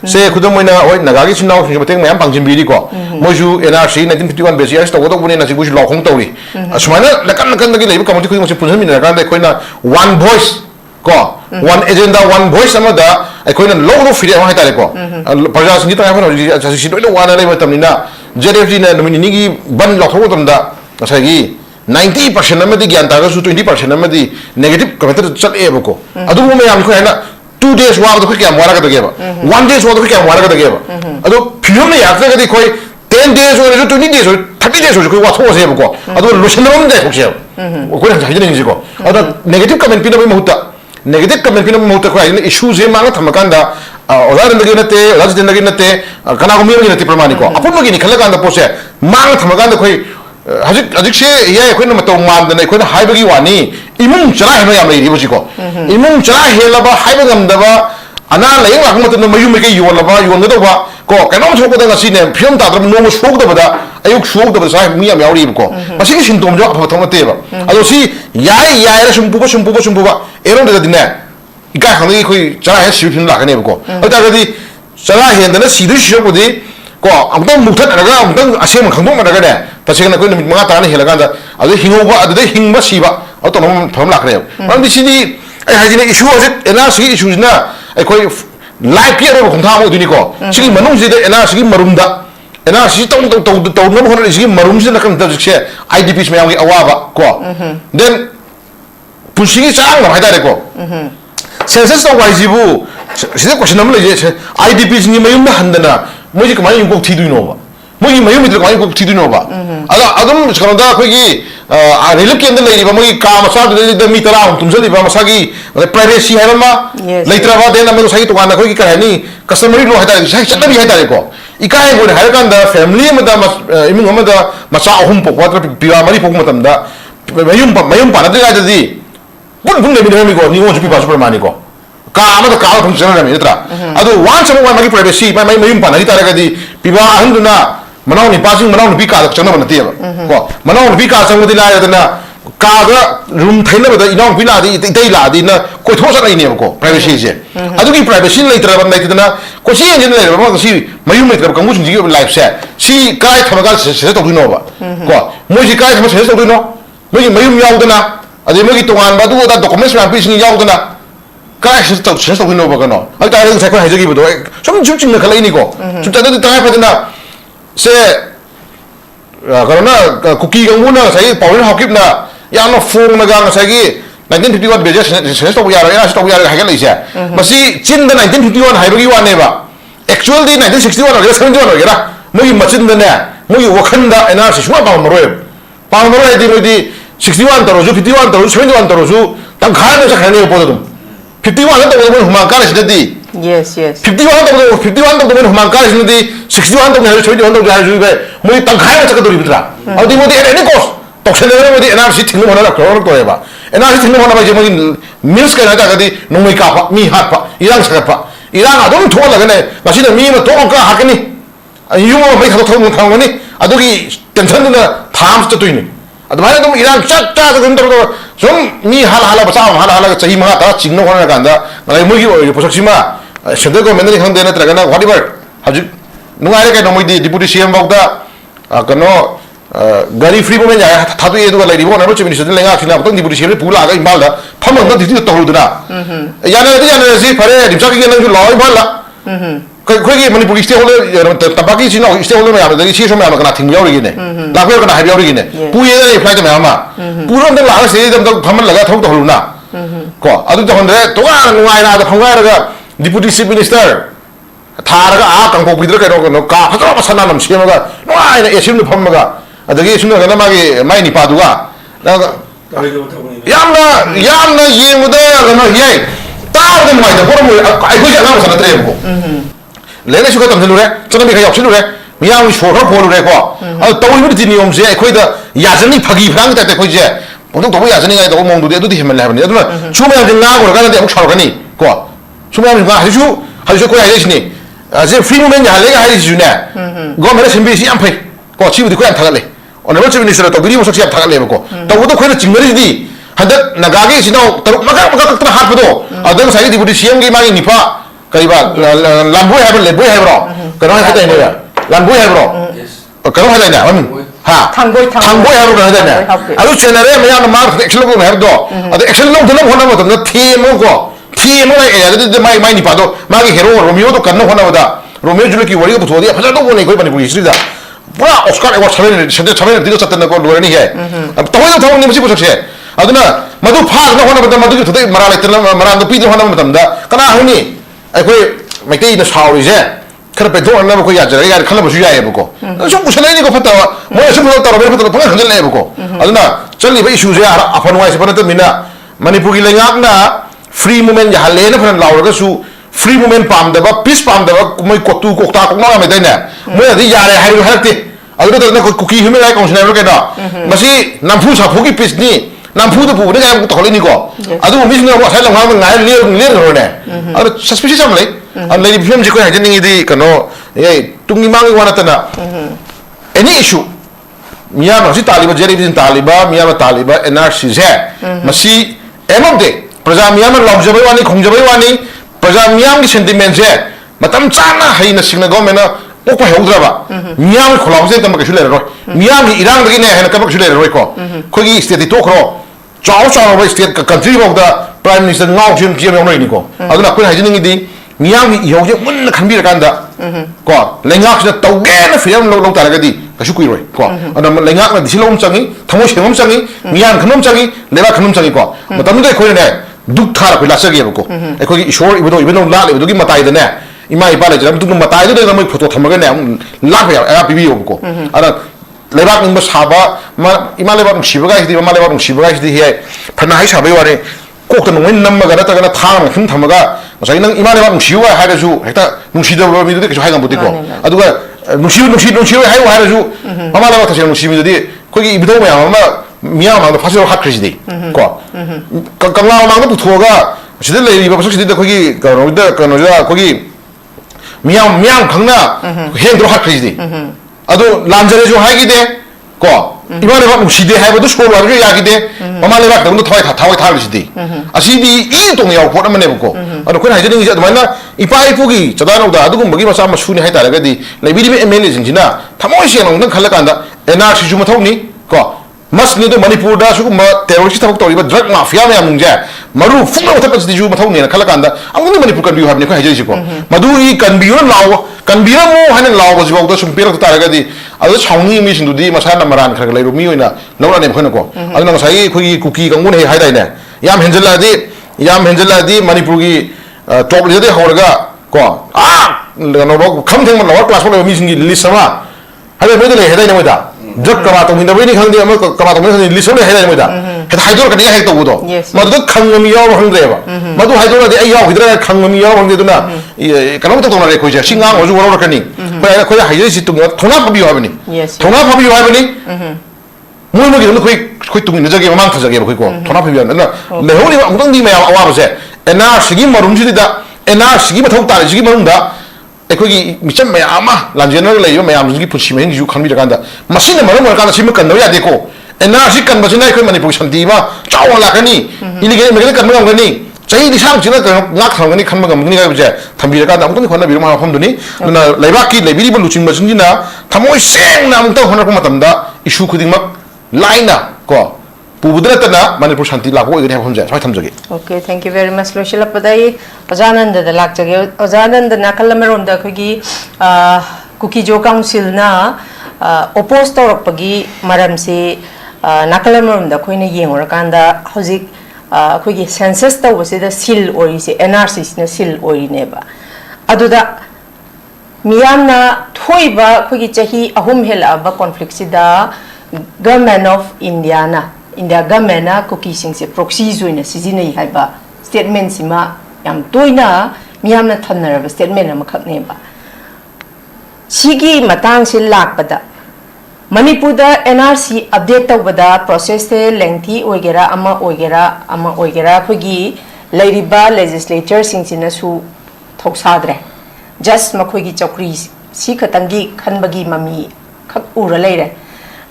se khudam moina oi nagagi chinau ki mateng mayam pangjin biri ko moju NRC 1951 base years to bune na sigu lakhong tawi asmana lakan gi lei community khudin se punhan min na kan koina one voice ko one agenda one voice amada koina low free ha tare ko praja singi ta ha si doi wana lei matam ni na JFD na nomini gi ban lakhong tam da asagi 90% amadi gyan ta su 20% amadi negative comment chal e ko adu me am ko na 2 days wa do kya mara ka do geba 1 days wa do kya mara ka do geba adu film ne yak ga di koi 10 days or 20 days or 30 days or koi wa tho se ko adu lotion rom de ko se ko na jai ni ko adu negative comment pina me muta negative comment pina me muta ko ai issue je ma ga thamakanda odaran de nate rajden de nate kana ko mi ni nate pramani ko apun gi ni khala kan da pose ma ga thamakanda koi adik se ya ko na mato man da ko na haibagi wani imung chara hema yam lei ribo ko imung chara helaba haibagam da ba ana lei wa ko to mayu me ke yolaba yonga ba ko kana mo ko da ngasi ne film ta no mo shok da ba ayuk shok da ba sa mi yam yauri ko masi ki symptom jo apa thoma te ba ado si yai ra sumpu ba ero da dinne ikai khang ko chara he shi film la ka ne ko ata ga di chara he da na si du shi ko di ko amtang muthat raga amtang asem khangdong raga de tasena ko numit manga tana helaga da adu hingoba adu hingba siba auto nom thom lakre ram di sini ai hajine issue ase ena si issues na ai koi life here ko thang mo duni ko sigi manung si de ena sigi marumda ena si tong no ho sigi marum si na kan da se IDPs me yangi awaba ko then pushigi sang ma haida ko census to wajibu sida question nam le je IDPs ni mayum na handana moji kamai yung ko thidu no ba moji mayum mitro kamai ko thidu no ba ala adum skanda ko gi relip ke andar lei ba moji ka masa de mi tara tum jali ba masa gi privacy hai ma leitra ba de na me sai to kana ko gi ka ni customary lo hata sai chatna bi hata ko ikai bo har kan da family ma da imung ma da masa ahum po kwatra piwa mari po matam da mayum pa na de ga di bun le mi ko ni mo ju pi pa super mani ko ka amada ka thum chana me itra adu wan sama wan magi privacy mai mayum pa na ri tara ga di piwa ahanduna manau ni passing manau ni ka chana ba na te ko manau ni ka sang di la ya na ka ga room thaina ba da inong pila di dei la di na ko tho sa nei ne ko privacy je adu ki privacy lai tara ba nei na ko si engine le ba ko si mayum me ka mu ji life set si kai thama ga se to no ba ko mo ji kai thama se to no mo ji mayum yaw da na adu mo gi tongan ba du da documents ma pi sing yaw da na kai se to no ba no ai ta ring sai ko haji gi bu do som ching na khalai ni ko chum ta da ta pa da se karena Kuki gang muna sai power hokip na ya no phone na gang sai gi 1951 beje se to ya ra to ya ha ga lai se masi chin da 1951 hai gi wa ne ba actually 1961 or 71 ra mo gi machin da ne mo gi wakhan da ena se shwa ba mo ro di 61 taro ju 51 taro 71 taro ju tang kha na sa khane po dum 51 to mo huma ka se di yes 51 to mo huma ka se di 61 to mo 71 to ja ju be mo tang kha na sa ka do ri bitra au di mo di any cost to se le mo di NRC thing mo na ko to ba NRC thing mo na ba je mo meals ka na ta ka di no mai ka pa mi hat pa irang sa pa irang adum tho la ga ne ba si na mi ma to ka ha ka ni yu mo mai ka to mo thang ni adu gi tension na tham sta tu ni adu mai dum irang chat ta da gun to som mi hala ba sa hala chahi ma ta ching no na ka da ngai mo gi po sak si ma shade ko men ni khang de na tra ga na whatever hajik nungai ke nomoi di deputy CM bauda kano gari free moment ya thadu edu ga laibo na chief minister lenga khina tong deputy CM pula ga imbal da thamang da diti tawru duna yana si phare dimsa ki nang ju loi bala khoi manipur stakeholder tabaki sino stakeholder ya da si so ma kana thing yauri ne la ko kana ha yauri ne pu ye da flight ma ma pu ro da la se dam da thaman laga thau tawru na ko adu da honre to ga ngai na da phongai ga deputy chief minister tharaga kangpo bidra kano ka phatra pasana nam semaga noi na esim nu phammaga adagi sunu gana magi mai ni paduga yamna yemuda gana yai ta da mai da borom ai ko jana sana tre ko lene shuka tam lure chana mi kha yok lure miyam shora phol lure ko a to wi di niyom je ai ko da yazani phagi phang ta te ko je bodong to yazani ngai to mong du de du di himal habni aduna chuma de na ko ga de ok char gani ko chuma mi ga haju ko ai ni 제 free moment ya lega hari juna go mera simbi si ampai ko chibu di ko am thagale on ro chibu ni sera to giri mo sok siap thagale ko to wo ko na chingari di hadat nagage sino to maga ta hat bodo adang sai di budi siam ge magi nipa kaiba lambu ha le boy ha bro ko ha ta ne ya lambu ha bro ko ha ta ne ha thangboy ha bro ha ta ne alu chenare me ya ma action ko ha do ado action lo dona hona mo to na themo ko themo la ya de mai ni pa do magi hero romeo to kanno hona wada romeo jule ki wari ko thodi phaja do ne koi manipur history da pura oscar award chaben dido chatna ko lorani hai ab to ho thong ni musi pusakse aduna madu phag na hona bada madu ki thodi mara letna mara do pi do hona matam da kana huni ai koi maitei na sauri je khara pe do na ko ya jara ya khala bu ya ye ko so usale ni ko phata mo so mo ta ro be phata phanga khanjal le ko aduna chali ba issue je afan wai se phana to mina manipur ki lengak na free movement ya hale na phana law ga su free movement pam da ba peace pam da ba moi kotu kokta ko na me dai na moi adi ya re hai hakti adu da na ko kuki human right council ka da masi nampu sa phuki peace ni nampu da pu ne ga ko thole ni ko adu mi sna ko sai la ma ngai le ro ne adu suspicious am le am le film ji ko ha jeni di kano ye tungi mangi wana ta na any issue miyama si taliba jeri din taliba miyama taliba NRC je masi emode प्रजा मियाम लौजबे वानी खोंजबे वानी प्रजा मियाम की sentiment से मतम चाना है न सिग्न गवर्नमेंट ओ को हेउद्रबा मियाम खोलाउसे तम कछु लेरो मियाम इरांग दगी ने हेन कब कछु लेरो को खोगी स्टेट तो खरो चाव चाव वे state country of the prime minister now जिम जिम योनो नि को अदुना कोइ हाइजिनिंग दि मियाम की योजे मुन खनबि रकांदा को लेंगाक से तौगे न फिल्म लो तारगदी कछु कुइ रोय को अदम लेंगाक न दिसिलोम चंगी थमो सेमम चंगी मियाम खनम चंगी लेबा खनम चंगी को मतम दे खोइ ने दुख थार को लासगे को एखोगी ईश्वर इबनो इबनो लाले दुगी मताई दने इमा इपा ले जम दुग मताई दने नमै फोटो थमगे ने लाख या पिबि को अरा लेबाक निम साबा इमा लेबाक सिबगा हिदि मा लेबाक सिबगा हिदि हे फना हाय साबै वारे कोक न wen नमगा नता गना थाम खिन थमगा मसाइ नंग इमा लेबाक सिवा हायरजु हेता नुसिदब मिदु के हायगम बुति को अदुगा नुसिउ हाय हायरजु मामा लेबाक थसे नुसिमि दि कोगी इबिदो मया मियाम मा फासिरो हाख्रिजि को कंगला मा ग पुथोगा सिदे लेरिबा पसक सिदे खोगी कनो खोगी मियाम खंगना हेंद्रो हाख्रिजि अदो लांजरे जो हाइगी दे को इमाने बा मुसिदे हाइबो दो स्कोर वागे यागी दे ममाले बा दंगो थावai थाबिसि असिदि इ तोंग याव पोट अमने को अदो खोन हाइजनिंग इज अदमाना इपा इपुगी चदानो दा अदुगुम बगी मसा मसुनि हाइ तारगदि लेबिदि एमएलए जिंजिना थमोइ सेंग नंग खलकांदा एनआरसी जु मथौनि को मसनी तो मणिपुर दा सुगुम टेररिस्ट थबक तौरिबा ड्रग माफिया मयाम नुंजे मरु फुंग उथपस दिजु मथौनि न खलकांदा अंगनि मणिपुर कनबियु हाबनि खै हाइजै को मदु इ कनबियु लाव कनबियु मो हाने लाव बजिबाव दा सुम पेरक तारगदि अदु साउनि मि सिंदुदि मसा नमरान खरग लैरु मि ओइना लौराने खनो को अदु नंग साइ खोगी कुकी कंगुन हे हाइदाइने याम हेंजलादि मणिपुर की टॉप लेदे होरगा को आ नो खम थेंग लवर क्लास को मि सिंगि लिस्ट समा हाले मेदे ले हेदाइने मोदा जब कमा तो मिन बनि खंदे अम कमा तो मिन लिस्ट ने हेदाइने मोदा हे हाइदोर कनि हे तबुदो मदु खंगमि याव हंद्रेबा मदु हाइदोर दि याव हिद्रा खंगमि याव हंदे दुना कनो तो तोना रे खोजे सिंगा ओजु वरो कनि खोय हाइजे सि तुंग थोना फबि हाबनि थोना फबि हाबनि मोय मोगि नु खोय तुंग न जगे मांग थजगे खोय को थोना फबि न लेहोनि अमदंग दि मया अवाबसे एनआरसी मरुम सिदा एनआरसी मथौ तारे सिगी मरुंदा एखोगी मिचम मयामा लांजेनर लेयो मयाम जिगी पुछि मेन जु खनबि रकांदा मसिन मरम रकांदा सिम कन्नो यादे को एनआरसी कन्बसिना एखोय मणिपुर शांति मा चाव लाकनी इलिगेल मेगेल कन्नो गंगनी Jadi di sana cina kan ngak hangan ni kan magam ni kan beje thambi kan amtung ni khona biru ma phom duni na laiba ki lebi ba luchin ba singina thamoi seng na amtung khona ko matam da issue khuding mak laina ko pubudra tana manipur shanti la ko igre phom je sai thamjage. Okay, thank you very much. Loshila padai Ojananda da lak jage Ojananda na kalamarom da khogi Kuki Jo Council na oppose torok pagi maram se nakalamarom da khoina yengora kanda hojik khogi census ta wase da sil ori se NRC na sil ori neba aduda miyamna thoiba khogi chahi ahum hela ba conflict sida government of India na India government na Kuki sing se proxy joina sijinai haiba statement sima yam toina miyamna thanara statement amakhak neba sigi matang se lakpada Manipur da NRC update tawbada process te lengthy oigera ama oigera khogi leiriba legislature singsina su thoksadre just makhogi chokri si khatangi khanbagi mami khak ura leire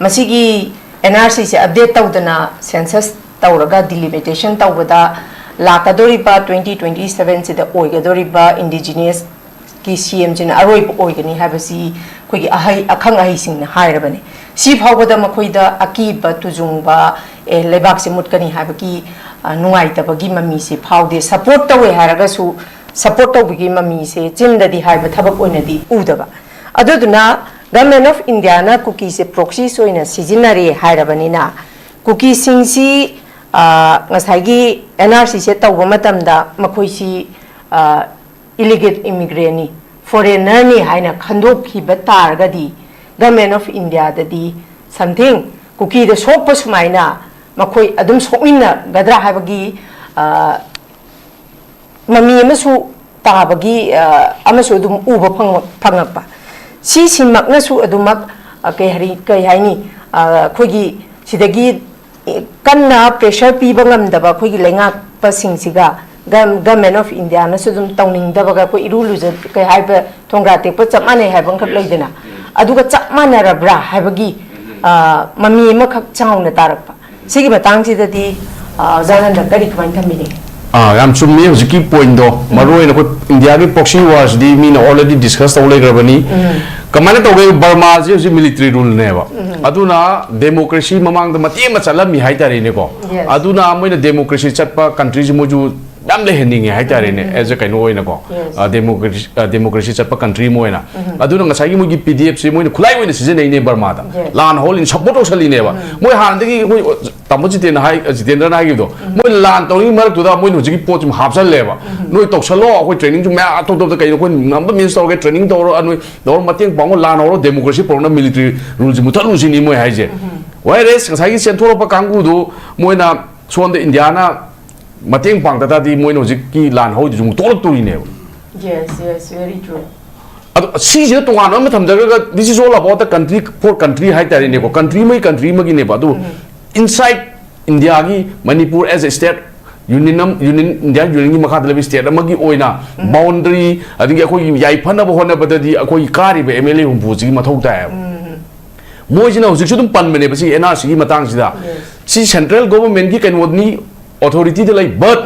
masigi NRC se update tawdana census tawraga delimitation tawbada lakadoriba 2027 se da oigadoriba indigenous ki CM jina aroi oigani habasi khogi ahai akhang ahi singna hairabani si phawbada makhoida akiba tujungba lebak se mutkani habaki nungai tabagi mami se phawde support tawe haraga su support tawbigi mami se chindadi haiba thabak oinadi udaba aduduna government of India na Kuki se proxy soina sijinare hairabani na Kuki singsi ngasagi NRC se tawba matamda makhoisi illegal immigrant foreigner ni haina khandok ki batar gadi government of India dadi something Kuki the sok pasmaina makoi adum sokina gadra habagi mami amasu tabagi amasu dum uba phangapa si simakna su adumak kai haini khogi sidagi kanna pressure piba ngamdaba khogi lenga pasingsiga government of India na sudum tawning dabaga ko iruluja kai haiba thongra tekpa chapmane haibang khak leidena aduga chapmana rabra haibagi mami ma khak chauna tarakpa sigi batang sidadi zananda kari kwan thamini yam chummi hojiki point do maroi na ko India ki proxy wars di mina already discuss tawle grabani kamana tawge Burma ji military rule ne ba aduna democracy mamang da mati ma chalami haitari ne ko aduna moina democracy chatpa country ji moju dam le hening hai tare ne as a kaino oina ko democracy chatpa country moina aduna ngasai gi mugi PDF se moina khulai oina season nei ne Burma da lan hol in support osali ne ba moi han de gi tamoji te na hai jitendra na gi do moi lan to ni mar tu da moi no ji pot hap sal le ba noi tok salo ko training ju ma to to kai ko ngam ba min store ke training to ro anoi dor mateng bang lan ro democracy por na military rules mu thalu si ni moi hai je whereas ngasai gi sen thoro pa kangu do moina son de Indiana mateng pang tata di moi no ki lan ho jung to to ne yes very true si je to ngano ma tham daga this is all about the country for country hai tare ne ko country ma gi ne ba do inside India gi Manipur as a state union India union gi makha dalabi state ma gi oina boundary adingi akoi yai phana ba hona ba di akoi kari ba MLA hum bu ji ma thau ta moi jina hujik su dum pan mene ba si NRC gi matang sida si central government gi kan wodni authority de like but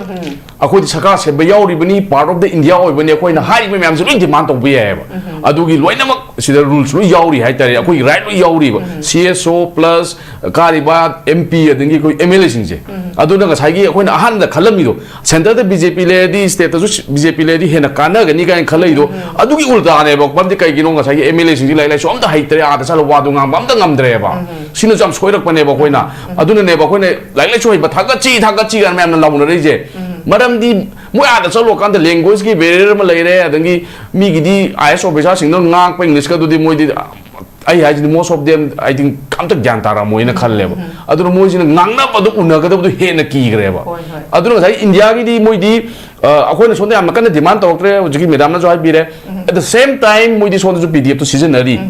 akoi saka se ba yauri bani part of the India oi bani akoi na hai ba myam su demand to be ba adugi loina mak sida rules lu yauri hai tare akoi right lu yauri ba CSO plus kariba MP adingi koi MLA sing je aduna ga sai gi akoi na ahan da khalami do center da BJP le di state da BJP le di hena kana ga ni ga khalai do adugi ulta ne ba pam di kai gi no ga sai gi MLA sing ji lai lai so am da hai tare a da sala wa do ngam am da ngam dre ba sinu jam skoirak pa ne ba koi na aduna ne ba koi ne lai lai choi ba thaga chi ga myam na launa re je maram di moi ada solo kan the language ki barrier ma lai re adangi mi gi di IS officer sing no ngak pa English ka do di moi di ai hai di most of them I think kam tak gyan tara moi na khal le ba aduna moi jin ngang na pa do una ga do he na ki gre ba aduna sai India gi di moi di akoi na sonde am kan demand tok tre ji ki madam na jo hai bi re at the same time moi di sonde jo PDF to seasonary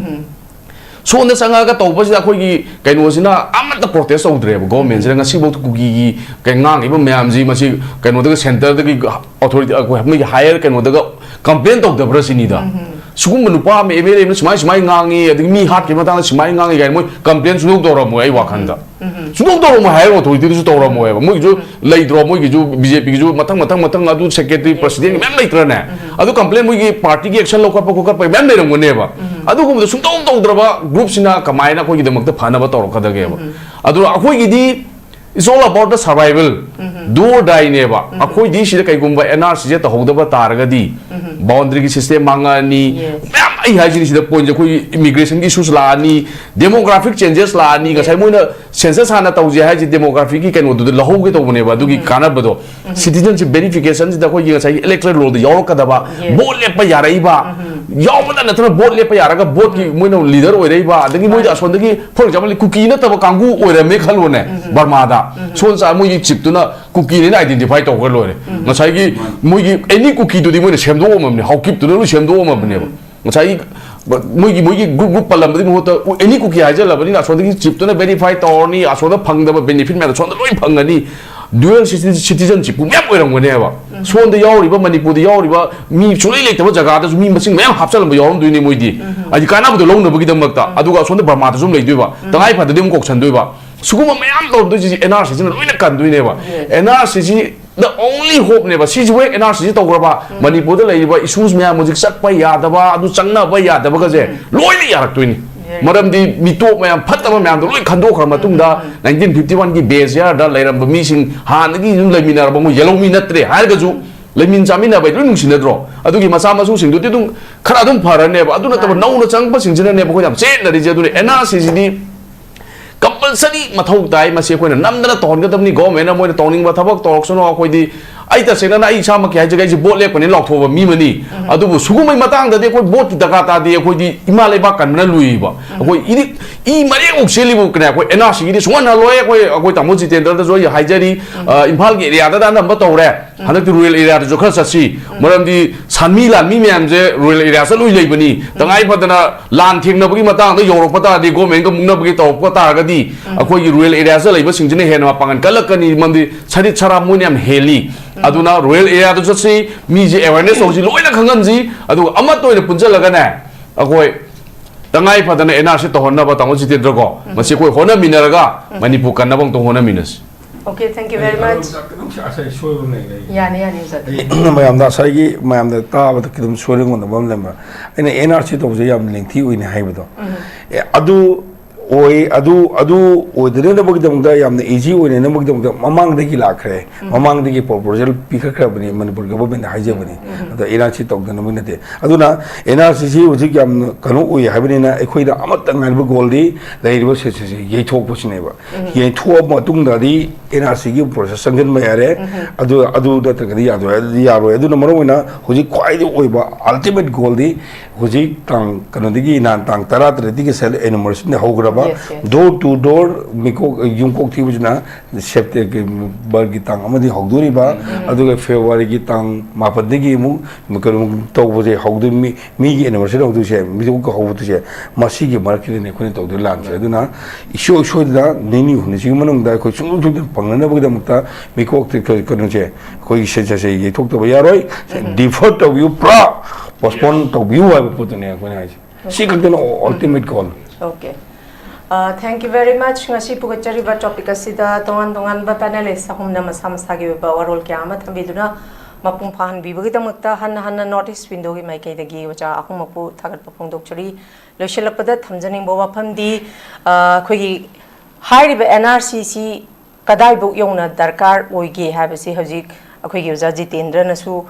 so on the sanga ka tawba sida khoi gi kaino sina amata protest odre government sina ngasi bot Kuki gi kengang iba myam ji masi kaino da center da gi authority ko mi higher kaino da complaint of the brasini da sugum menupa me emele me semai ngangi adik mi hat ke matang semai ngangi gai moi complain sudok dora mo ai wakanda sudok dora mo hai authority du dora mo ai moi ju lei dro moi ju BJP ju matang adu secretary president mem lei trane adu complain moi gi party gi action lokap ko pa mem lei ram ne ba adu ko sudok dra group sina kamai na ko gi demak ta phana ba tor kada ge ba adu akoi gi di it's all about the survival do or die neba akoi di sida kai gumba NRC je ta hodaba targa di boundary ki system manga ni mem ai ha ji sida point je koi immigration ki issues la ni demographic changes la ni ga sai moina census hana tawje ha ji demographic ki keno du la ho ge to neba du ki kana ba do citizenship verification da koi ga sai electoral law da yaw ka da ba bot le pa ya rai ba yaw ba na thana bot le pa ya ra ga bot ki moina leader oi rai ba adagi moi da son da ki for example Kuki na ta ba kangu oi ra me khalo ne Burma da son sa moi chip tu na Kuki ne identify to ga lo ne ngasai gi moi gi any Kuki du di moi sem do ma ne how keep tu no sem do ma ne ngasai moi gi group palam di mo to any Kuki ha ja la bani na son gi chip tu na verify to ni a so da phang da benefit me da son da loi phang ani dual citizenship ku map oi rang ne ba son da yaw ri ba Manipur da yaw ri ba mi chulai le ta ba jaga da mi masing mem hapsal ba yaw du ni moi di aji kana bu do long na bu gi da mak ta adu ga son da Burma da zum le du ba tangai pha da dim kok chan du ba suguma mayam to do ji NRC ji loina kan du ne ba NRC ji the only hope ne ba si ji we NRC ji to gra ba Manipur da le ba issues mayam mujik sak pa ya da ba adu changna ba ya da ba ga je loina ya rak tu ni maram di mitok mayam phatta ba mayam do loi khando khar matung da 1951 gi base ya da leiram ba mi sing han gi jum lai minar ba mu yellow mi natre har ga ju leimin chamina ba loi sin dro adu gi masa masu sing do ti dung khara dum phara ne ba adu na ta ba nau na chang ba sing jina ne ba ko jam che na ri je du NRC ji ni compulsory mathau dai ma se ko na namdana ton ga damni government na moi toning ba thabak torok sono ko di ai ta sena na ai sa ma kya jaga ji bot le ko ni lok tho ba mi mani adu bu sugumai matang da de ko bot daga ta de ko di imalai ba kan na lui ba ko i mari ok seli bu kna ko NRC gi di suan na loye ko ta mo JEETENDRA da zo ya haijari imphal gi area da na ba to re hanak rural area da jo khar sasi maram di sanmi lan mi myam je rural area sa lui lei bani tangai phadana lan thing na bu gi matang da yorok pata di government ga mungna bu gi to pa ta ga di akoi gi rural area sa lei ba singjine hen ma pangan kalak ni mandi chari chara mo nyam heli aduna rural area da jasi mi je awareness ho ji loina khangan ji adu ama to ne punjal laga na akoi tangai phadana NRC to honna ba tamo JEETENDRA ko masi koi hona minaraga Manipur kan nabang to hona minas. Okay, thank you very much. Yani zat. mayam da sai gi mayam da ta ba ki dum soring on bam lema ene NRC to je yam lengthi oi ne hai ba do adu oi de ne bagi dam da yam ne easy oi ne bagi dam da mamang de gi la khre mamang de gi proposal pi khra bani Manipur government hai je bani da NRC to da ne te aduna NRC ji uji yam kanu oi hai bani na ekhoi da amat ngal ba gol di dai ro se ye thok bu sine ba ye thok ma tung da di NRC gi process sangen ma yare adu da ta ga ya ro adu na maro na uji khwai di oi ba ultimate goal di uji tang kanu di gi nan tang tara tra di gi sel enumeration ne hogra door to door miko yung kok thi bujna septe ke bargi tang amadi hogduri ba aduga February gi tang mapad gi mu makaru to buje hogdu mi gi anniversary hogdu se mi ko hogdu se masi gi market ne khone to du lan se aduna isho da nini hune ji manung da ko chung chung pangna ba da mukta miko ko ko no se ko se se ye thok to ba yaroi defer to you pra postpone to view ba putune ko ne si ka den ultimate goal. Okay. Thank you very much. Ngasi pugachari ba topic asida tongan ba panelists ahumna masam sagi ba warol kya ma thambiduna mapung phan bi bagi tamakta han notice window gi mai kai dagi wacha ahum mapu thagat pa phongdok chari loishalakpada thamjaning bo wafam di khoi gi hairi ba NRCC kadai bu yongna darkar oige habasi hojik akhoi gi uja JEETENDRA na su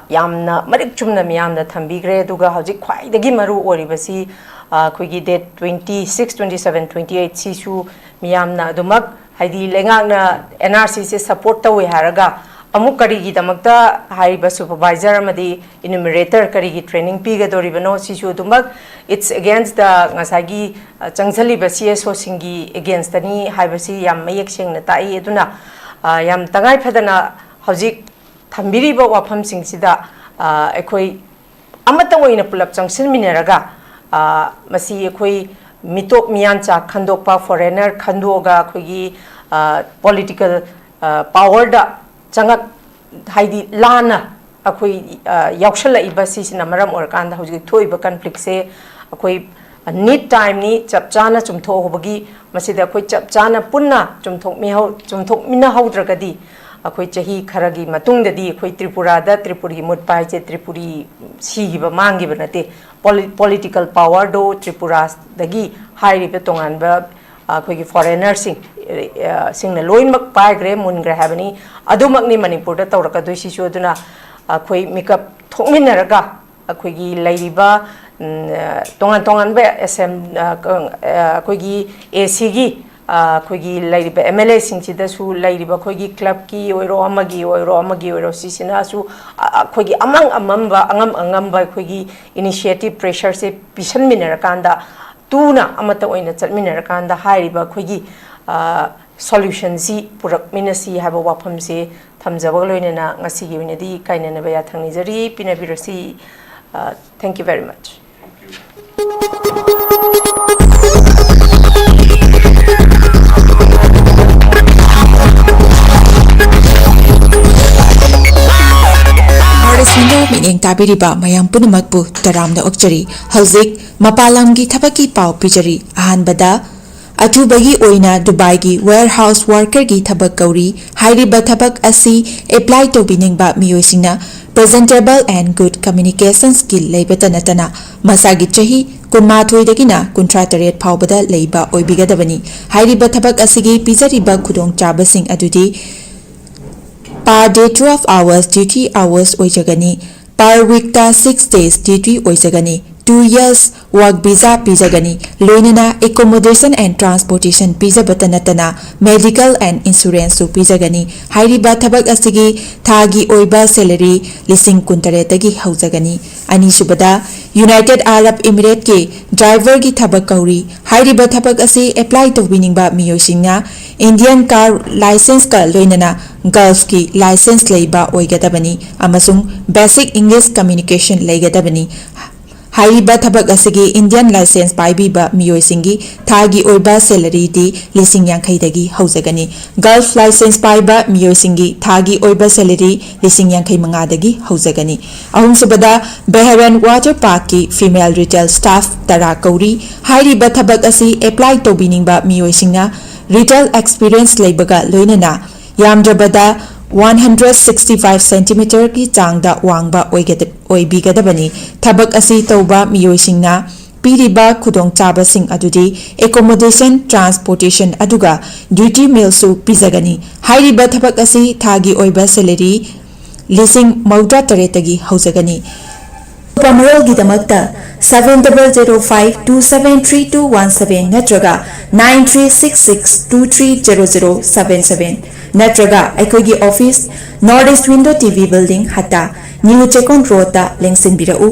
yamna marik chumna miyamna thambigre duga hojik khwai dagi maru ori basi khoi date 26 27 28 sisu miyamna dumak haidi lengakna NRC se support tawi haraga amuk kari gi damakta haiba supervisor amadi enumerator kari gi training piga doribano sisu dumak it's against the ngasagi changzali ba CSO singi against ani haibasi yam mayek sing na tai eduna yam tangai phadana hojik thambiri ba wafam sing sida ekhoi amata oina pulap changsin mineraga masi ekhoi mitop miyan cha khandokpa foreigner khandoga khogi political power da changak haidi lana अखोई याउशलइबा सिसिना मरम ओरकांदा हौजिक थोइबा conflict से अखोई NEET time नि चप चाना चुमथो होबगी मसिदा अखोई चप चाना पुन्ना चुमथोक मिना हौद्रगदी अखोई चही खरगी मतुंगददी अखोई त्रिपुरा दा त्रिपुरी मुट पाइजे त्रिपुरी सिगिबा मांगिबा नते पॉलिटिकल पावर दो त्रिपुरा दगी हाइरिबे तोंगानबा अखोई फॉरेनर सिंग लोइनमक पाइग्रे मुनग्रे हाबनी अदुमकनी मणिपुर दा तौरकदोइ सिसु अदुना अखोई मेकअप थोकमिनरगा अखोई लैरिबा तोंगान तोंगानबे एसएम अखोई एसी अखोई लैरिबा एमएलए सिंगसिदसु लैरिबा अखोई क्लब की ओइरो अमगी ओइरो सिसिनासु अखोई अमंग अमंबा अंगम अंगमबा अखोई इनिशिएटिव प्रेशर से पिसनमिनरकांदा तूना अमत ओइना चटमिनरकांदा हाइरिबा अखोई सॉल्यूशन सी पुरक मिनसी हाबा वाफम से थमजबग लोइनना ngasiगी ओइनदी काइननबा या थंगनिजरी पिनबिरसी थैंक यू वेरी मच मिनिंग ताबिरिबा मयाम पुनमकपु तरामना ओक्चरी हौजिक मपालमगी थबकी पाव पिजरी अहानबदा अथुबगी ओइना दुबईगी वेयरहाउस वर्करगी थबक कौरी हाइरिबा थबक असि एप्लाई तोबिनिंगबा मियोसिना presentable and good communication skill लेबता नतना मसागी चही कुनमाथोइदगिना कुंट्रातरेट फावबदा लेबा ओइबिगदबनी हाइरिबा थबक असिगी पिजरिबा खुदोंग चाबसिंग अदुदी per day 12 hours duty hours oijagani per week ta 6 days duty oijagani 2 years work visa pijagani loinana accommodation and transportation pija batanatana medical and insurance su pijagani hairiba thabak asigi thagi oiba salary lising kuntare tagi haujagani ani subada United Arab Emirates ke driver gi thabak kauri hairiba thabak asi apply to winingba miyosingna Indian car license ka loinana Gulf ki license leiba oigadabani amasung basic English communication leigadabani हाइरिबा थबक असगी Indian license पाइबीबा मियोइसिंगी थागी ओइबा salary दी लिसिंग यांखैदगी हौजगनी गल्फ लाइसेंस पाइबा मियोइसिंगी थागी ओइबा सैलरी लिसिंग यांखै मंगादगी हौजगनी अहुम सुबदा बेहरन वाटर पार्क की फीमेल रिटेल स्टाफ तरा कौरी हाइरिबा थबक असि अप्लाई तोबिनिंगबा मियोइसिंगना रिटेल एक्सपीरियंस लेबगा लोइनना यामद्रबदा 165 सेंटीमीटर की चांगदा वांगबा ओइबिगदबनी थबक असि तौबा मियोइसिंगना पीरिबा खुदोंग चाबसिंग अदुदी एकोमोडेशन ट्रांसपोर्टेशन अदुगा ड्यूटी मील्सु पिजगनी हाइरिबा थबक असि थागी ओइबा सैलरी लिसिंग मौद्रा तरेतगी हौजगनी पमरोलगिदमक्ता 7005273217 नत्रगा 9366230077 नत्रगा अखोगी office North East window TV building हटा न्यू चेकोन रोड ता लेंसिन बिराउ